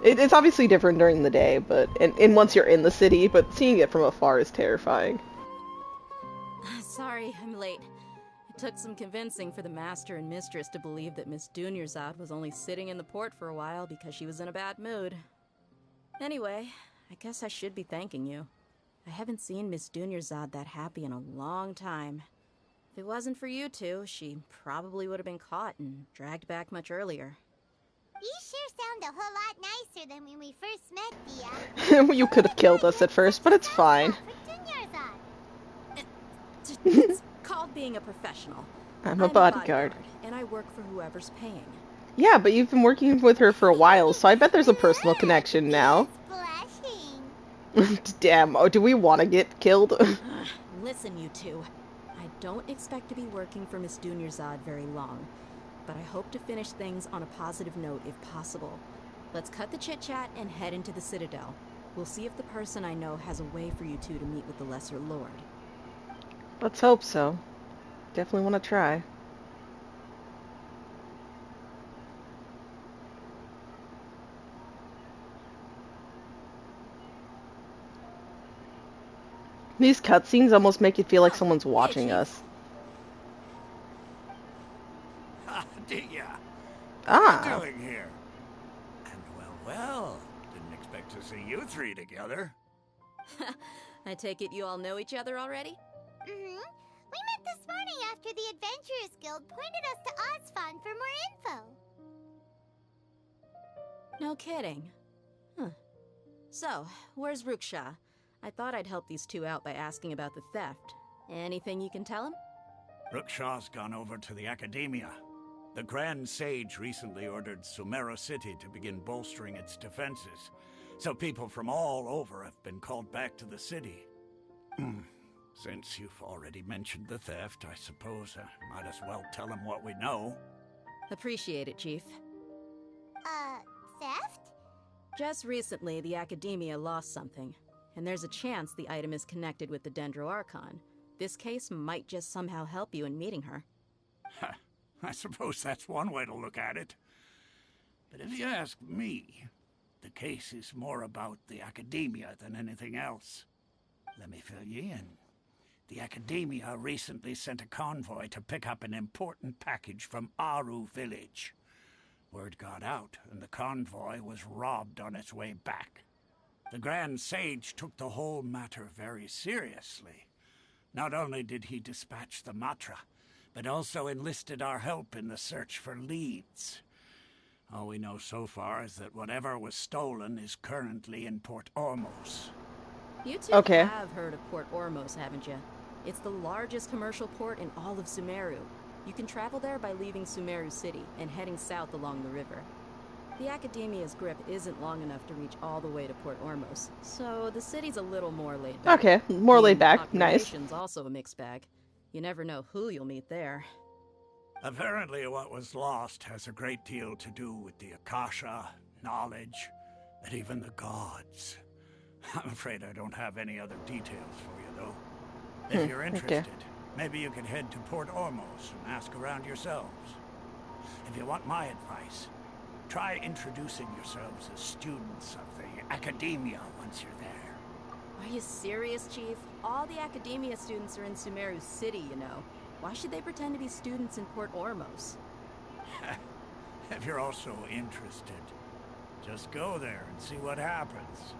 It's obviously different during the day, but and once you're in the city, but seeing it from afar is terrifying.
Sorry, I'm late. It took some convincing for the master and mistress to believe that Miss Dunyarzad was only sitting in the port for a while because she was in a bad mood. Anyway, I guess I should be thanking you. I haven't seen Miss Dunyarzad that happy in a long time. If it wasn't for you two, she probably would have been caught and dragged back much earlier.
You sure sound a whole lot nicer than when we first met, Dia.
You could have killed us at first, but it's fine.
It's called being a professional.
I'm a bodyguard.
And I work for whoever's paying.
Yeah, but you've been working with her for a while, so I bet there's a personal connection now. Damn, oh, do we want to get killed?
Listen, you two. I don't expect to be working for Miss Dunyarzad very long, but I hope to finish things on a positive note if possible. Let's cut the chit-chat and head into the Citadel. We'll see if the person I know has a way for you two to meet with the Lesser Lord.
Let's hope so. Definitely want to try. These cutscenes almost make it feel like someone's watching us.
Dia,
Ah.
what are you doing here? And well, didn't expect to see you three together.
I take it you all know each other already?
We met this morning after the Adventurers Guild pointed us to Ozfon for more info.
No kidding. Huh. So, where's Ruksha? I thought I'd help these two out by asking about the theft. Anything you can tell him?
Ruksha's gone over to the Academia. The Grand Sage recently ordered Sumeru City to begin bolstering its defenses, so people from all over have been called back to the city. Since you've already mentioned the theft, I suppose I might as well tell him what we know.
Appreciate it, Chief.
Theft?
Just recently, the Academia lost something, and there's a chance the item is connected with the Dendro Archon. This case might just somehow help you in meeting her.
I suppose that's one way to look at it. But if you ask me, the case is more about the Academia than anything else. Let me fill you in. The Academia recently sent a convoy to pick up an important package from Aru village. Word got out, and the convoy was robbed on its way back. The Grand Sage took the whole matter very seriously. Not only did he dispatch the Matra, but also enlisted our help in the search for leads. All we know so far is that whatever was stolen is currently in Port Ormos.
You two have heard of Port Ormos, haven't you? It's the largest commercial port in all of Sumeru. You can travel there by leaving Sumeru City and heading south along the river. The Academia's grip isn't long enough to reach all the way to Port Ormos, so the city's a little more laid back.
Okay, more laid back. Nice.
Population's also a mixed bag. You never know who you'll meet there.
Apparently what was lost has a great deal to do with the Akasha, knowledge, and even the gods. I'm afraid I don't have any other details for you, though. If you're interested, maybe you could head to Port Ormos and ask around yourselves. If you want my advice, try introducing yourselves as students of the Academia once you're there.
Are you serious, Chief? All the Academia students are in Sumeru City, you know. Why should they pretend to be students in Port Ormos?
If you're also interested, just go there and see what happens.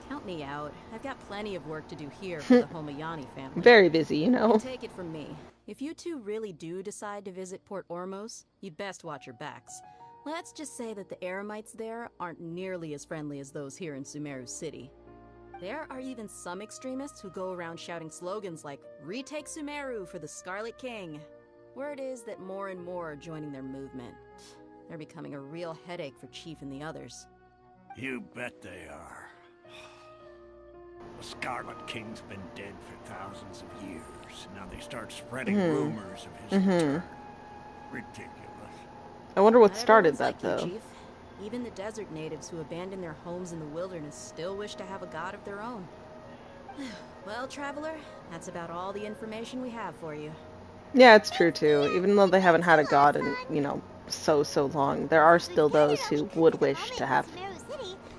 Count me out. I've got plenty of work to do here for the Homayani family.
Very busy, you know.
And take it from me. If you two really do decide to visit Port Ormos, you'd best watch your backs. Let's just say that the Eremites there aren't nearly as friendly as those here in Sumeru City. There are even some extremists who go around shouting slogans like, "Retake Sumeru for the Scarlet King." Word is that more and more are joining their movement. They're becoming a real headache for Chief and the others.
You bet they are. The Scarlet King's been dead for thousands of years. Now they start spreading rumors of his return. Ridiculous.
I wonder what started that, though.
Chief. Even the desert natives who abandoned their homes in the wilderness still wish to have a god of their own. Well, Traveler, that's about all the information we have for you.
Yeah, it's true too. Even though they haven't had a god in, so long, there are still those who would wish to have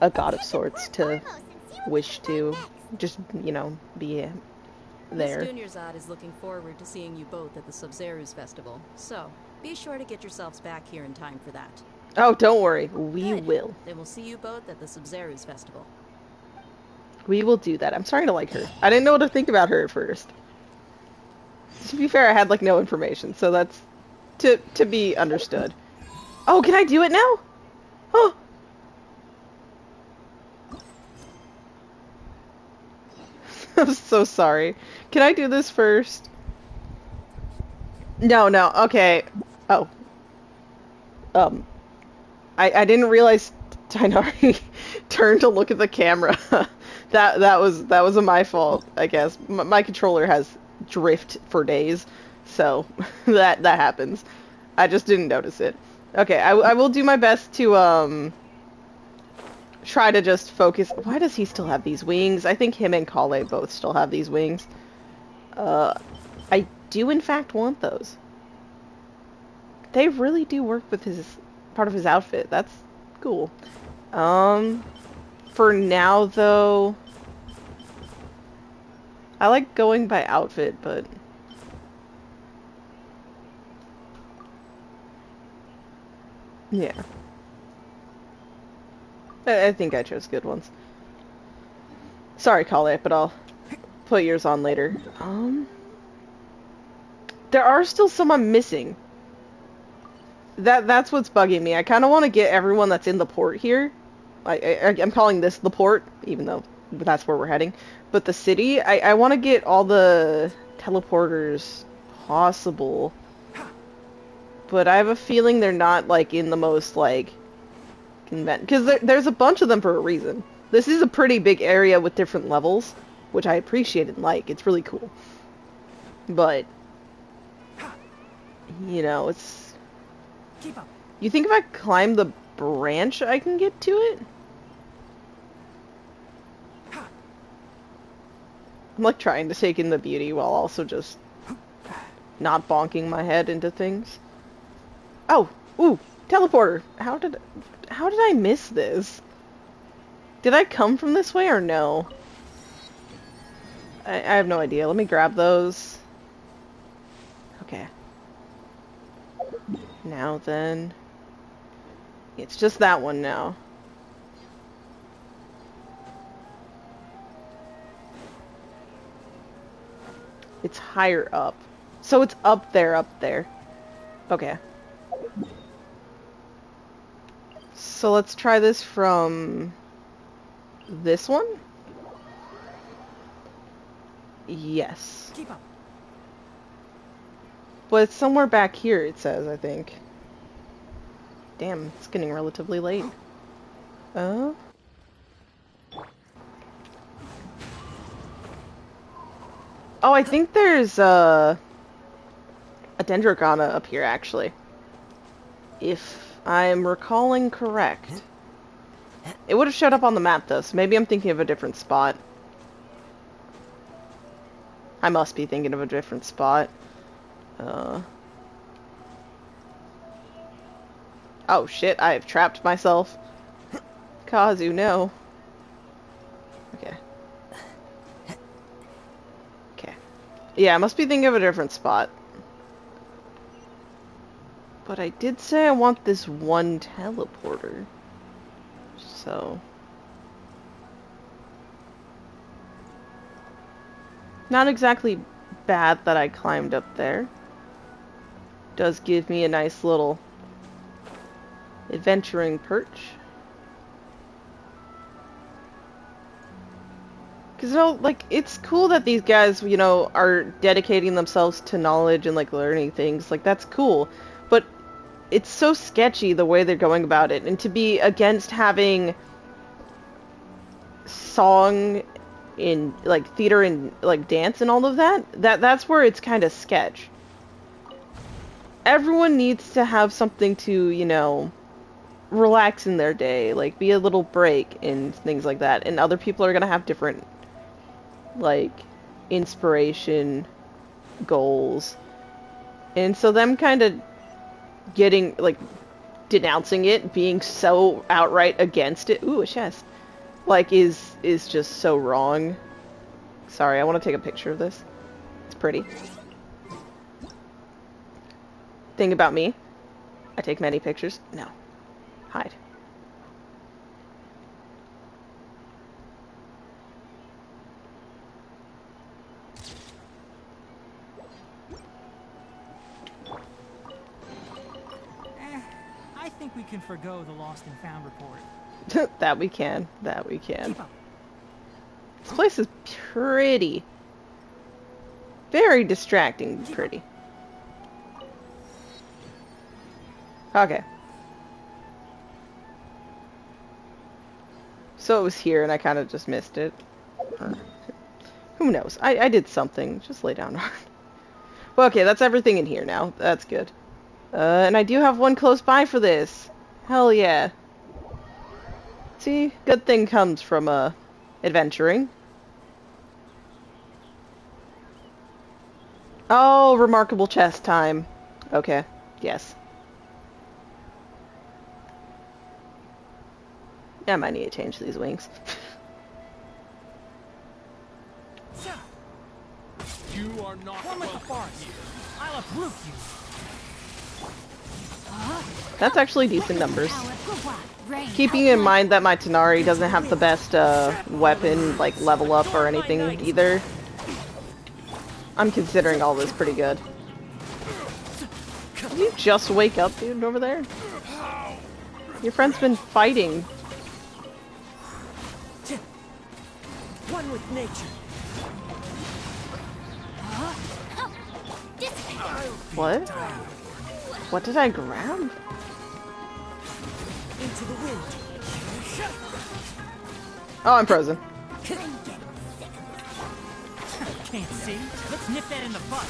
a god of sorts to wish to just, be
Miss
there.
Dunyarzad is looking forward to seeing you both at the Sub-Zeru's festival, so be sure to get yourselves back here in time for that.
Oh, don't worry. We
Good.
will.
Then we'll see you both at the Sub-Zeru's festival.
We will do that. I'm starting to like her. I didn't know what to think about her at first. To be fair, I had, no information, so that's to be understood. Oh, can I do it now? Oh! I'm so sorry. Can I do this first? No, okay. Oh. I didn't realize Tainari turned to look at the camera. that was my fault, I guess. My controller has drift for days, so that happens. I just didn't notice it. Okay, I will do my best to try to just focus. Why does he still have these wings? I think him and Kale both still have these wings. I do in fact want those. They really do work with his part of his outfit. That's cool. For now though, I like going by outfit, but yeah. I think I chose good ones. Sorry, Kale, but I'll put yours on later. There are still some I'm missing. That's what's bugging me. I kind of want to get everyone that's in the port here. I'm calling this the port, even though that's where we're heading. But the city, I want to get all the teleporters possible. But I have a feeling they're not, in the most, because there's a bunch of them for a reason. This is a pretty big area with different levels, which I appreciate and like. It's really cool. But, it's... You think if I climb the branch, I can get to it? I'm, trying to take in the beauty while also just not bonking my head into things. Oh! Ooh! Teleporter! How did I miss this? Did I come from this way or no? I have no idea. Let me grab those. Okay. Now then. It's just that one now. It's higher up. So it's up there. Okay. So let's try this from this one? Yes.
Keep up.
But it's somewhere back here, it says, I think. Damn, it's getting relatively late. Oh, I think there's a Dendrogana up here, actually. If I'm recalling correct. It would have showed up on the map, though, so maybe I'm thinking of a different spot. I must be thinking of a different spot. Oh shit, I have trapped myself. Kazu, no. Okay. Okay. Yeah, I must be thinking of a different spot. But I did say I want this one teleporter. So... Not exactly bad that I climbed up there. Does give me a nice little adventuring perch. Because, it's cool that these guys, are dedicating themselves to knowledge and, learning things. That's cool. But it's so sketchy the way they're going about it. And to be against having song in, theater and, dance and all of that's where it's kind of sketch. Everyone needs to have something to, relax in their day, be a little break and things like that. And other people are gonna have different like, inspiration goals. And so them kind of getting, like, denouncing it, being so outright against it, ooh, a chest, like, is just so wrong. Sorry, I want to take a picture of this. It's pretty. Thing about me, I take many pictures. No. Hide.
I think we can forgo the lost and found report.
That we can. That we can. This place is pretty. Very distracting pretty. Okay. So it was here and I kind of just missed it. Who knows? I did something. Just lay down. Well, okay, that's everything in here now. That's good. And I do have one close by for this. Hell yeah. See? Good thing comes from, adventuring. Oh, remarkable chest time. Okay. Yes. I might need to change these wings.
You are not come with the forest. I'll uproot you.
That's actually decent numbers. Keeping in mind that my Tanari doesn't have the best weapon, like, level up or anything either. I'm considering all this pretty good. Did you just wake up, dude, over there? Your friend's been fighting.
One with nature.
What? What did I grab?
Into the wind.
Oh, I'm frozen.
Can't see. Let's nip that in the butt.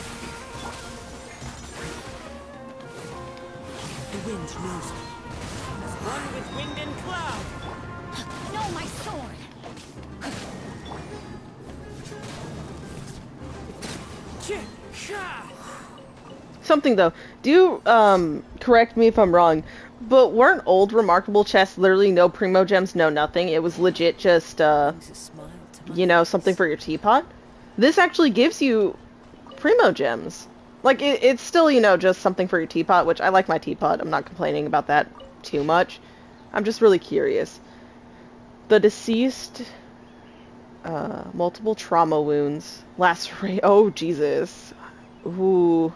The wind's losing.
One with wind and cloud.
No, my sword.
Something though, do correct me if I'm wrong, but weren't old remarkable chests literally no primo gems, no nothing? It was legit just you know, something for your teapot? This actually gives you primo gems. Like it's still, you know, just something for your teapot, which I like my teapot. I'm not complaining about that too much. I'm just really curious. The deceased multiple trauma wounds. Lacerate. Oh Jesus. Ooh.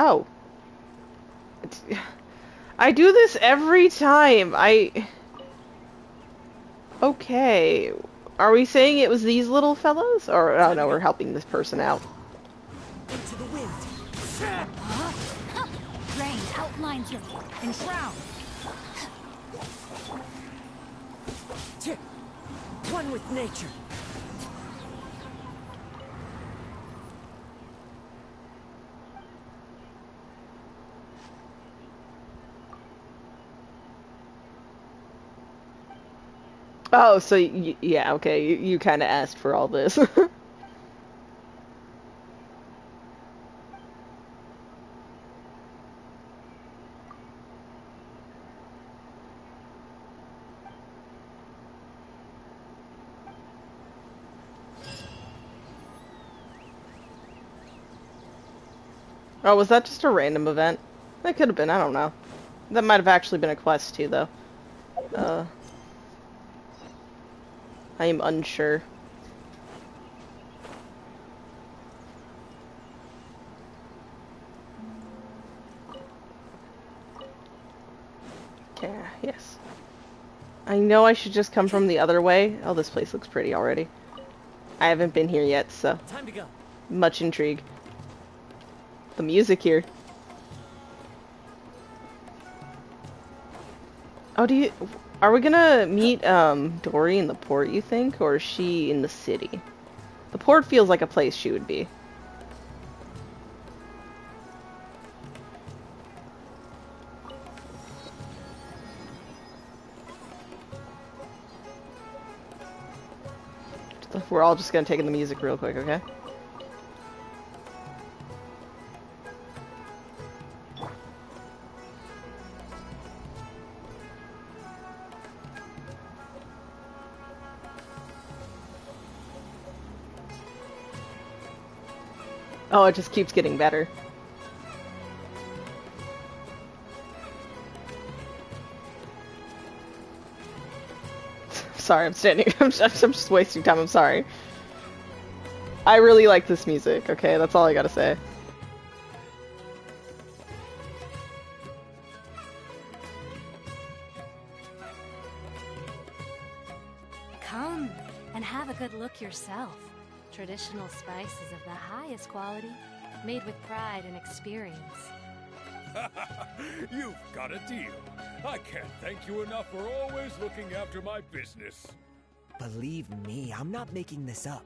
Oh. I do this every time. Okay. Are we saying it was these little fellows? Or, oh no, we're helping this person out.
Into the wind.
Rain outlines your enshroud.
One with nature.
Oh, so yeah, okay, you kind of asked for all this. Oh, was that just a random event? That could have been, I don't know. That might have actually been a quest too, though. I am unsure. Yeah, yes. I know I should just come from the other way. Oh, this place looks pretty already. I haven't been here yet, so
Time to go.
much intrigue. The music here. Oh, are we gonna meet, Dory in the port, you think? Or is she in the city? The port feels like a place she would be. We're all just gonna take in the music real quick, okay? Oh, it just keeps getting better. Sorry, I'm standing. I'm just wasting time. I'm sorry. I really like this music, okay? That's all I gotta say.
Come and have a good look yourself. Traditional spices of the highest quality, made with pride and experience.
You've got a deal. I can't thank you enough for always looking after my business.
Believe me, I'm not making this up.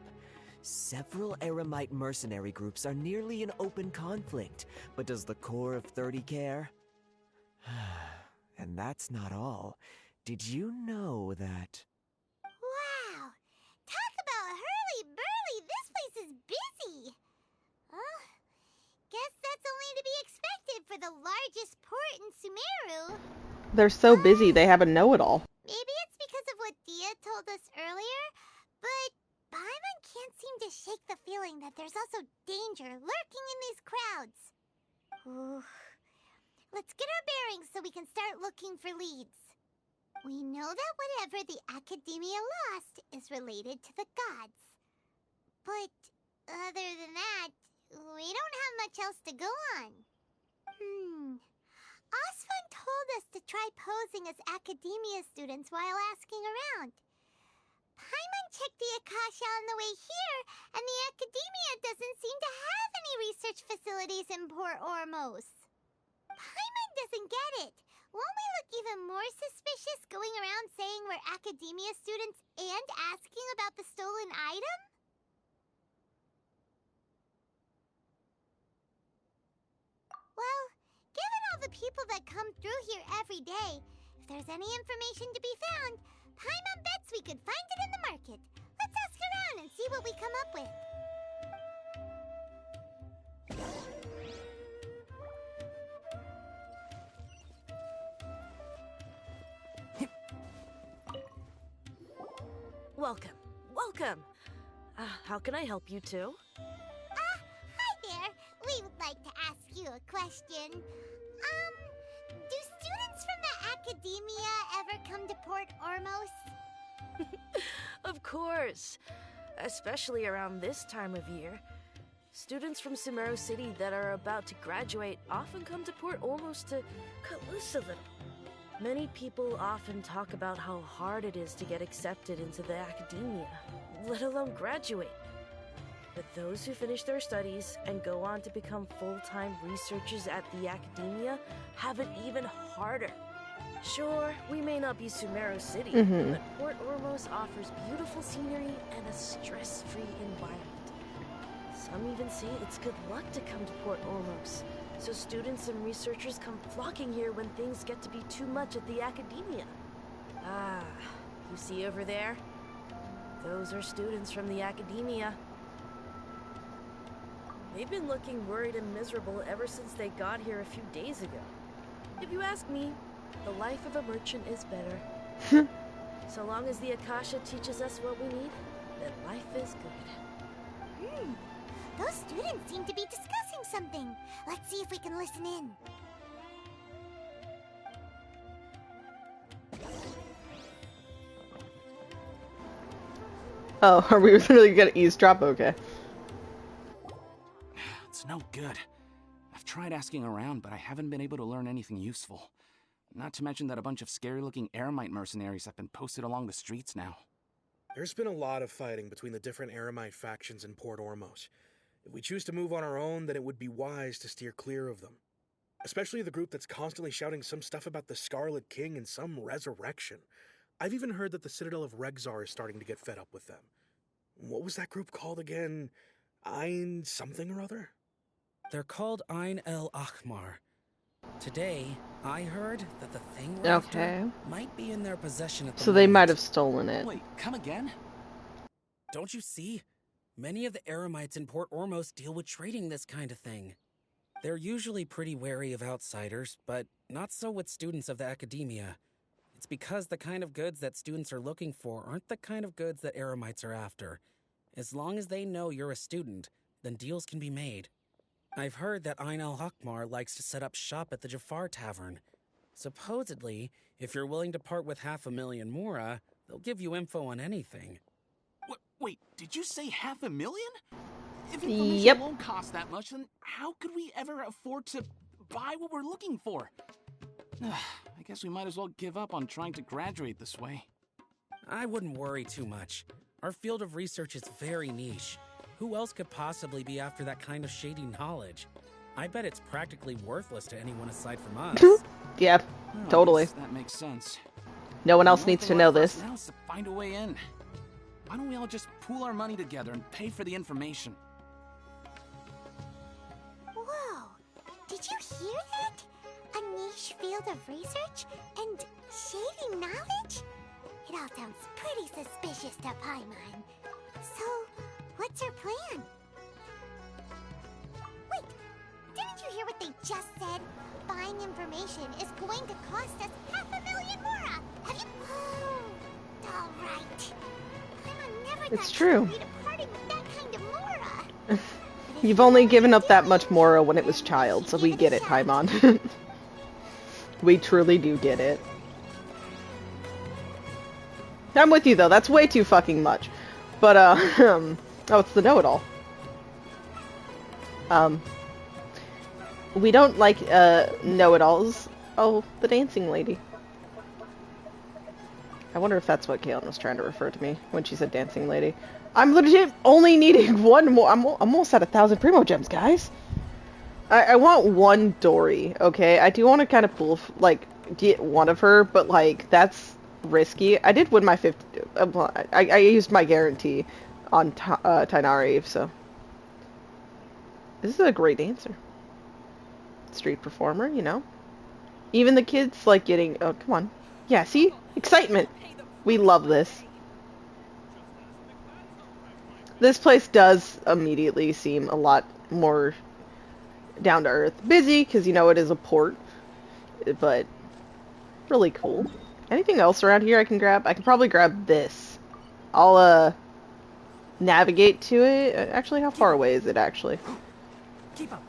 Several Aramite mercenary groups are nearly in open conflict, but does the core of 30 care? And that's not all. Did you know that...
Wow! Talk about hurly-burly! This place is busy! Guess that's only to be expected for the largest port in Sumeru.
They're so busy, they have a know-it-all.
Maybe it's because of what Dia told us earlier, but Paimon can't seem to shake the feeling that there's also danger lurking in these crowds. Ooh. Let's get our bearings so we can start looking for leads. We know that whatever the Academia lost is related to the gods. But other than that, we don't have much else to go on. Osfun told us to try posing as Academia students while asking around. Paimon checked the Akasha on the way here, and the Academia doesn't seem to have any research facilities in Port Ormos. Paimon doesn't get it. Won't we look even more suspicious going around saying we're Academia students and asking about the stolen item? Well, given all the people that come through here every day, if there's any information to be found, Paimon bets we could find it in the market. Let's ask around and see what we come up with.
Welcome. Welcome. How can I help you too?
Hi there. We would like to ask you a question. Do students from the Academia ever come to Port Ormos?
Of course. Especially around this time of year. Students from Sumeru City that are about to graduate often come to Port Ormos to cut loose a little. Many people often talk about how hard it is to get accepted into the Academia, let alone graduate. But those who finish their studies and go on to become full-time researchers at the Academia have it even harder. Sure, we may not be Sumeru City, but Port Ormos offers beautiful scenery and a stress-free environment. Some even say it's good luck to come to Port Ormos, so students and researchers come flocking here when things get to be too much at the Academia. You see over there? Those are students from the Academia. They've been looking worried and miserable ever since they got here a few days ago. If you ask me, the life of a merchant is better. So long as the Akasha teaches us what we need, then life is good.
Those students seem to be discussing something. Let's see if we can listen in.
Oh, are we really gonna eavesdrop? Okay.
It's no good. I've tried asking around, but I haven't been able to learn anything useful. Not to mention that a bunch of scary-looking Aramite mercenaries have been posted along the streets now.
There's been a lot of fighting between the different Aramite factions in Port Ormos. If we choose to move on our own, then it would be wise to steer clear of them. Especially the group that's constantly shouting some stuff about the Scarlet King and some resurrection. I've even heard that the Citadel of Regzar is starting to get fed up with them. What was that group called again? Ein something or other?
They're called Ein El Ahmar. Today, I heard that the thing we're after might be in their possession at the
So they
moment.
might have stolen it.
Wait, come again?
Don't you see? Many of the Eremites in Port Ormos deal with trading this kind of thing. They're usually pretty wary of outsiders, but not so with students of the academia. It's because the kind of goods that students are looking for aren't the kind of goods that Eremites are after. As long as they know you're a student, then deals can be made. I've heard that Ain al-Hakmar likes to set up shop at the Jafar Tavern. Supposedly, if you're willing to part with 500,000 mora, they'll give you info on anything.
Wait, did you say 500,000? If information
Yep.
won't cost that much, then how could we ever afford to buy what we're looking for? I guess we might as well give up on trying to graduate this way.
I wouldn't worry too much. Our field of research is very niche. Who else could possibly be after that kind of shady knowledge? I bet it's practically worthless to anyone aside from us.
Yeah,
Well, I
totally.
guess that makes sense.
No one else
The only
needs to
thing
know
left for us
this.
now is to find a way in. Why don't we all just pool our money together and pay for the information?
Whoa! Did you hear that? A niche field of research and shady knowledge? It all sounds pretty suspicious to Paimon. So, what's her plan? Wait, didn't you hear what they just said? Buying information is going to cost us 500,000 mora. Have you? Oh, all right. Paimon never
It's
thought
true.
she'd be departing with that kind of mora.
You've only given up that much Mora when it was child, so we get it, Paimon. We truly do get it. I'm with you though, that's way too fucking much. But oh, it's the know-it-all. We don't like know-it-alls. Oh, the dancing lady. I wonder if that's what Kaylin was trying to refer to me when she said dancing lady. I'm legit only needing one more. I'm almost at 1,000 Primo Gems, guys. I want one Dory, okay? I do want to kind of pull, like, get one of her, but, like, that's risky. I did win my 50... I used my guarantee on Tainari, so... This is a great dancer. Street performer, you know? Even the kids, like, getting... Oh, come on. Yeah, see? Excitement! We love this. This place does immediately seem a lot more down to earth. Busy, because, you know, it is a port. But really cool. Anything else around here I can grab? I can probably grab this. I'll, navigate to it. Actually, how far away is it, actually?
Keep up.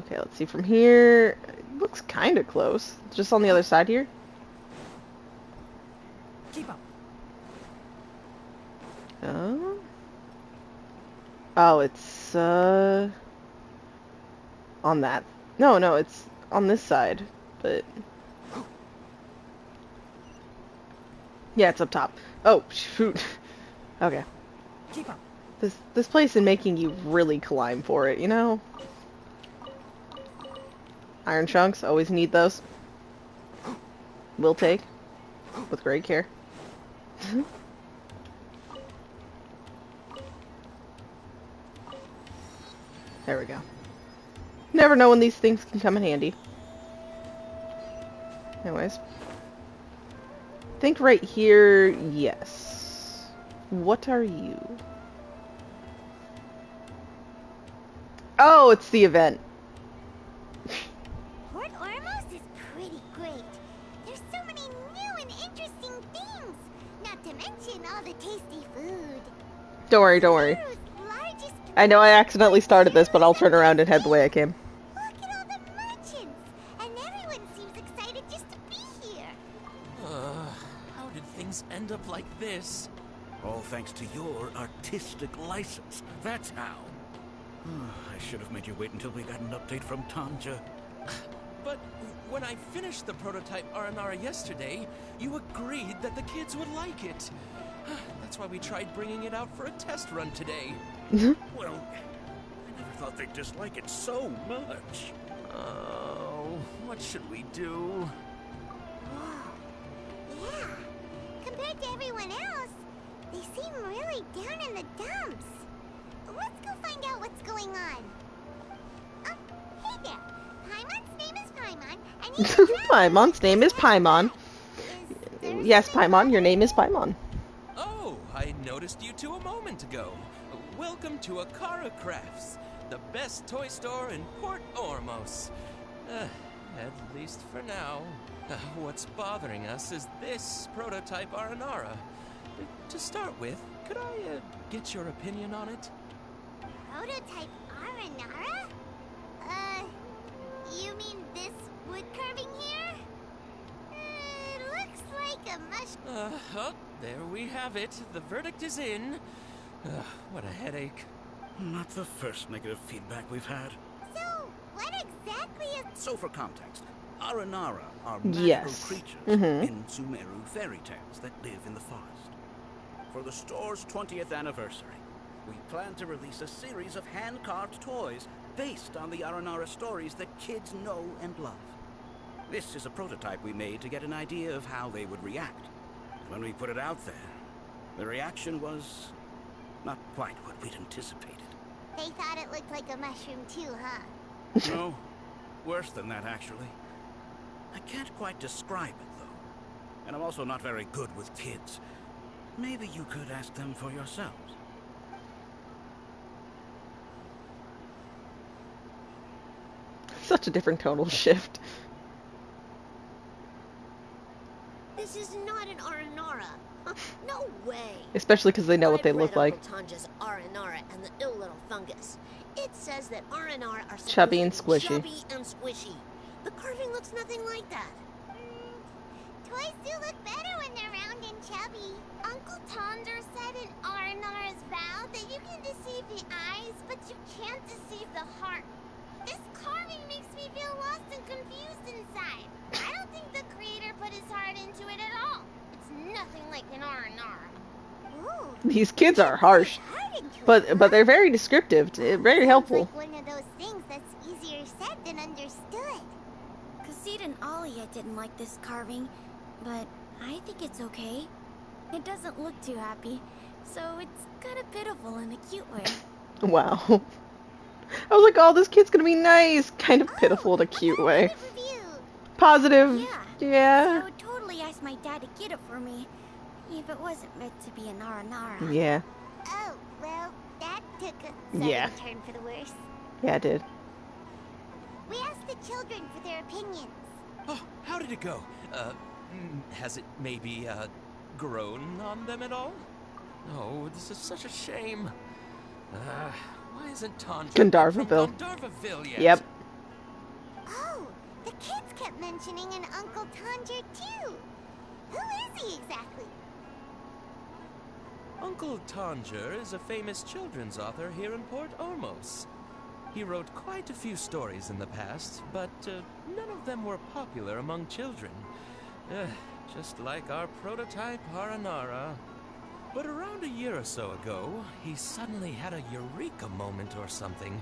Okay, let's see from here. It looks kind of close. Just on the other side here.
Keep up.
Oh, it's, on that. No, it's on this side, but... Yeah, it's up top. Oh, shoot. Okay.
Keep up.
This place is making you really climb for it, you know? Iron chunks, always need those. Will take. With great care. There we go. Never know when these things can come in handy. Anyways. Think right here, yes. What are you? Oh, it's the event.
Port Ormos is pretty great. There's so many new and interesting things. Not to mention all the tasty food.
Don't worry. I know I accidentally started this, but I'll turn around and head the way I came.
Look at all the merchants. And everyone seems excited just to be here.
How did things end up like this? All thanks to your artistic license. That's how. I should have made you wait until we got an update from Tanja.
But when I finished the prototype Aranara yesterday, you agreed that the kids would like it. That's why we tried bringing it out for a test run today.
Well, I never thought they'd dislike it so much.
Oh, what should we do?
Yeah. Compared to everyone else, they seem really down in the dumps. Let's go find out what's going on. Hey there. Paimon's name is Paimon, and he's
Paimon's name is Paimon. Yes, Paimon, your name is Paimon.
Oh, I noticed you two a moment ago. Welcome to Akara Crafts, the best toy store in Port Ormos. At least for now. What's bothering us is this prototype Aranara. To start with, could I get your opinion on it?
Prototype Aranara? You mean this wood carving here? It looks like a mush.
Oh, there we have it. The verdict is in. What a headache.
Not the first negative feedback we've had.
So, what exactly is...
So for context, Aranara are magical
Yes.
creatures
Mhm.
in Sumeru fairy tales that live in the forest. For the store's 20th anniversary, we plan to release a series of hand-carved toys based on the Aranara stories that kids know and love. This is a prototype we made to get an idea of how they would react. When we put it out there, the reaction was not quite what we'd anticipated.
They thought it looked like a mushroom too, huh?
No, worse than that actually. I can't quite describe it though, and I'm also not very good with kids. Maybe you could ask them for yourselves.
Such a different tonal shift.
This is not an Aranara. No way.
Especially because they know what they look like.
Uncle Tanja's Aranara and the ill little fungus. It says that Aranara are supposed
Chubby and
to be
squishy.
Chubby and squishy. The carving looks nothing like that.
Toys do look better when they're round and chubby. Uncle Tonder said in Aranara's vow that you can deceive the eyes, but you can't deceive the heart. This carving makes me feel lost and confused inside. I don't think the creator put his heart into it at all. It's nothing like an Aranara. Ooh,
These kids are harsh, but they're very descriptive, very helpful.
like one of those things that's easier said than understood.
Kasid and Alia didn't like this carving, but I think it's okay. It doesn't look too happy, so it's kind of pitiful in a cute way.
Wow. I was like, oh, this kid's gonna be nice. Kind of pitiful in a cute way. Positive. Yeah.
I would totally ask my dad to get it for me, if it wasn't meant to be an Aranara.
Yeah.
Oh, well, that took a sudden
Yeah.
turn for the worse.
Yeah, I did.
We asked the children for their opinions.
Oh, how did it go? Has it maybe, grown on them at all? Oh, this is such a shame. Why isn't Tanja
Gandharvaville.
from Gandharvaville yet?
Yep.
Oh, the kids kept mentioning an Uncle Tanger too. Who is he exactly?
Uncle Tanger is a famous children's author here in Port Ormos. He wrote quite a few stories in the past, but none of them were popular among children. Just like our prototype Aranara. But around a year or so ago, he suddenly had a eureka moment or something,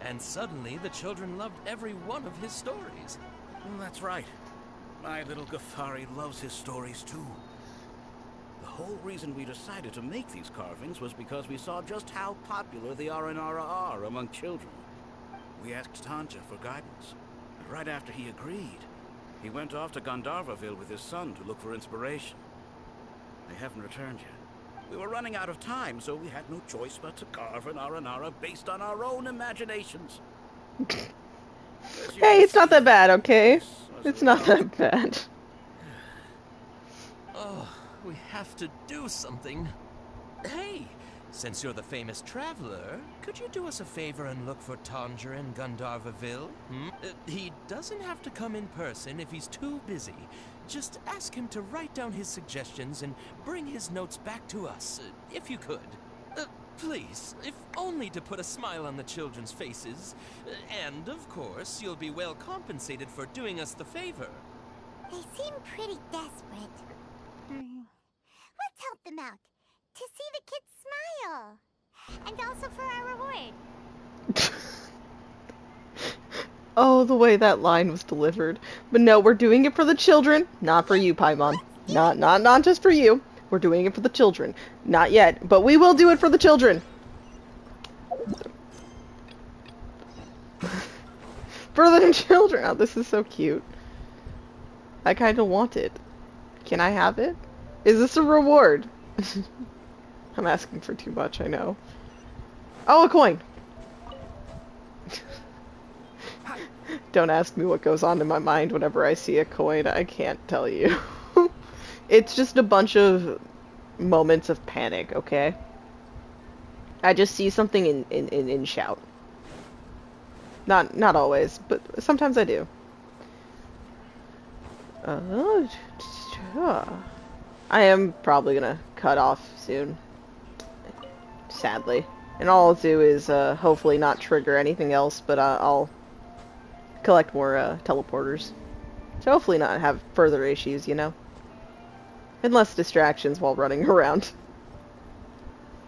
and suddenly the children loved every one of his stories.
That's right. My little Ghaffari loves his stories too. The whole reason we decided to make these carvings was because we saw just how popular the Aranara are among children. We asked Tanja for guidance, and right after he agreed, he went off to Gandharvaville with his son to look for inspiration. They haven't returned yet. We were running out of time, so we had no choice but to carve an Aranara based on our own imaginations.
Hey, it's not that bad, okay? It's not that bad.
Oh, we have to do something. Hey, since you're the famous traveler, could you do us a favor and look for Tanger in Gandharvaville? He doesn't have to come in person if he's too busy. Just ask him to write down his suggestions and bring his notes back to us, if you could. Please, if only to put a smile on the children's faces. And, of course, you'll be well compensated for doing us the favor.
They seem pretty desperate. Let's help them out. To see the kids smile. And also for our reward.
Oh, the way that line was delivered. But no, we're doing it for the children, not for you, Paimon. Not just for you. We're doing it for the children. Not yet, but we will do it for the children. For the children. Oh, this is so cute. I kind of want it. Can I have it? Is this a reward? I'm asking for too much, I know. Oh, a coin! Don't ask me what goes on in my mind whenever I see a coin. I can't tell you. It's just a bunch of moments of panic, okay? I just see something in shout. Not always, but sometimes I do. I am probably gonna cut off soon. Sadly. And all I'll do is hopefully not trigger anything else, but I'll collect more teleporters. So hopefully not have further issues, you know? And less distractions while running around.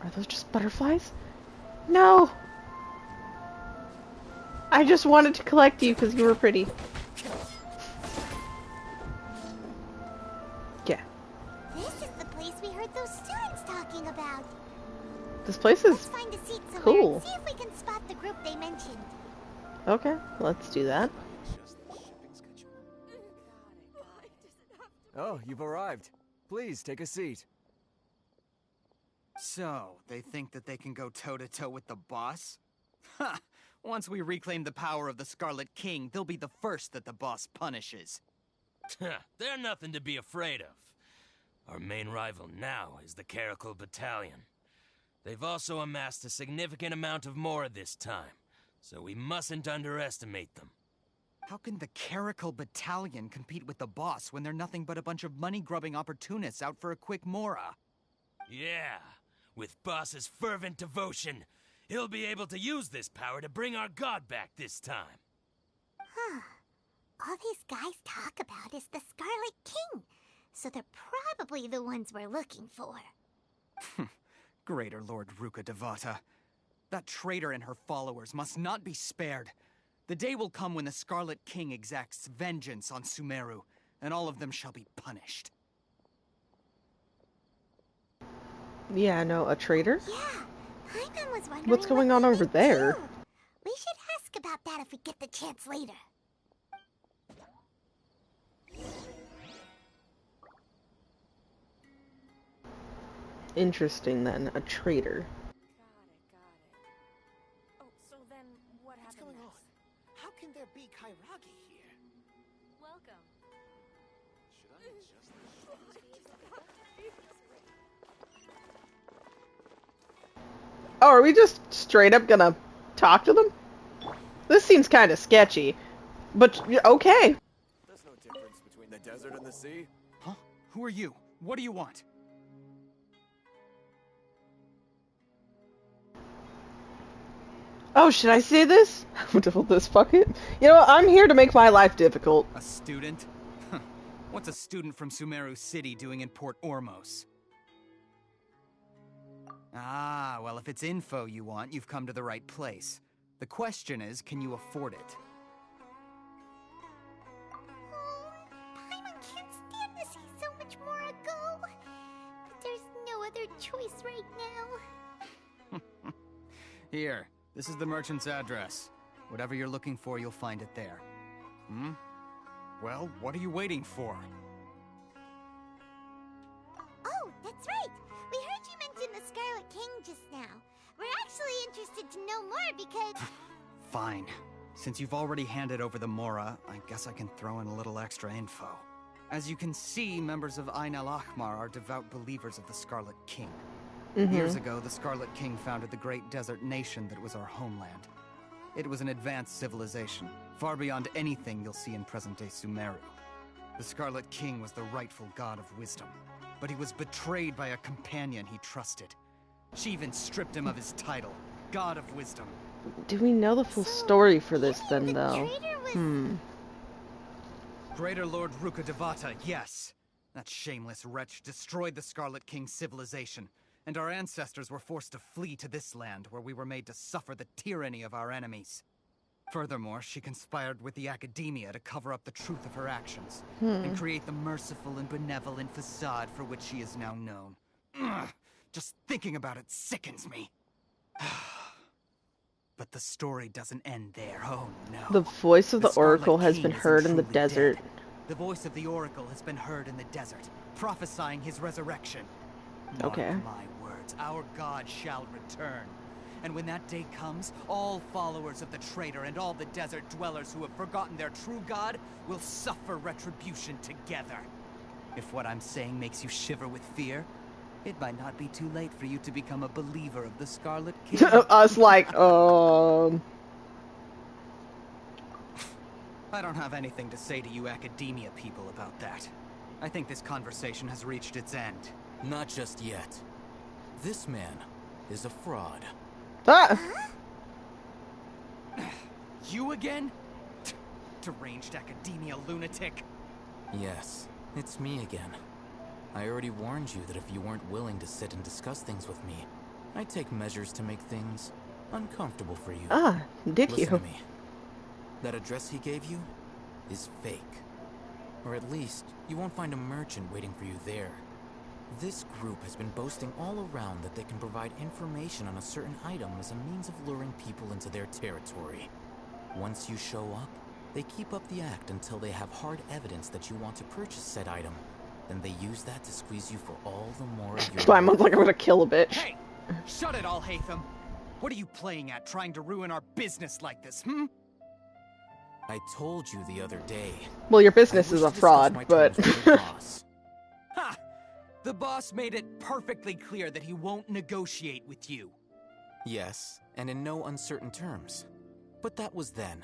Are those just butterflies? No! I just wanted to collect you because you were pretty. Yeah.
This is the place we heard those students talking about.
This place is
Let's find a seat somewhere
cool.
and see if we can spot the group they mentioned.
Okay, let's do that.
Oh, you've arrived. Please, take a seat.
So, they think that they can go toe-to-toe with the boss? Ha! Once we reclaim the power of the Scarlet King, they'll be the first that the boss punishes.
They're nothing to be afraid of. Our main rival now is the Caracal Battalion. They've also amassed a significant amount of Mora this time, so we mustn't underestimate them.
How can the Caracal Battalion compete with the boss when they're nothing but a bunch of money-grubbing opportunists out for a quick Mora?
Yeah, with boss's fervent devotion, he'll be able to use this power to bring our god back this time.
Huh. All these guys talk about is the Scarlet King, so they're probably the ones we're looking for.
Greater Lord Ruka Devata. That traitor and her followers must not be spared. The day will come when the Scarlet King exacts vengeance on Sumeru, and all of them shall be punished.
Yeah, no, a traitor?
Yeah, Paimon was wondering
What's going on over there?
too. We should ask about that if we get the chance later.
Interesting then, a traitor.
Oh, so then what happened
going
next?
on? How can there be Kairagi here?
Welcome.
Oh, are we just straight up gonna talk to them? This seems kind of sketchy. But, okay.
There's no difference between the desert and the sea.
Huh? Who are you? What do you want?
Oh, should I say this? Will this fuck it? You know what, I'm here to make my life difficult.
A student? Huh. What's a student from Sumeru City doing in Port Ormos? Ah, well, if it's info you want, you've come to the right place. The question is, can you afford it?
Paimon can't stand to see so much more go. But there's no other choice right now.
Here, this is the merchant's address. Whatever you're looking for, you'll find it there. Hmm? Well, what are you waiting for?
Oh, that's right. We heard you mention the Scarlet King just now. We're actually interested to know more because...
Fine. Since you've already handed over the Mora, I guess I can throw in a little extra info. As you can see, members of Ain al-Ahmar are devout believers of the Scarlet King. Years ago, the Scarlet King founded the great desert nation that was our homeland. It was an advanced civilization, far beyond anything you'll see in present-day Sumeru. The Scarlet King was the rightful god of wisdom, but he was betrayed by a companion he trusted. She even stripped him of his title, God of Wisdom.
Do we know the full story for this then, though?
Greater Lord Ruka Devata, yes. That shameless wretch destroyed the Scarlet King's civilization, and our ancestors were forced to flee to this land where we were made to suffer the tyranny of our enemies. Furthermore, she conspired with the Academia to cover up the truth of her actions, and create the merciful and benevolent facade for which she is now known. Ugh, just thinking about it sickens me. But the story doesn't end there, oh no.
The voice of the
Scarlet
Oracle has
King
been
isn't
heard in the
truly
desert.
dead. The voice of the Oracle has been heard in the desert, prophesying his resurrection.
Okay.
Mark my words, our god shall return. And when that day comes, all followers of the traitor and all the desert dwellers who have forgotten their true god will suffer retribution together. If what I'm saying makes you shiver with fear, it might not be too late for you to become a believer of the Scarlet King.
Us like,
I don't have anything to say to you academia people about that. I think this conversation has reached its end.
Not just yet. This man is a fraud.
Ah!
You again? Deranged academia lunatic.
Yes, it's me again. I already warned you that if you weren't willing to sit and discuss things with me, I'd take measures to make things uncomfortable for you.
Ah, did
Listen
you?
to me. That address he gave you is fake. Or at least, you won't find a merchant waiting for you there. This group has been boasting all around that they can provide information on a certain item as a means of luring people into their territory. Once you show up, they keep up the act until they have hard evidence that you want to purchase said item. Then they use that to squeeze you for all the more of your
I'm like, I'm gonna kill a bitch.
Hey! Shut it all, Hatham! What are you playing at, trying to ruin our business like this,
I told you the other day.
Well, your business is a fraud, but...
Ha! The boss made it perfectly clear that he won't negotiate with you.
Yes, and in no uncertain terms. But that was then.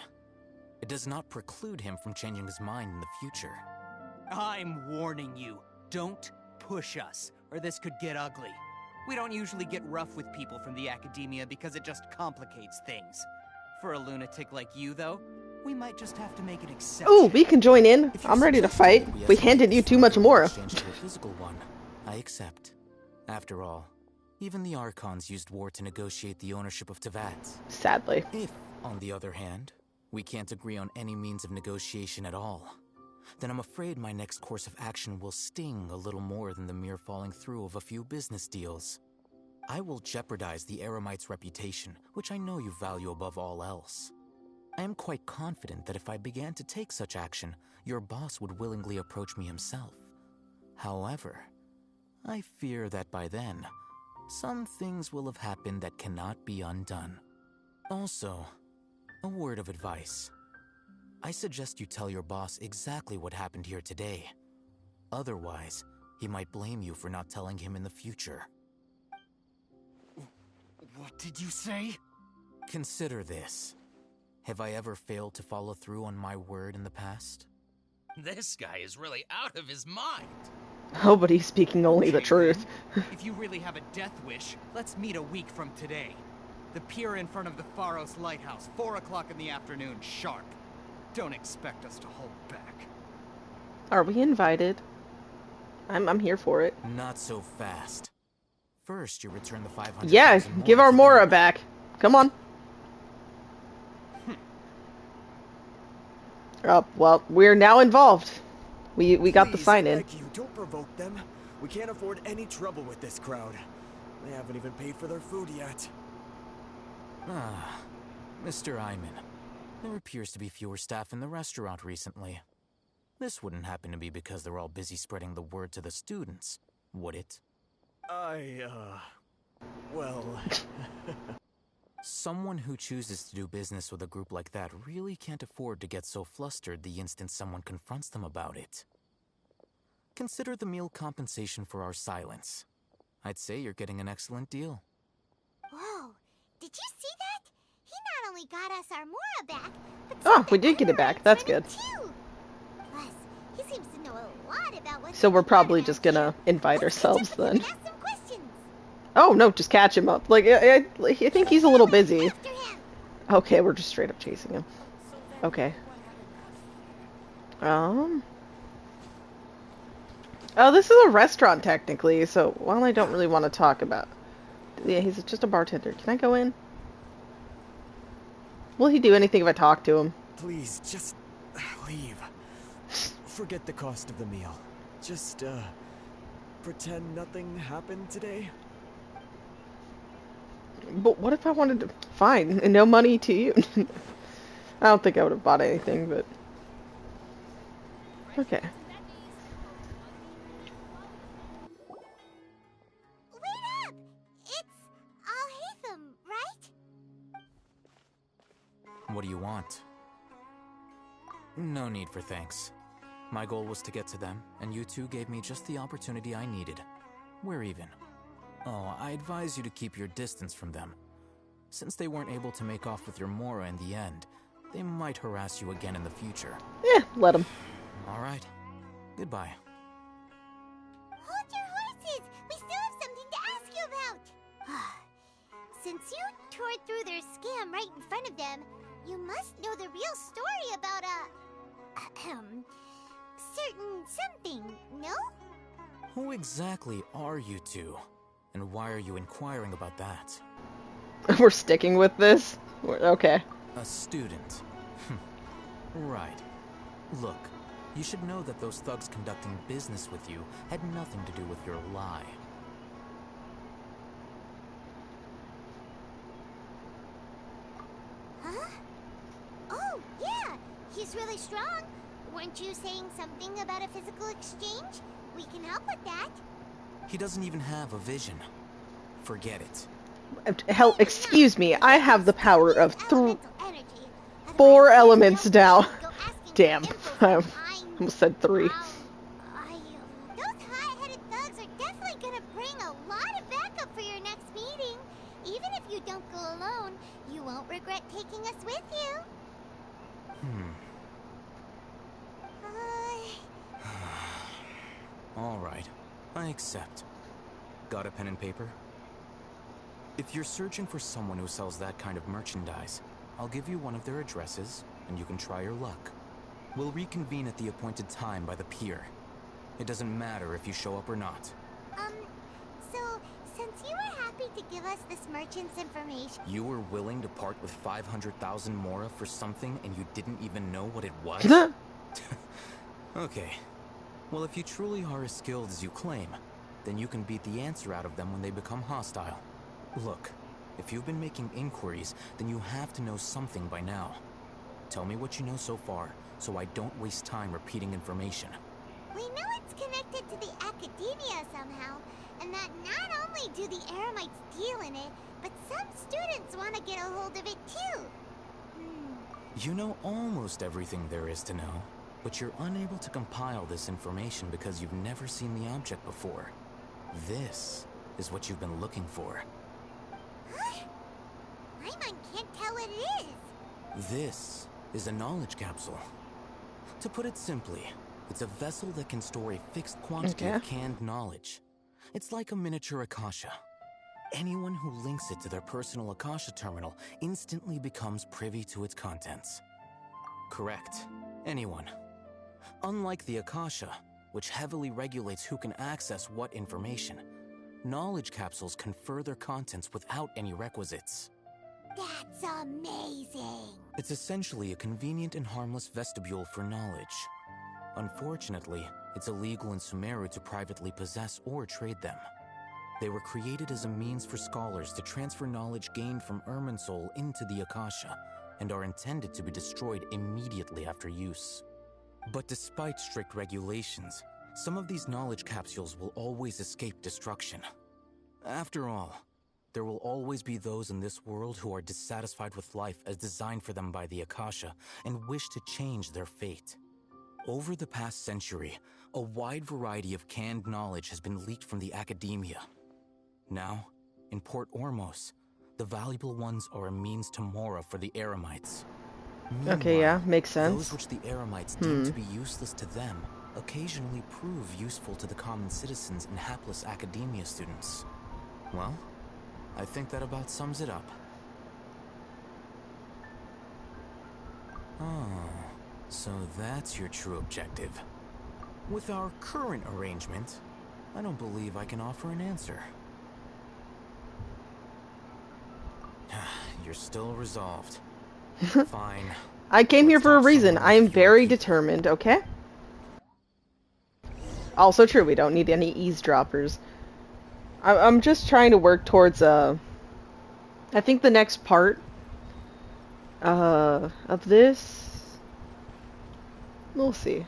It does not preclude him from changing his mind in the future.
I'm warning you, don't push us, or this could get ugly. We don't usually get rough with people from the academia because it just complicates things. For a lunatic like you, though, we might just have to make an exception.
Ooh, we can join in. I'm ready to fight. We handed you too much more.
Physical one, I accept. After all, even the Archons used war to negotiate the ownership of Teyvat.
Sadly.
If, on the other hand, we can't agree on any means of negotiation at all, then I'm afraid my next course of action will sting a little more than the mere falling through of a few business deals. I will jeopardize the Eremite's reputation, which I know you value above all else. I am quite confident that if I began to take such action, your boss would willingly approach me himself. However, I fear that by then, some things will have happened that cannot be undone. Also, a word of advice. I suggest you tell your boss exactly what happened here today. Otherwise, he might blame you for not telling him in the future.
What did you say?
Consider this. Have I ever failed to follow through on my word in the past? This guy is really out of his mind.
Oh, but he's speaking only the truth.
If you really have a death wish, let's meet a week from today. The pier in front of the Pharos Lighthouse, 4 o'clock in the afternoon, sharp. Don't expect us to hold back.
Are we invited? I'm here for it.
Not so fast. First, you return the 500.
Yeah, give our Mora back. Come on. Well, we're now involved. We got the sign in.
Thank you. Don't provoke them. We can't afford any trouble with this crowd. They haven't even paid for their food yet.
Ah, Mr. Iman. There appears to be fewer staff in the restaurant recently. This wouldn't happen to be because they're all busy spreading the word to the students, would it?
Well...
Someone who chooses to do business with a group like that really can't afford to get so flustered the instant someone confronts them about it. Consider the meal compensation for our silence. I'd say you're getting an excellent deal.
Whoa, did you see that? He not only got us our Mora back, but
Oh, we did get it back. That's good.
too. Plus, he seems to know a lot about what.
So we're probably just gonna invite ourselves then. Oh no, just catch him up. Like I think he's a little busy. Okay, we're just straight up chasing him. Okay. Oh, this is a restaurant technically, so while I don't really want to talk about. Yeah, he's just a bartender. Can I go in? Will he do anything if I talk to him?
Please, just leave. Forget the cost of the meal. Just, pretend nothing happened today.
But what if I wanted to... Fine, and no money to you. I don't think I would have bought anything, but... Okay.
Wait up! It's Alhaitham, right?
What do you want? No need for thanks. My goal was to get to them, and you two gave me just the opportunity I needed. We're even. Oh, I advise you to keep your distance from them. Since they weren't able to make off with your Mora in the end, they might harass you again in the future.
Let them.
Alright. Goodbye.
Hold your horses! We still have something to ask you about! Since you tore through their scam right in front of them, you must know the real story about certain something, no?
Who exactly are you two? And why are you inquiring about that?
We're sticking with this? Okay.
A student. Right. Look, you should know that those thugs conducting business with you had nothing to do with your lie.
Huh? Oh, yeah! He's really strong. Weren't you saying something about a physical exchange? We can help with that.
He doesn't even have a vision. Forget it.
Hell, excuse me, I have the power of 4 elements now. Damn, I almost said 3.
Those hot-headed thugs are definitely gonna bring a lot of backup for your next meeting. Even if you don't go alone, you won't regret taking us with you.
Alright, I accept. Got a pen and paper? If you're searching for someone who sells that kind of merchandise, I'll give you one of their addresses, and you can try your luck. We'll reconvene at the appointed time by the pier. It doesn't matter if you show up or not.
So, since you were happy to give us this merchant's information...
You were willing to part with 500,000 Mora for something and you didn't even know what it was? Okay. Well, if you truly are as skilled as you claim, then you can beat the answer out of them when they become hostile. Look, if you've been making inquiries, then you have to know something by now. Tell me what you know so far, so I don't waste time repeating information.
We know it's connected to the Academia somehow, and that not only do the Eremites deal in it, but some students want to get a hold of it too.
You know almost everything there is to know, but you're unable to compile this information because you've never seen the object before. This is what you've been looking for.
Huh? Paimon can't tell what it is.
This is a knowledge capsule. To put it simply, it's a vessel that can store a fixed quantity of canned knowledge. It's like a miniature Akasha. Anyone who links it to their personal Akasha terminal instantly becomes privy to its contents. Correct. Anyone. Unlike the Akasha, which heavily regulates who can access what information, knowledge capsules confer their contents without any requisites.
That's amazing!
It's essentially a convenient and harmless vestibule for knowledge. Unfortunately, it's illegal in Sumeru to privately possess or trade them. They were created as a means for scholars to transfer knowledge gained from Irminsul into the Akasha, and are intended to be destroyed immediately after use. But despite strict regulations, some of these knowledge capsules will always escape destruction. After all, there will always be those in this world who are dissatisfied with life as designed for them by the Akasha and wish to change their fate. Over the past century, a wide variety of canned knowledge has been leaked from the Academia. Now, in Port Ormos, the valuable ones are a means to Mora for the Eremites.
Okay, yeah, makes sense.
Those which the Eremites deem to be useless to them occasionally prove useful to the common citizens and hapless Academia students. Well, I think that about sums it up. Oh, so that's your true objective. With our current arrangement, I don't believe I can offer an answer. You're still resolved. Fine.
I came here for a reason. I am very determined, okay? Also true, we don't need any eavesdroppers. I'm just trying to work towards, I think the next part, of this, we'll see.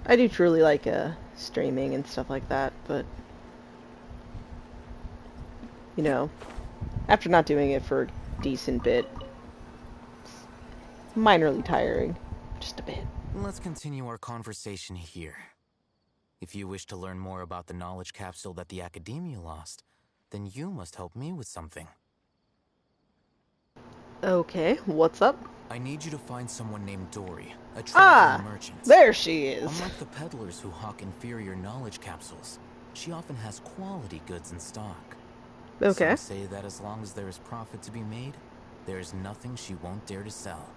I do truly like streaming and stuff like that, but you know, after not doing it for a decent bit, it's minorly tiring, just a bit.
Let's continue our conversation here. If you wish to learn more about the knowledge capsule that the Academia lost, then you must help me with something.
Okay, what's up?
I need you to find someone named Dory, a traveling merchant.
There she is.
Unlike the peddlers who hawk inferior knowledge capsules, she often has quality goods in stock.
Okay.
Some say that as long as there is profit to be made, there is nothing she won't dare to sell.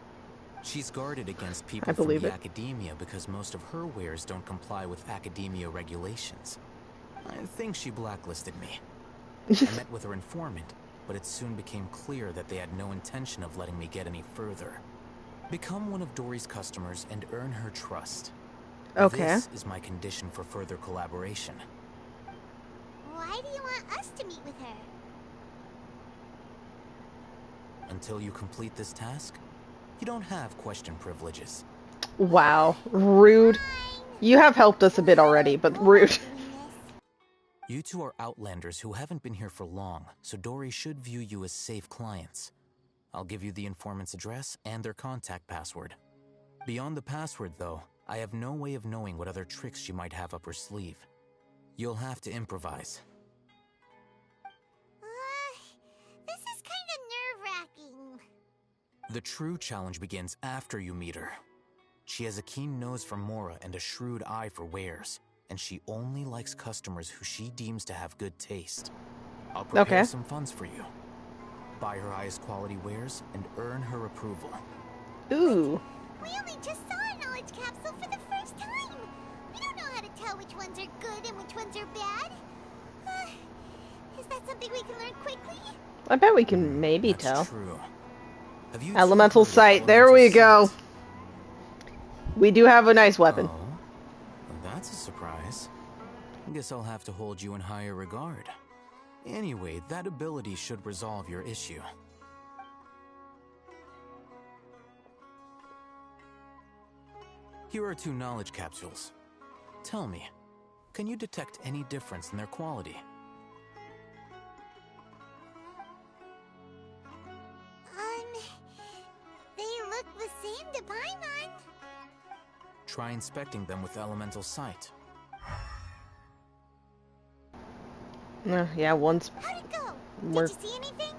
She's guarded against people from the Academia because most of her wares don't comply with Academia regulations. I think she blacklisted me. I met with her informant, but it soon became clear that they had no intention of letting me get any further. Become one of Dory's customers and earn her trust.
Okay.
This is my condition for further collaboration.
Why do you want us to meet with her?
Until you complete this task, you don't have question privileges.
Wow, rude. You have helped us a bit already, but rude.
You two are outlanders who haven't been here for long, so Dory should view you as safe clients. I'll give you the informant's address and their contact password. Beyond the password, though, I have no way of knowing what other tricks she might have up her sleeve. You'll have to improvise.
This is kind of nerve-wracking.
The true challenge begins after you meet her. She has a keen nose for Mora and a shrewd eye for wares, and she only likes customers who she deems to have good taste. I'll prepare some funds for you. Buy her highest quality wares and earn her approval.
Ooh.
We only just saw a knowledge capsule for the first time. We don't know how to tell which ones are good and which ones are bad. Is that something we can learn quickly?
I bet we can maybe tell.
True. Have you
Elemental sight. There we go. We do have a nice weapon.
Oh, that's a surprise. Guess I'll have to hold you in higher regard. Anyway, that ability should resolve your issue. Here are 2 knowledge capsules. Tell me, can you detect any difference in their quality?
They look the same to Paimon.
Try inspecting them with elemental sight.
Yeah, one's...
How'd it go?
Did
you see anything?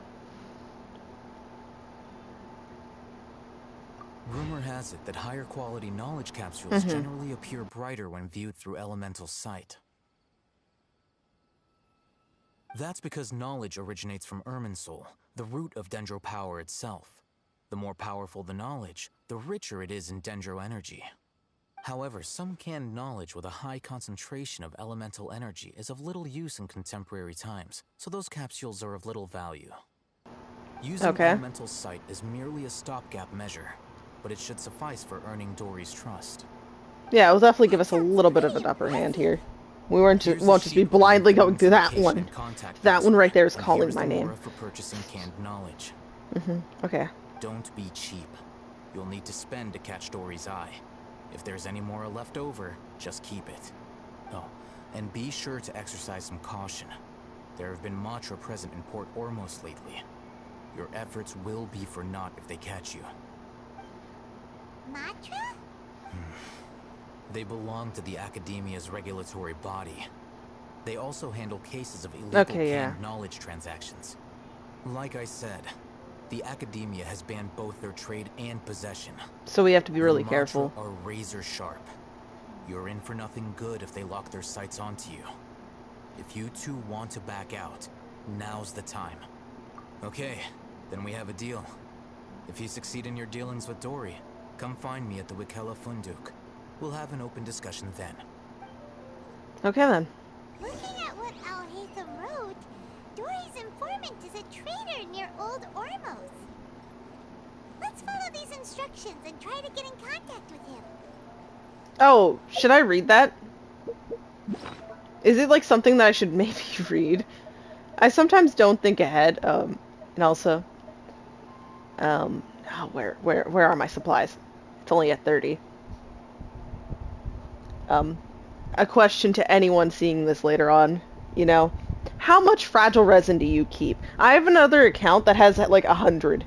Rumor has it that higher quality knowledge capsules generally appear brighter when viewed through elemental sight. That's because knowledge originates from Irminsul, the root of Dendro power itself. The more powerful the knowledge, the richer it is in Dendro energy. However, some canned knowledge with a high concentration of elemental energy is of little use in contemporary times, so those capsules are of little value. Using elemental sight is merely a stopgap measure, but it should suffice for earning Dory's trust.
Yeah, it will definitely give us a little bit of an upper hand here. We won't just be blindly going through that one. That one right there is calling my name.
For purchasing canned knowledge.
Okay.
Don't be cheap. You'll need to spend to catch Dory's eye. If there's any more left over, just keep it. Oh, and be sure to exercise some caution. There have been Matra present in Port Ormos lately. Your efforts will be for naught if they catch you.
Matra?
They belong to the Academia's regulatory body. They also handle cases of illegal canned knowledge transactions. Like I said, the Academia has banned both their trade and possession.
So we have to be really careful.
Are razor sharp. You're in for nothing good if they lock their sights onto you. If you two want to back out, now's the time. Okay, then we have a deal. If you succeed in your dealings with Dory, come find me at the Wikela Funduk. We'll have an open discussion then.
Okay then.
Looking at what Alhaitham wrote, Dory's informant is a traitor near Old Ormos. Let's follow these instructions and try to get in contact with him.
Oh, should I read that? Is it like something that I should maybe read? I sometimes don't think ahead, and also, where are my supplies? It's only at 30. A question to anyone seeing this later on, you know, how much fragile resin do you keep? I have another account that has like 100.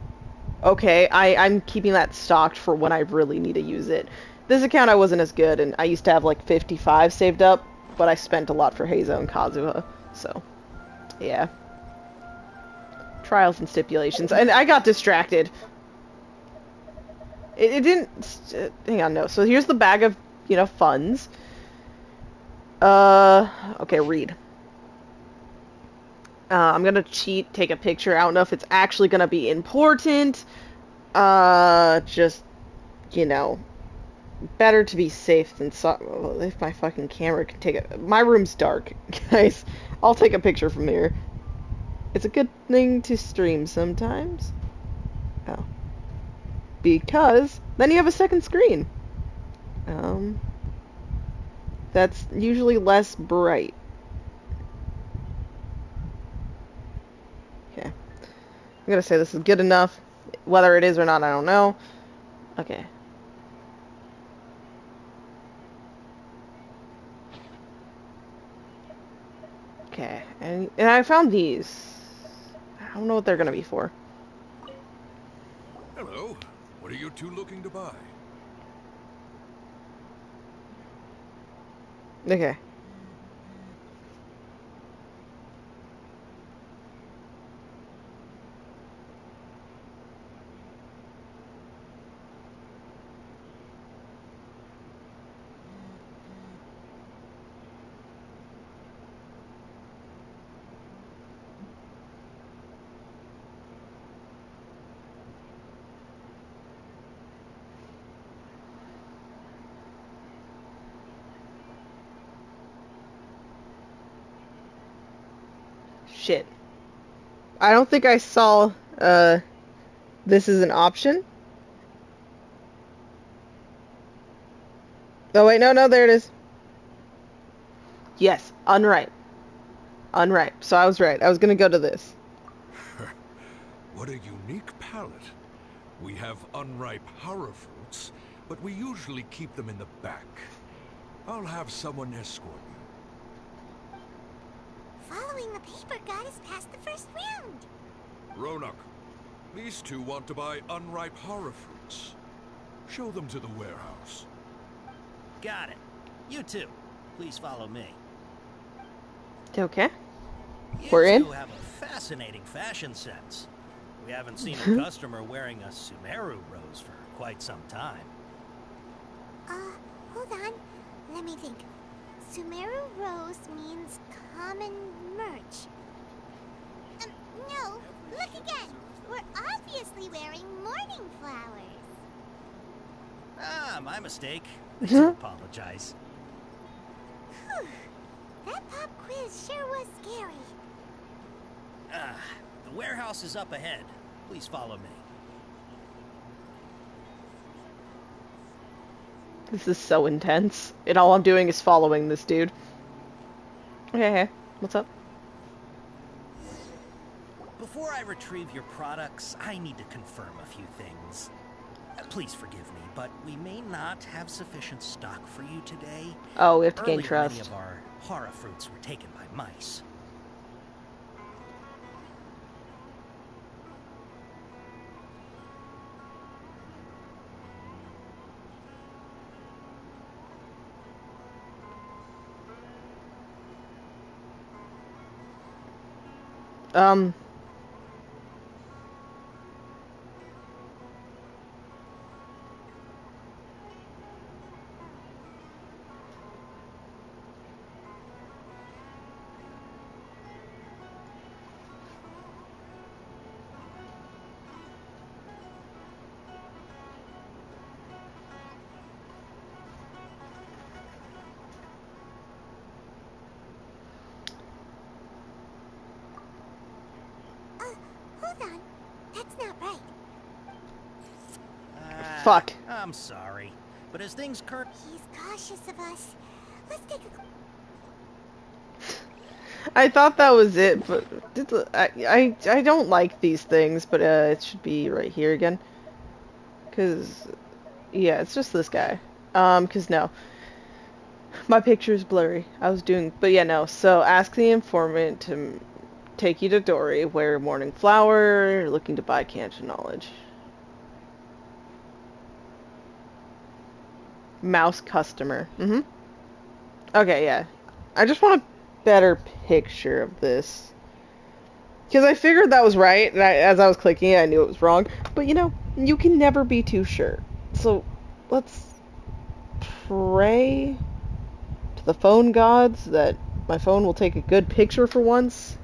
Okay, I'm keeping that stocked for when I really need to use it. This account I wasn't as good, and I used to have like 55 saved up, but I spent a lot for Heizo and Kazuha, so yeah. Trials and stipulations, and I got distracted. It didn't. Hang on, no. So here's the bag of, you know, funds. Okay, read. I'm gonna cheat, take a picture. I don't know if it's actually gonna be important. Just, you know, better to be safe than well, if my fucking camera can take it. My room's dark, guys. I'll take a picture from here. It's a good thing to stream sometimes. Oh. Because then you have a second screen. That's usually less bright. Okay. I'm gonna say this is good enough. Whether it is or not, I don't know. Okay. Okay. And I found these. I don't know what they're gonna be for.
Hello. What are you two looking to buy?
Okay. Shit. I don't think I saw, this is an option. Oh, wait, no, there it is. Yes, unripe. Unripe. So I was right. I was gonna go to this.
What a unique palate. We have unripe horror fruits, but we usually keep them in the back. I'll have someone escort you.
Following the paper got us past the first round.
Ronak, these two want to buy unripe horror fruits. Show them to the warehouse.
Got it. You two, please follow me.
Okay.
We're
in.
You have a fascinating fashion sense. We haven't seen a customer wearing a Sumeru rose for quite some time.
Hold on. Let me think. Sumeru rose means common merch. No, look again. We're obviously wearing morning flowers.
Ah, my mistake. I do apologize.
Whew. That pop quiz sure was scary.
The warehouse is up ahead. Please follow me.
This is so intense. And all I'm doing is following this dude. Okay, what's up?
Before I retrieve your products, I need to confirm a few things. Please forgive me, but we may not have sufficient stock for you today.
Oh, we have to gain
Earlier,
trust.
Many of our horror fruits were taken by mice.
Hold on. That's not right.
Fuck.
I'm sorry, but as things current...
He's cautious of us. Let's take a...
I thought that was it, but I don't like these things, but it should be right here again. Cause yeah, it's just this guy. Cause no. My picture's blurry. I was doing, but yeah, no. So ask the informant to take you to Dory, wear morning flower, looking to buy Genshin knowledge. Mouse customer. Okay, yeah. I just want a better picture of this. Because I figured that was right, and as I was clicking it, I knew it was wrong. But you know, you can never be too sure. So, let's pray to the phone gods that my phone will take a good picture for once.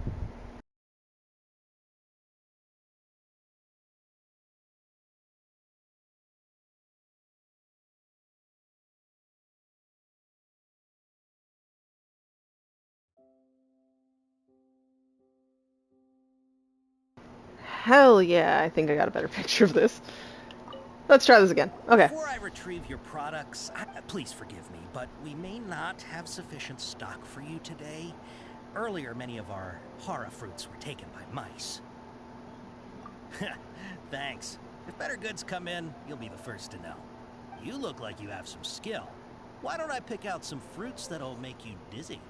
Hell yeah, I think I got a better picture of this. Let's try this again. Okay.
Before I retrieve your products, please forgive me, but we may not have sufficient stock for you today. Earlier, many of our hara fruits were taken by mice. Thanks. If better goods come in, you'll be the first to know. You look like you have some skill. Why don't I pick out some fruits that'll make you dizzy?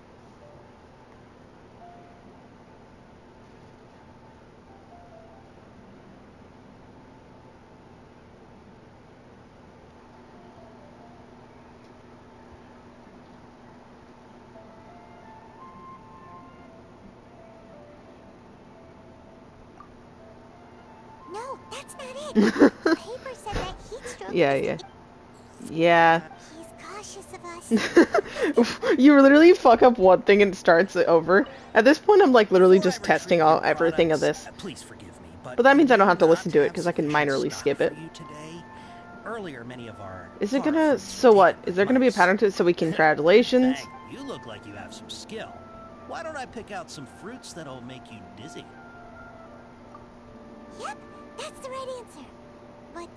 No, that's not it. The paper said that heat stroke.
Yeah.
He's cautious of us.
You literally fuck up one thing and it starts it over. At this point, I'm like literally just testing everything of this.
Please forgive me,
but that means I don't have to listen to it because I can minorly skip it.
Earlier, many of our
Is it gonna? So what? Is there gonna be a pattern to it? So we congratulations.
You look like you have some skill. Why don't I pick out some fruits that'll make you dizzy?
Yep, that's the right answer. But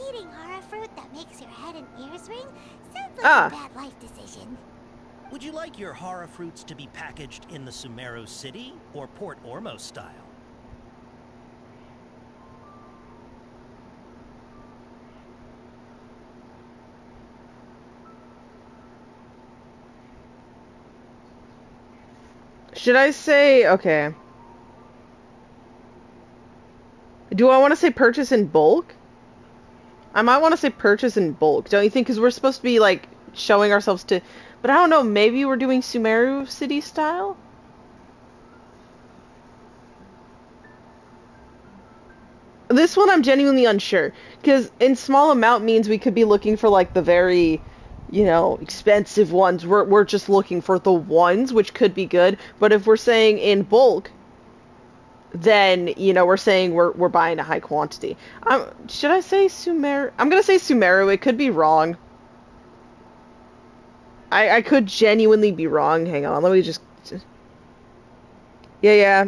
eating hara fruit that makes your head and ears ring sounds like a bad life decision.
Would you like your hara fruits to be packaged in the Sumeru City or Port Ormos style?
Should I say, okay. Do I want to say purchase in bulk? I might want to say purchase in bulk, don't you think? Because we're supposed to be, like, showing ourselves to... But I don't know, maybe we're doing Sumeru City style? This one I'm genuinely unsure. Because in small amount means we could be looking for, like, the very... you know, expensive ones. We're just looking for the ones, which could be good. But if we're saying in bulk, then, you know, we're saying we're buying a high quantity. Should I say Sumeru? I'm gonna say Sumeru. It could be wrong. I could genuinely be wrong. Hang on, let me just... Yeah,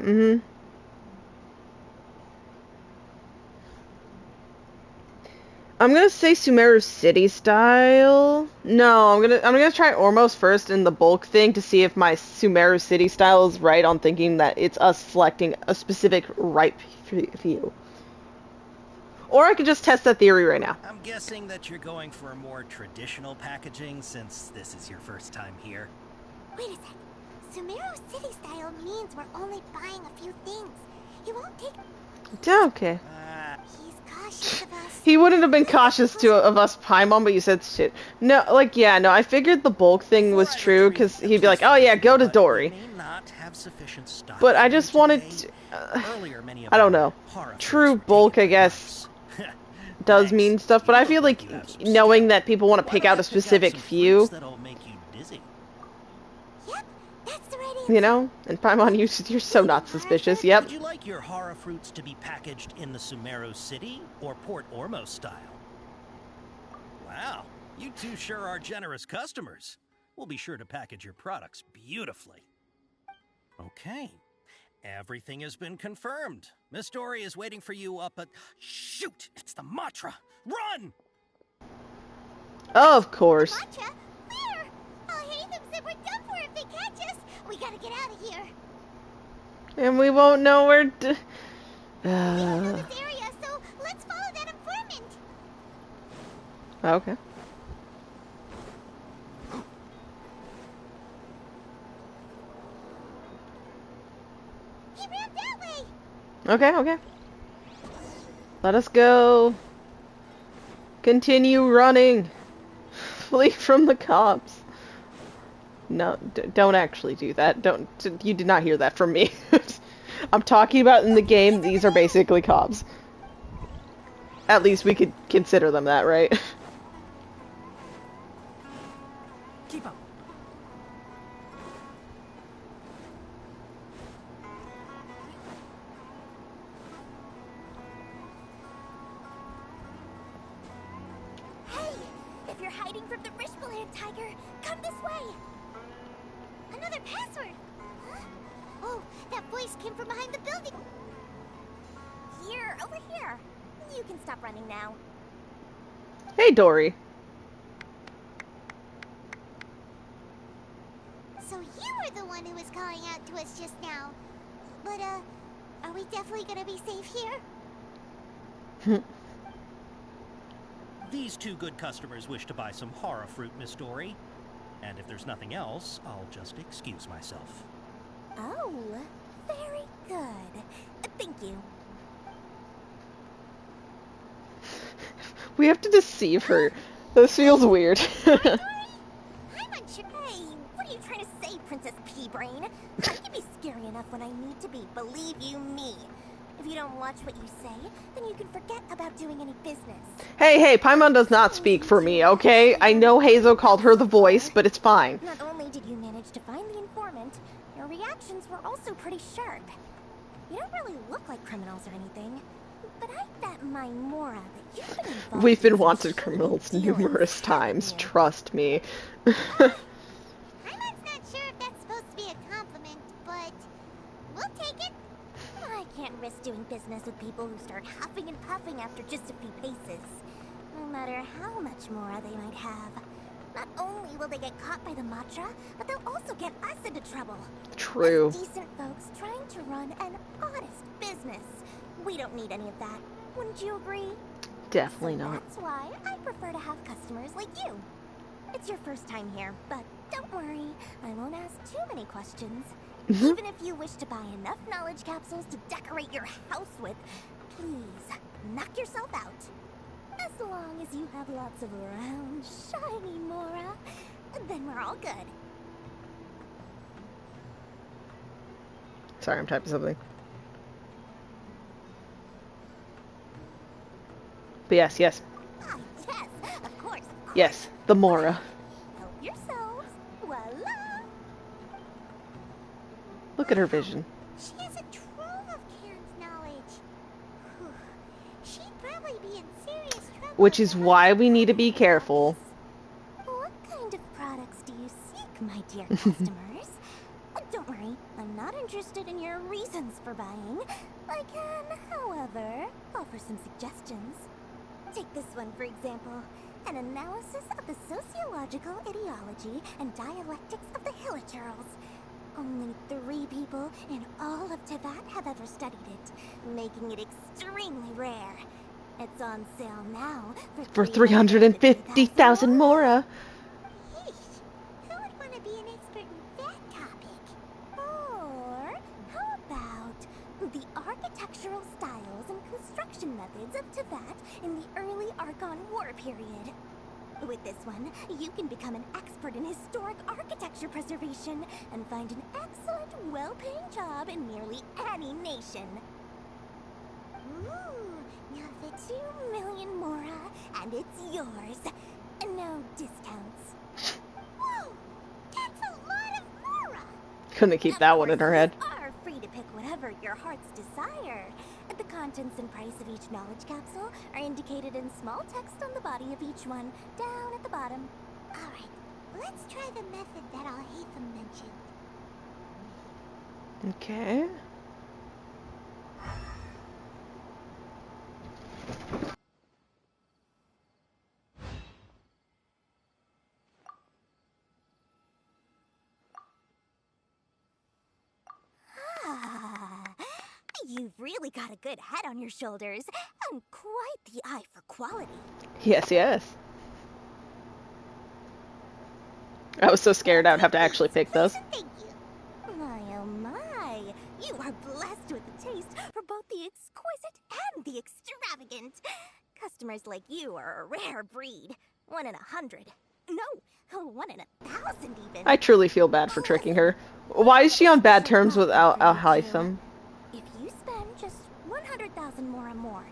I'm gonna say Sumeru City style. No, I'm gonna try Ormos first in the bulk thing to see if my Sumeru City style is right on thinking that it's us selecting a specific ripe few. Or I could just test that theory right now.
I'm guessing that you're going for a more traditional packaging since this is your first time here.
Wait a sec. Sumeru City style means we're only buying a few things. He won't take...
Okay.
He's cautious of us.
He wouldn't have been cautious of us Paimon, but you said shit. No, like, yeah, no, I figured the bulk thing was true, because he'd be like, oh yeah, go to Dory. But I just wanted to, I don't know. True bulk, I guess, does mean stuff, but I feel like knowing that people want to pick out a specific few, you know? And Paimon, you're so not suspicious, yep.
Would you like your hara fruits to be packaged in the Sumeru City or Port Ormos style? Wow, you two sure are generous customers. We'll be sure to package your products beautifully. Okay, everything has been confirmed. Miss Dory is waiting for you up at... Shoot, it's the Matra! Run!
Of course.
Matra? Where? I'll hate them said we're done for if they catch us. We gotta get out of here.
And we won't know where to...
We don't know this area, so let's follow that informant.
Okay.
He ran that way.
Okay, okay. Let us go. Continue running. Flee from the cops. No, don't actually do that. Don't. You did not hear that from me. I'm talking about in the game, these are basically cops. At least we could consider them that, right?
Keep up.
Hey! If you're hiding from the Rishbaland tiger, come this way! Another password! Huh? Oh, that voice came from behind the building! Here, over here! You can stop running now.
Hey, Dory.
So you were the one who was calling out to us just now. But, are we definitely gonna be safe here?
These two good customers wish to buy some horror fruit, Miss Dory. And if there's nothing else, I'll just excuse myself.
Oh, very good. Thank you.
We have to deceive her. This feels weird.
I'm unsure. Hey, what are you trying to say, Princess Pea-Brain? I can be scary enough when I need to be, believe you me. If you don't watch what you say, then you can forget about doing any business.
Hey, Paimon does not speak for me, okay? I know Hazel called her the voice, but it's fine.
Not only did you manage to find the informant, your reactions were also pretty sharp. You don't really look like criminals or anything, but I bet my Mora that you've been involved.
We've been wanted criminals numerous times, trust me.
I'm not sure if that's supposed to be a compliment, but we'll take it. I can't risk doing business with people who start huffing and puffing after just a few paces. No matter how much Mora they might have. Not only will they get caught by the Matra, but they'll also get us into trouble.
True.
As decent folks trying to run an honest business. We don't need any of that. Wouldn't you agree?
Definitely not.
That's why I prefer to have customers like you. It's your first time here, but don't worry. I won't ask too many questions. Even if you wish to buy enough knowledge capsules to decorate your house with, please knock yourself out. As long as you have lots of round, shiny Mora, then we're all good.
Sorry, I'm typing something. But yes.
Yes, of course.
Yes, the Mora.
Help yourselves. Voila!
Look at her vision.
She has a trove of Karen's knowledge. Whew. She'd probably be in serious trouble.
Which is why we need to be careful.
What kind of products do you seek, my dear customers? Don't worry, I'm not interested in your reasons for buying. I can, however, offer some suggestions. Take this one, for example. An analysis of the sociological ideology and dialectics of the Hilichurls. Only 3 people in all of Teyvat have ever studied it, making it extremely rare. It's on sale now
For 350,000 Mora.
Yeesh, who would want to be an expert in that topic? Or how about the architectural styles and construction methods of Teyvat in the early Archon War period? With this one, you can become an expert in historic architecture preservation and find an excellent, well-paying job in nearly any nation. Ooh, now the 2 million Mora, and it's yours. No discounts. Whoa, that's a lot of Mora!
Couldn't keep that one in her head.
You are free to pick whatever your heart's desire. The contents and price of each knowledge capsule are indicated in small text on the body of each one, down at the bottom. Alright, let's try the method that Al-Haytham mentioned.
Okay.
You've really got a good head on your shoulders, and quite the eye for quality.
Yes. I was so scared I'd have to actually pick those.
Thank you. My oh my, you are blessed The extravagant. Customers like you are a rare breed. 1 in 100. No, 1 in 1,000 even.
I truly feel bad for tricking her. Why is she on bad terms with Al-Haytham?
If you spend just 100,000 more and more,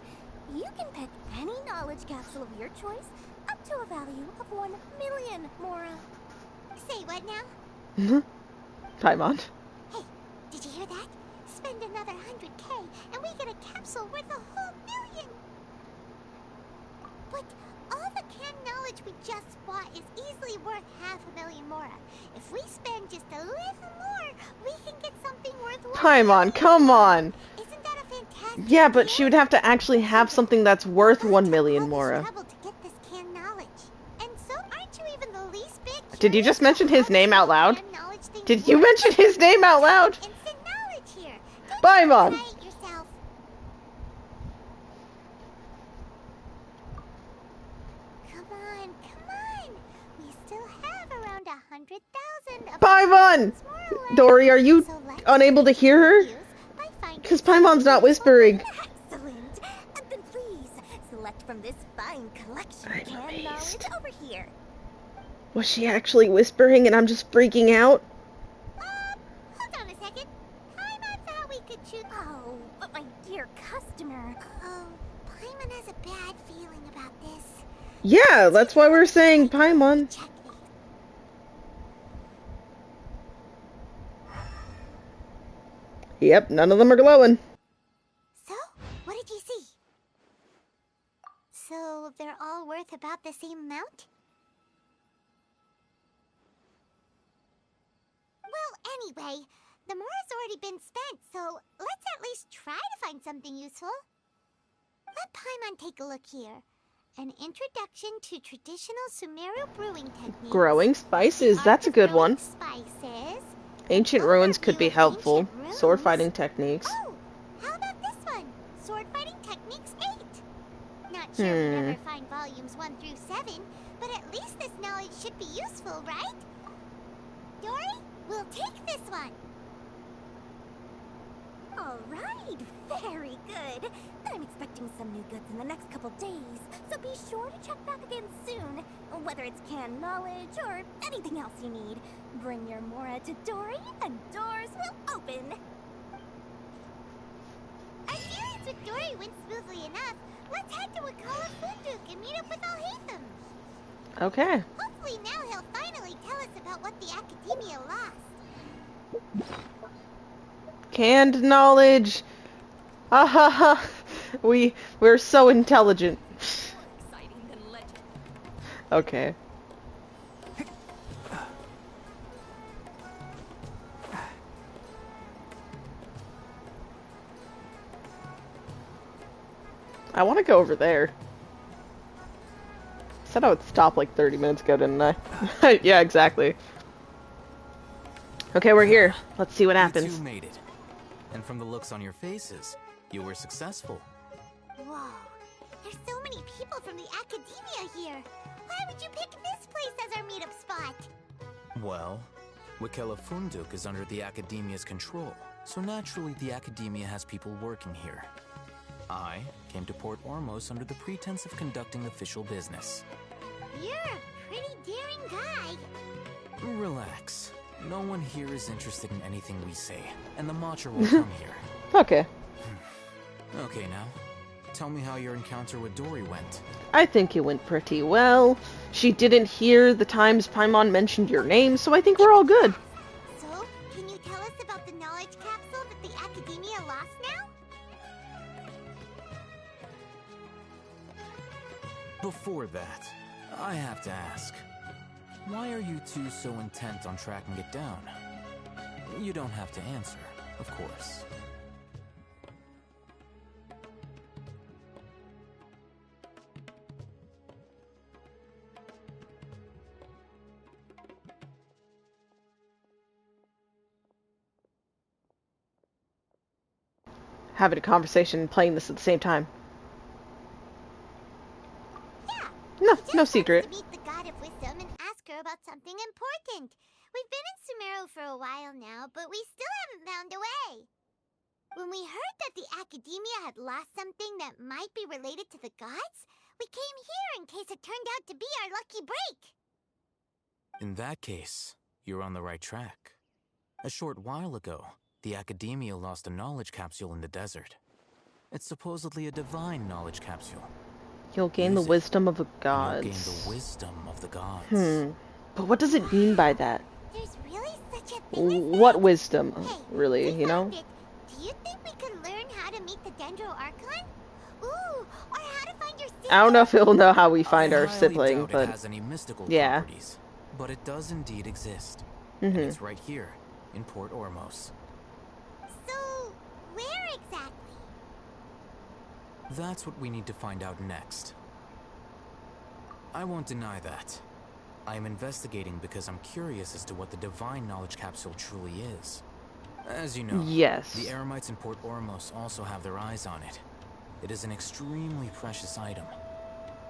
you can pick any knowledge capsule of your choice up to a value of 1 million Mora. Say what now?
Paimon.
Hey, did you hear that? Spend another 100K and we get a capsule worth a whole million. But all the canned knowledge we just bought is easily worth 500,000 Mora. If we spend just a little more, we can get something worth 1
Paimon, come on.
Isn't that a fantastic
Yeah, but she would have to actually have something that's worth 1 million Mora.
trouble to get this canned knowledge? And so aren't you even the least bit
Did you just mention his name out loud? Did you mention his name out loud?
instant knowledge here?
Paimon!
Try it yourself. Come on. We still have around 100,000 of
Paimon! Dory, are you unable to hear her? Because Paimon's not whispering.
Excellent. Then please select from this fine collection of canned knowledge over here.
Was she actually whispering and I'm just freaking out?
Hold on a second. Paimon thought we could choose. Oh, but my dear customer. Oh, Paimon has a bad feeling about this.
Yeah, that's why we're saying Paimon. Yep, none of them are glowing.
So, what did you see? So, they're all worth about the same amount? Well, anyway, the mora's already been spent, so let's at least try to find something useful. Let Paimon take a look here. An introduction to traditional Sumeru brewing techniques.
Growing spices, that's a good one.
Spices.
Ancient ruins could be helpful. Sword fighting techniques.
Oh, how about this one? Sword fighting techniques 8. Not sure we'd ever find volumes 1 through 7, but at least this knowledge should be useful, right? Dory, we'll take this one. All right, very good. I'm expecting some new goods in the next couple days, so be sure to check back again soon. Whether it's canned knowledge or anything else you need, bring your Mora to Dory and doors will open. Our experience with Dory went smoothly enough. Let's head to Wakala Funduk and meet up with Al-Haytham.
Okay.
Hopefully now he'll finally tell us about what the Academia lost.
Canned knowledge. Ah ha ha. We're so intelligent. Okay. I want to go over there. Said I would stop like 30 minutes ago, didn't I? Yeah, exactly. Okay, we're here. Let's see what happens.
You two made it. And from the looks on your faces, you were successful.
Whoa, there's so many people from the Academia here. Why would you pick this place as our meetup spot?
Well, Wakela Funduk is under the Academia's control, so naturally the Academia has people working here. I came to Port Ormos under the pretense of conducting official business.
You're a pretty daring guy.
Relax. No one here is interested in anything we say, and the Matcha will come here.
Okay.
Okay, now, tell me how your encounter with Dory went.
I think it went pretty well. She didn't hear the times Paimon mentioned your name, so I think we're all good.
So, can you tell us about the knowledge capsule that the Academia lost now?
Before that, I have to ask, why are you two so intent on tracking it down? You don't have to answer, of course.
Having a conversation and playing this at the same time.
Yeah.
No secret.
To meet the God of Wisdom and ask her about something important. We've been in Sumeru for a while now, but we still haven't found a way. When we heard that the Academia had lost something that might be related to the gods, we came here in case it turned out to be our lucky break.
In that case, you're on the right track. A short while ago, the Academia lost a knowledge capsule in the desert. It's supposedly a divine knowledge capsule.
You'll gain the wisdom of the gods.
You'll gain the wisdom of the gods.
But what does it mean by that?
There's really such a thing.
What wisdom, really, you know?
Do you think we could learn how to meet the Dendro Archon? Ooh, or how to find your sibling?
I don't know if he'll know how we find our sibling,
doubt
but
it has any mystical
yeah.
properties, but it does indeed exist. And it's right here, in Port Ormos.
So, where exactly?
That's what we need to find out next. I won't deny that. I am investigating because I'm curious as to what the divine knowledge capsule truly is. As you know,
yes,
the Eremites in Port Ormos also have their eyes on it. It is an extremely precious item.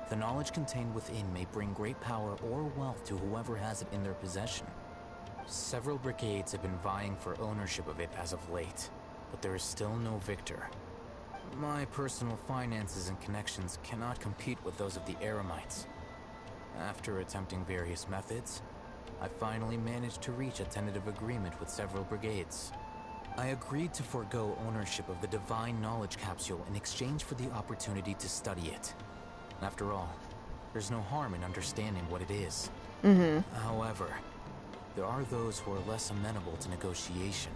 The knowledge contained within may bring great power or wealth to whoever has it in their possession. Several brigades have been vying for ownership of it as of late, but there is still no victor. My personal finances and connections cannot compete with those of the Eremites. After attempting various methods, I finally managed to reach a tentative agreement with several brigades. I agreed to forego ownership of the divine knowledge capsule in exchange for the opportunity to study it. After all, there's no harm in understanding what it is. However, there are those who are less amenable to negotiation,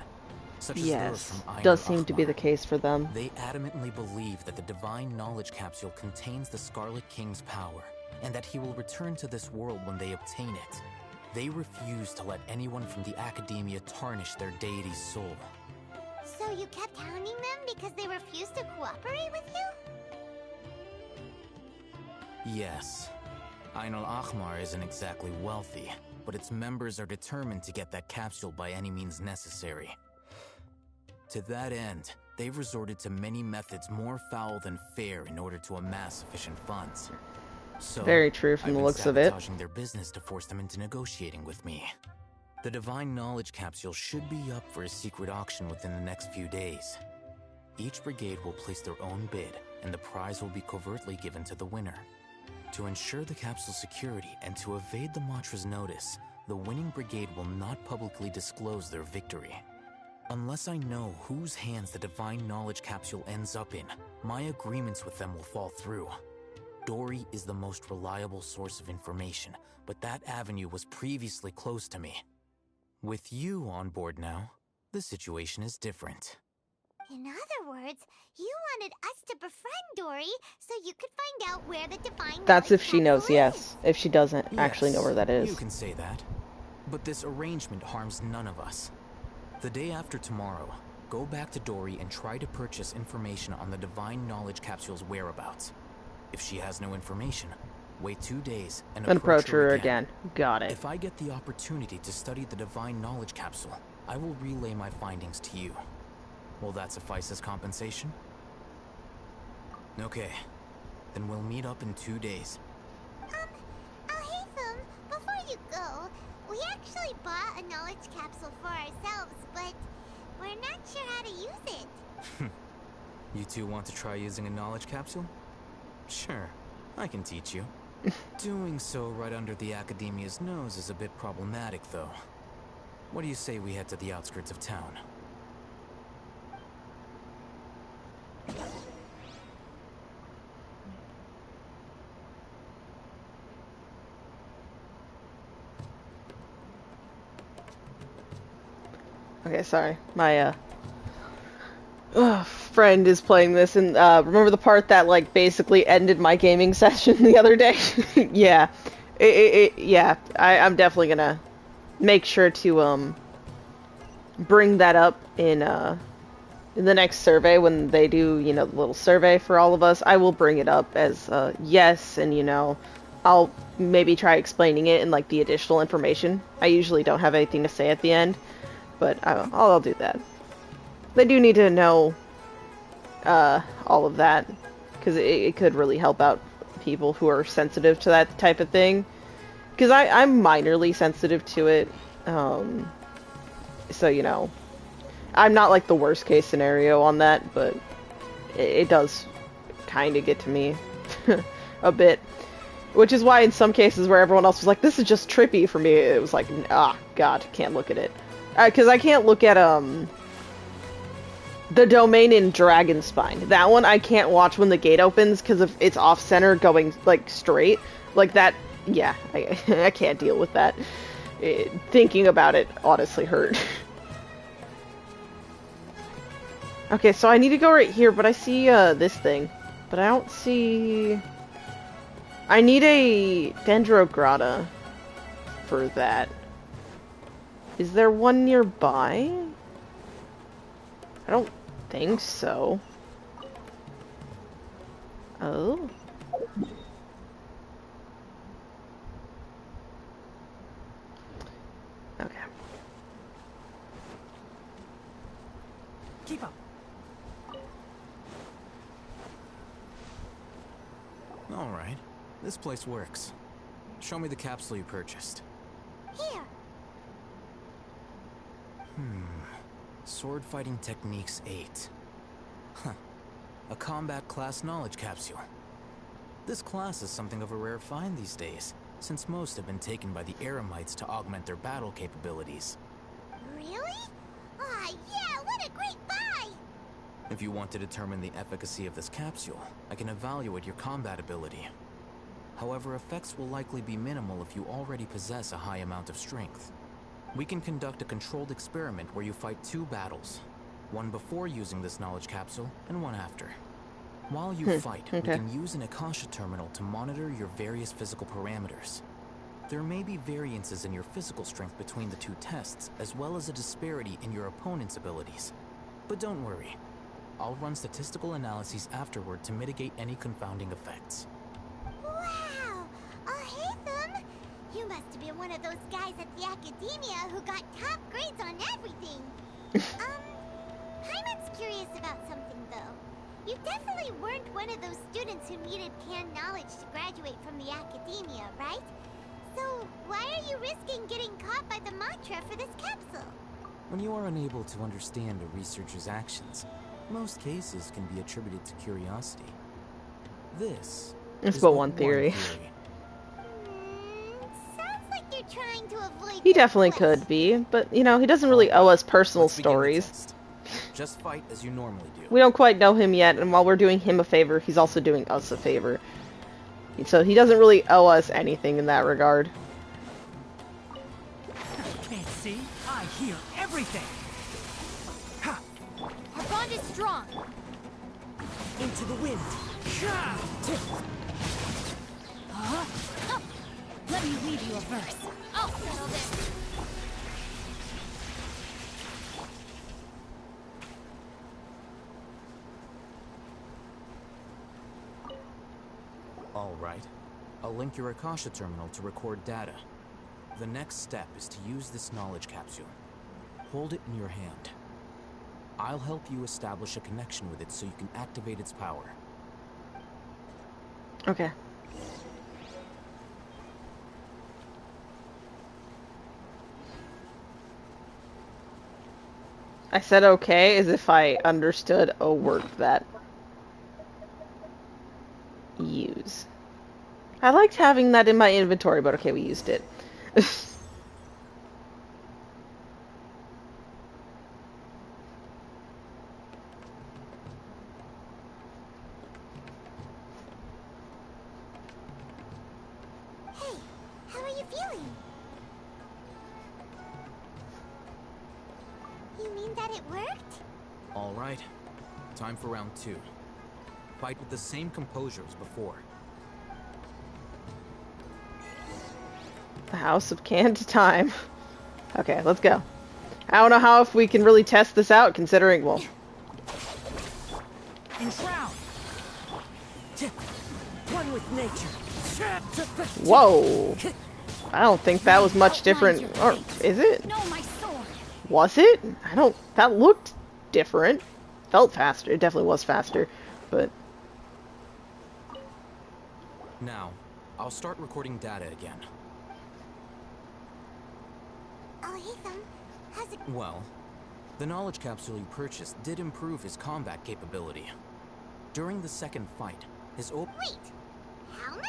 such as those from Aranara.
Does seem to be the case for them.
They adamantly believe that the divine knowledge capsule contains the Scarlet King's power, and that he will return to this world when they obtain it. They refuse to let anyone from the Academia tarnish their deity's soul.
So you kept hounding them because they refused to cooperate with you?
Yes. Ainul Ahmar isn't exactly wealthy, but its members are determined to get that capsule by any means necessary. To that end, they've resorted to many methods more foul than fair in order to amass sufficient funds. So,
very true from the looks of it.
Sabotaging their business to force them into negotiating with me. The divine knowledge capsule should be up for a secret auction within the next few days. Each brigade will place their own bid, and the prize will be covertly given to the winner. To ensure the capsule's security and to evade the Matra's notice, the winning brigade will not publicly disclose their victory. Unless I know whose hands the divine knowledge capsule ends up in, my agreements with them will fall through. Dory is the most reliable source of information, but that avenue was previously closed to me. With you on board now, the situation is different.
In other words, you wanted us to befriend Dory so you could find out where the divine
That's if she knows,
is.
yes. If she doesn't actually know where that is.
You can say that. But this arrangement harms none of us. The day after tomorrow, go back to Dory and try to purchase information on the divine knowledge capsule's whereabouts. If she has no information, wait 2 days and approach her again.
Got it.
If I get the opportunity to study the divine knowledge capsule, I will relay my findings to you. Will that suffice as compensation? Okay, then we'll meet up in 2 days.
Haytham, before you go, we actually bought a knowledge capsule for ourselves, but we're not sure how to use it.
You two want to try using a knowledge capsule? Sure, I can teach you. Doing so right under the Academia's nose is a bit problematic, though. What do you say we head to the outskirts of town?
Okay, sorry. My friend is playing this, and remember the part that like basically ended my gaming session the other day? Yeah, yeah. I'm definitely gonna make sure to bring that up in the next survey when they do, you know, the little survey for all of us. I will bring it up as yes, and you know, I'll maybe try explaining it in like the additional information. I usually don't have anything to say at the end, but I'll do that. They do need to know all of that, because it could really help out people who are sensitive to that type of thing. Because I'm minorly sensitive to it, so you know, I'm not like the worst case scenario on that, but it does kind of get to me a bit. Which is why in some cases where everyone else was like, this is just trippy, for me, it was like, god, can't look at it. Because I can't look at, the domain in Dragonspine. That one I can't watch when the gate opens because of it's off-center going, like, straight. Like that, yeah, I can't deal with that. Thinking about it honestly hurt. Okay, so I need to go right here, but I see, this thing. But I don't see... I need a Dendrograta for that. Is there one nearby? I don't think so. Oh? Okay.
Keep up.
All right. This place works. Show me the capsule you purchased.
Here.
Sword Fighting Techniques 8. Huh. A combat class knowledge capsule. This class is something of a rare find these days, since most have been taken by the Eremites to augment their battle capabilities.
Really? Aw, yeah, what a great buy!
If you want to determine the efficacy of this capsule, I can evaluate your combat ability. However, effects will likely be minimal if you already possess a high amount of strength. We can conduct a controlled experiment where you fight 2 battles, one before using this knowledge capsule and one after. While you fight, we can use an Akasha terminal to monitor your various physical parameters. There may be variances in your physical strength between the 2 tests, as well as a disparity in your opponent's abilities. But don't worry, I'll run statistical analyses afterward to mitigate any confounding effects.
Wow! Haytham! You must have been one of those guys at the Academia who got top grades on everything. Paimon's curious about something, though. You definitely weren't one of those students who needed canned knowledge to graduate from the Academia, right? So, why are you risking getting caught by the mantra for this capsule?
When you are unable to understand a researcher's actions, most cases can be attributed to curiosity. This
is
but
but one theory.
Sounds like you're trying to avoid
He definitely could be, but, you know, he doesn't really owe us personal stories.
Just fight as you normally do.
We don't quite know him yet, and while we're doing him a favor, he's also doing us a favor. So he doesn't really owe us anything in that regard.
Can't see? I hear everything.
Ha! Our bond is strong.
Into the wind.
Let me leave you a verse. I'll settle this.
All right. I'll link your Akasha terminal to record data. The next step is to use this knowledge capsule. Hold it in your hand. I'll help you establish a connection with it so you can activate its power.
Okay. I said okay as if I understood a word that. Use. I liked having that in my inventory, but okay, we used it.
Hey, how are you feeling? You mean that it worked?
All right. Time for round 2. Fight with the same composure as before.
The House of Canned Time. Okay, let's go. I don't know how if we can really test this out, considering, well...
Enshroud!
One with nature.
Whoa! I don't think that was much different. Or, is it? Was it? I don't... That looked different. Felt faster. It definitely was faster. But...
Now, I'll start recording data again.
Oh, Ethan, how's it...
Well, The knowledge capsule you purchased did improve his combat capability. During the second fight, his
Wait, how much?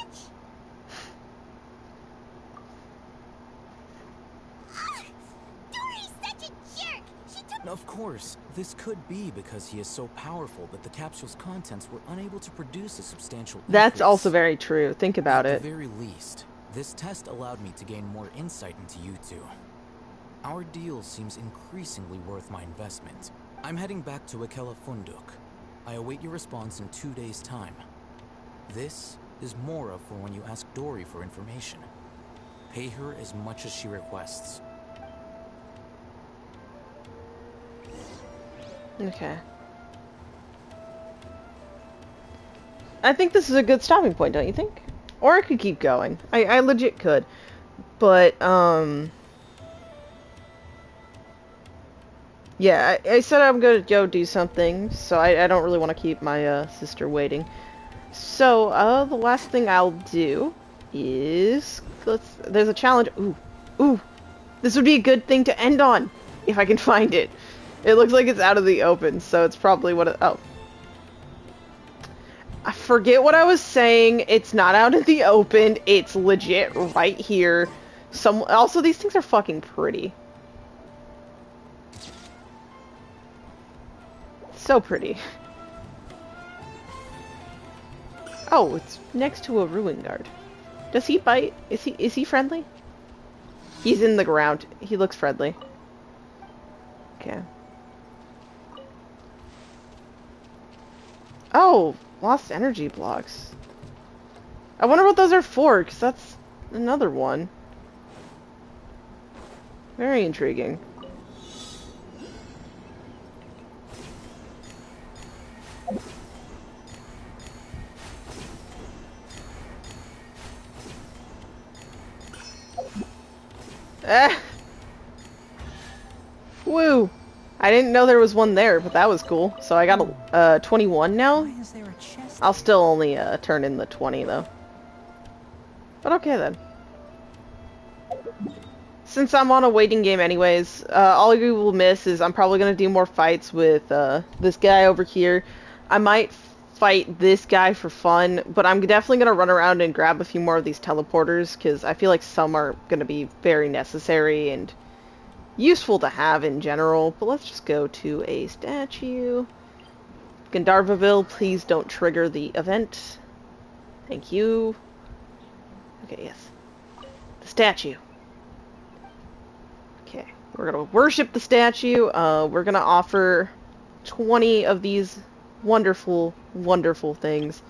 Dory's such a jerk! She took—
Of course, this could be because he is so powerful that the capsule's contents were unable to produce a substantial
That's
increase.
also very true. Think about it.
At the very least, this test allowed me to gain more insight into you two. Our deal seems increasingly worth my investment. I'm heading back to Akela Funduk. I await your response in 2 days' time. This is Mora for when you ask Dory for information. Pay her as much as she requests.
Okay. I think this is a good stopping point, don't you think? Or I could keep going. I legit could. But, yeah, I said I'm gonna go do something, so I don't really want to keep my, sister waiting. So, the last thing I'll do is... there's a challenge. Ooh. This would be a good thing to end on, if I can find it. It looks like it's out of the open, so it's probably what it... Oh. I forget what I was saying. It's not out in the open. It's legit right here. Also, these things are fucking pretty. So pretty. Oh, it's next to a ruin guard. Does he bite? Is he friendly? He's in the ground. He looks friendly. Okay. Oh, lost energy blocks. I wonder what those are for, because that's another one. Very intriguing. Woo! I didn't know there was one there, but that was cool. So I got a 21 now. I'll still only turn in the 20 though. But okay then. Since I'm on a waiting game anyways, all you will miss is I'm probably gonna do more fights with this guy over here. I might fight this guy for fun, but I'm definitely gonna run around and grab a few more of these teleporters because I feel like some are gonna be very necessary and useful to have in general. But let's just go to a statue. Gandharvaville, please don't trigger the event. Thank you. Okay, yes. The statue. Okay, we're gonna worship the statue. We're gonna offer 20 of these wonderful, wonderful things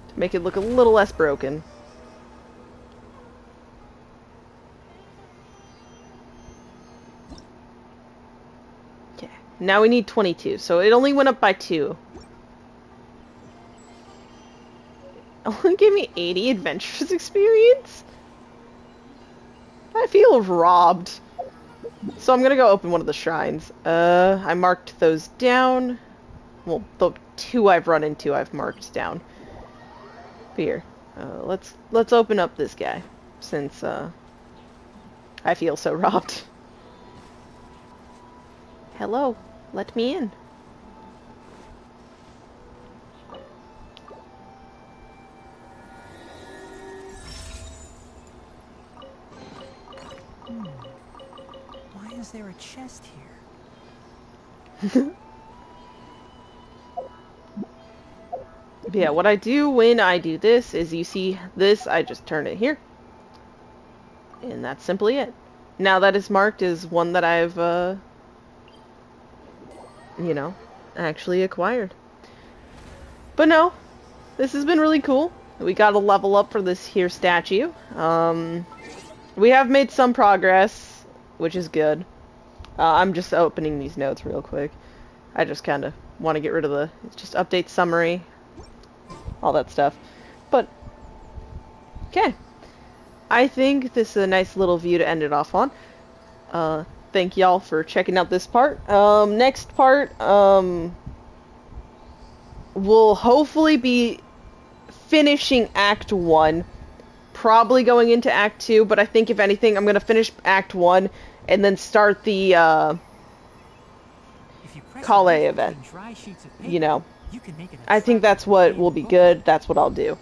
to make it look a little less broken. Okay, now we need 22, so it only went up by 2. It only gave me 80 adventures experience? I feel robbed. So I'm gonna go open one of the shrines. I marked those down. Well, the 2 I've run into I've marked down. But here, let's open up this guy, since I feel so robbed. Hello, let me in.
Why is there a chest here?
Yeah, what I do when I do this is, you see this, I just turn it here. And that's simply it. Now that is marked as one that I've, you know, actually acquired. But no, this has been really cool. We got a level up for this here statue. We have made some progress, which is good. I'm just opening these notes real quick. I just kind of want to get rid of the, just update summary, all that stuff. But, okay. I think this is a nice little view to end it off on. Thank y'all for checking out this part. Next part, we'll hopefully be finishing Act 1. Probably going into Act 2, but I think if anything, I'm going to finish Act 1 and then start the Kale event. You know, I think that's what will be good. That's what I'll do.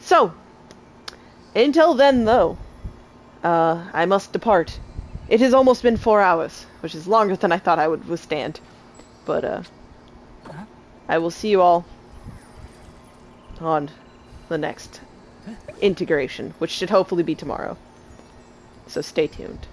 So, until then, though, I must depart. It has almost been 4 hours, which is longer than I thought I would withstand. But, I will see you all on the next integration, which should hopefully be tomorrow. So stay tuned.